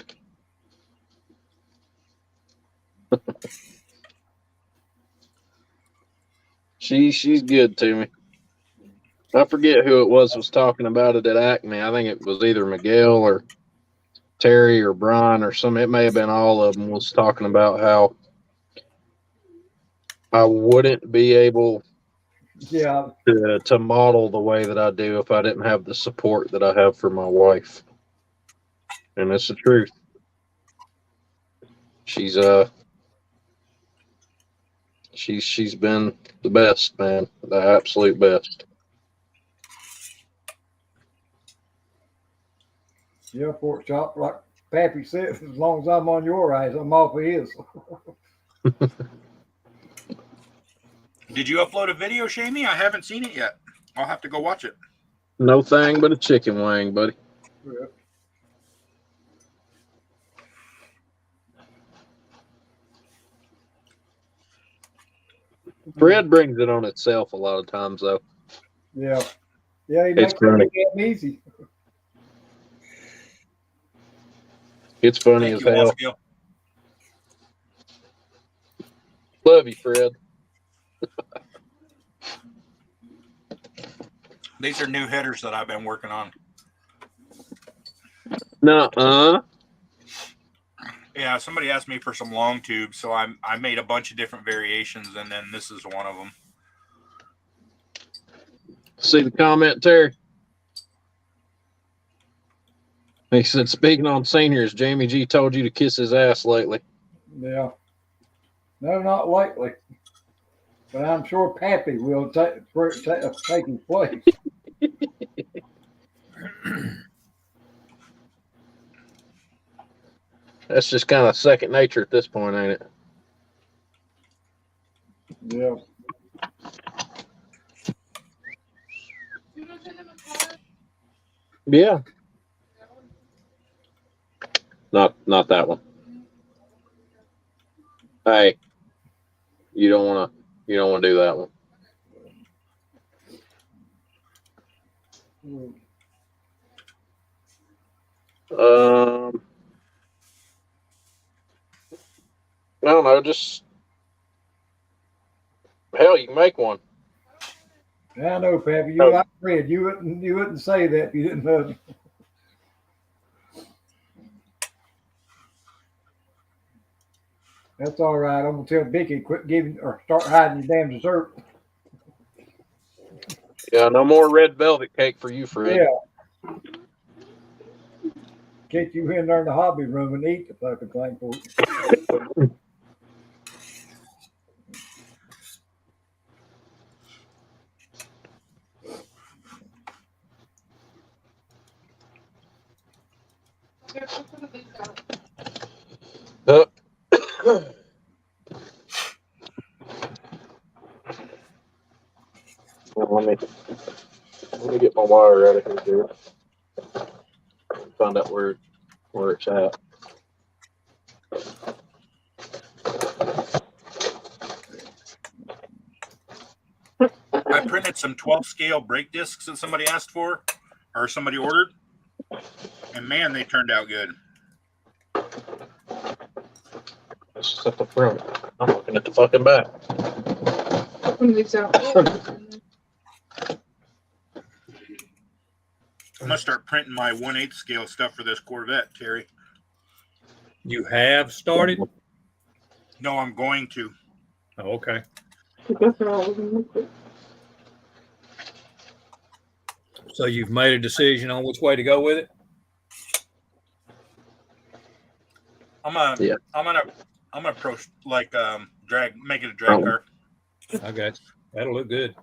She's good to me. I forget who it was talking about it at Acme. I think it was either Miguel or Terry or Brian or some. It may have been all of them. Was talking about how I wouldn't be able to model the way that I do if I didn't have the support that I have for my wife. And it's the truth. She's been the best, man. The absolute best. Yeah, pork chop, like Pappy said, as long as I'm on your eyes, I'm off of his. Did you upload a video, Shamey? I haven't seen it yet. I'll have to go watch it. No thing but a chicken wing, buddy. Yeah. Fred brings it on itself a lot of times, though. Yeah. Yeah, he makes it damn easy. It's funny as hell. Love you, Fred. These are new headers that I've been working on. Nuh-uh. Yeah, somebody asked me for some long tubes, so I made a bunch of different variations, and then this is one of them. See the comment, Terry? He said, speaking on seniors, Jamie G told you to kiss his ass lately. Yeah. No, not lately. But I'm sure Pappy will take his place. That's just kind of second nature at this point, ain't it? Yeah. Yeah. Not that one. Hey, you don't want to do that one. I don't know. Just hell, you can make one. I know, Pappy. You like Fred. You wouldn't say that if you didn't know. That's all right. I'm gonna tell Vicky quit giving or start hiding your damn dessert. Yeah, no more red velvet cake for you, Fred. Yeah. Get you in there in the hobby room and eat the fucking thing for you. Let me get my wire out of here. Find out where it's at. I printed some 12 scale brake discs that somebody asked for, or somebody ordered, and man, they turned out good. It's just at the front. I'm looking at the fucking back. I'm gonna start printing my 1/8 scale stuff for this Corvette, Terry. You have started? No, I'm going to. Oh, okay. So you've made a decision on which way to go with it? I'm gonna approach make it a drag car. Okay, that'll look good.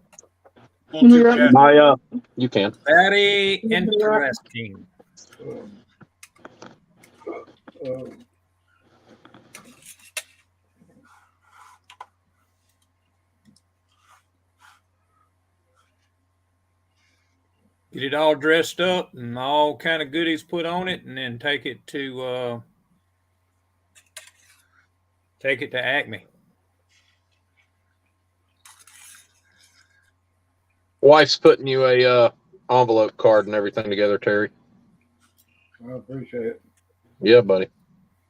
You can. Very interesting. Get it all dressed up and all kind of goodies put on it, and then take it to Acme. Wife's putting you a envelope card and everything together, Terry. I appreciate it. Yeah, buddy.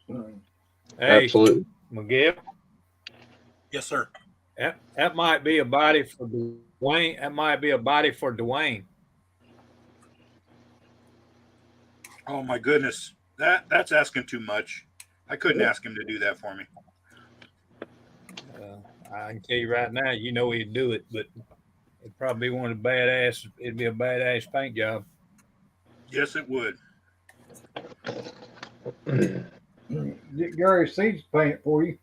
Hey, absolutely. Miguel. Yes, sir. That might be a body for Dwayne. That might be a body for Dwayne. Oh my goodness, that's asking too much. I couldn't ask him to do that for me. I can tell you right now, you know he'd do it, but it'd probably be one of the badass. It'd be a badass paint job. Yes, it would. Get Gary Seeds paint for you.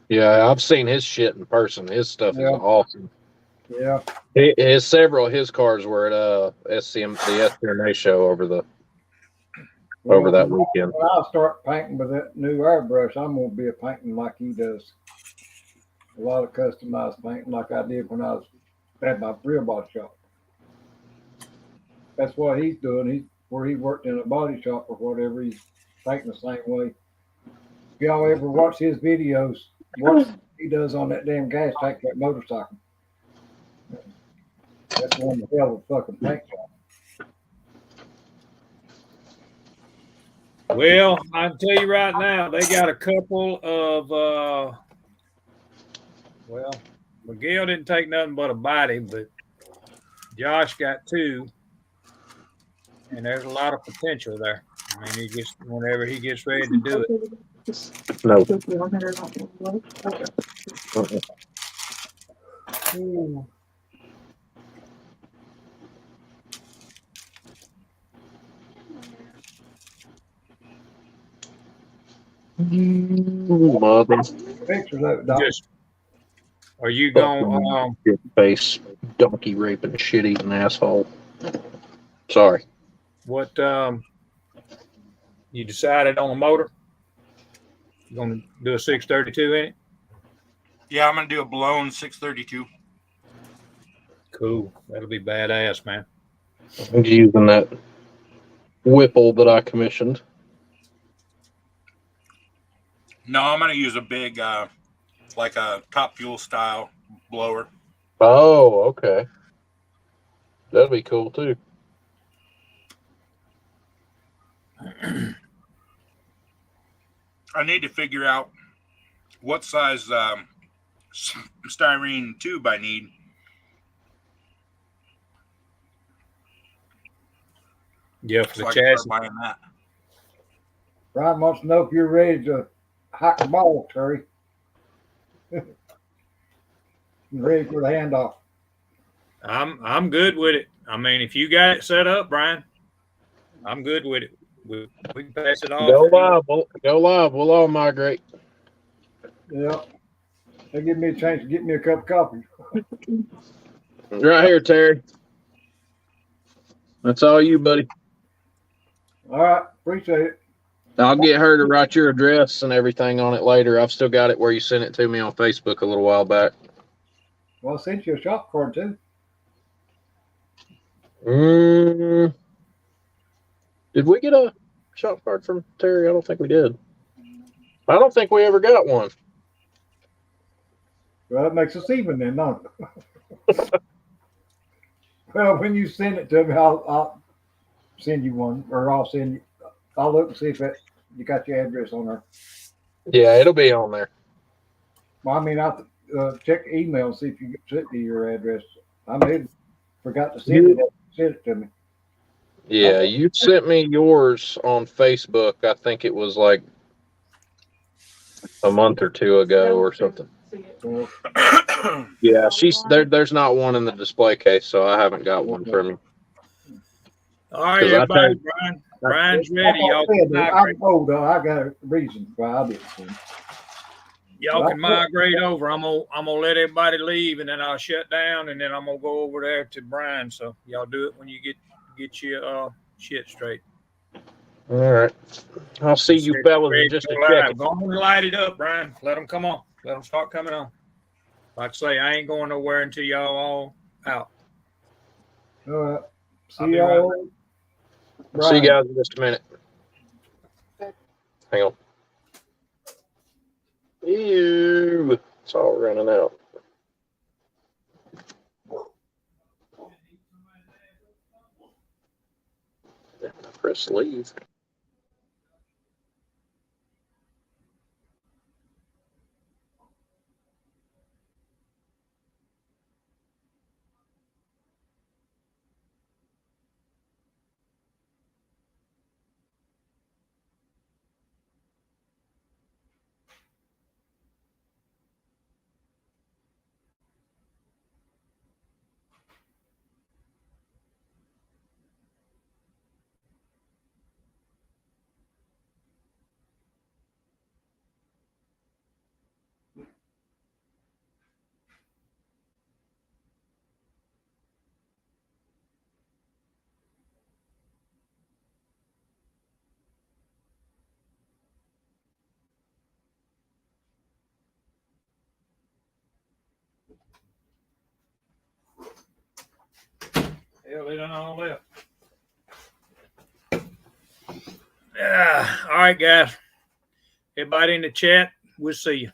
Yeah, I've seen his shit in person. His stuff is awesome. Yeah. Several of his cars were at the SCMA show over that weekend. When I start painting with that new airbrush, I'm gonna be a painting like he does. A lot of customized painting like I did when I had my real body shop. That's what he's doing. Where he worked in a body shop or whatever, he's painting the same way. If y'all ever watch his videos, watch what he does on that damn gas tank, that motorcycle. That's one hell of a fucking paint job. Well, I can tell you right now, they got a couple of Miguel didn't take nothing but a body, but Josh got two, and there's a lot of potential there. I mean, whenever he gets ready to do it. No. Pictures of it, Doc. Are you going? Face donkey raping shit eating asshole. Sorry. What? You decided on a motor? You gonna do a 632 in it? Yeah, I'm gonna do a blown 632. Cool. That'll be badass, man. I'm using that Whipple that I commissioned. No, I'm gonna use a big, like a Top Fuel style blower. Oh, okay. That'd be cool too. I need to figure out what size styrene tube I need. Yeah, for So the I can chassis. start buying that. Brian wants to know if you're ready to hot the ball, Terry. Ready for the handoff. I'm good with it. I mean, if you got it set up, Brian, I'm good with it. We can pass it off. Go live. Go live. We'll all migrate. Yeah. They give me a chance to get me a cup of coffee. Right here, Terry. That's all you, buddy. All right. Appreciate it. I'll get her to write your address and everything on it later. I've still got it where you sent it to me on Facebook a little while back. Well, I sent you a shop card too. Did we get a shop card from Terry? I don't think we did. I don't think we ever got one. Well, that makes us even then, don't it? Well, when you send it to me, I'll send you one, or I'll look and see if you got your address on there. Yeah, it'll be on there. Well, I mean, I'll check the email and see if you sent me your address. I may have forgot to send it to me. Yeah, you sent me yours on Facebook. I think it was like a month or two ago or something. Yeah, she's there. There's not one in the display case, so I haven't got one from you. All right, everybody. Brian's ready. Y'all I know, though. I got a reason why I didn't send it. Y'all can migrate over. I'm gonna let everybody leave, and then I'll shut down, and then I'm gonna go over there to Brian. So y'all do it when you get your shit straight. All right. I'll see you fellas in just a second. Go on and light it up, Brian. Let them come on. Let them start coming on. Like I say, I ain't going nowhere until y'all all out. All right. See y'all. See you guys in just a minute. Hang on. Ew. It's all running out. Press leave. Hell, they done all left. Yeah. All right, guys. Everybody in the chat, we'll see you.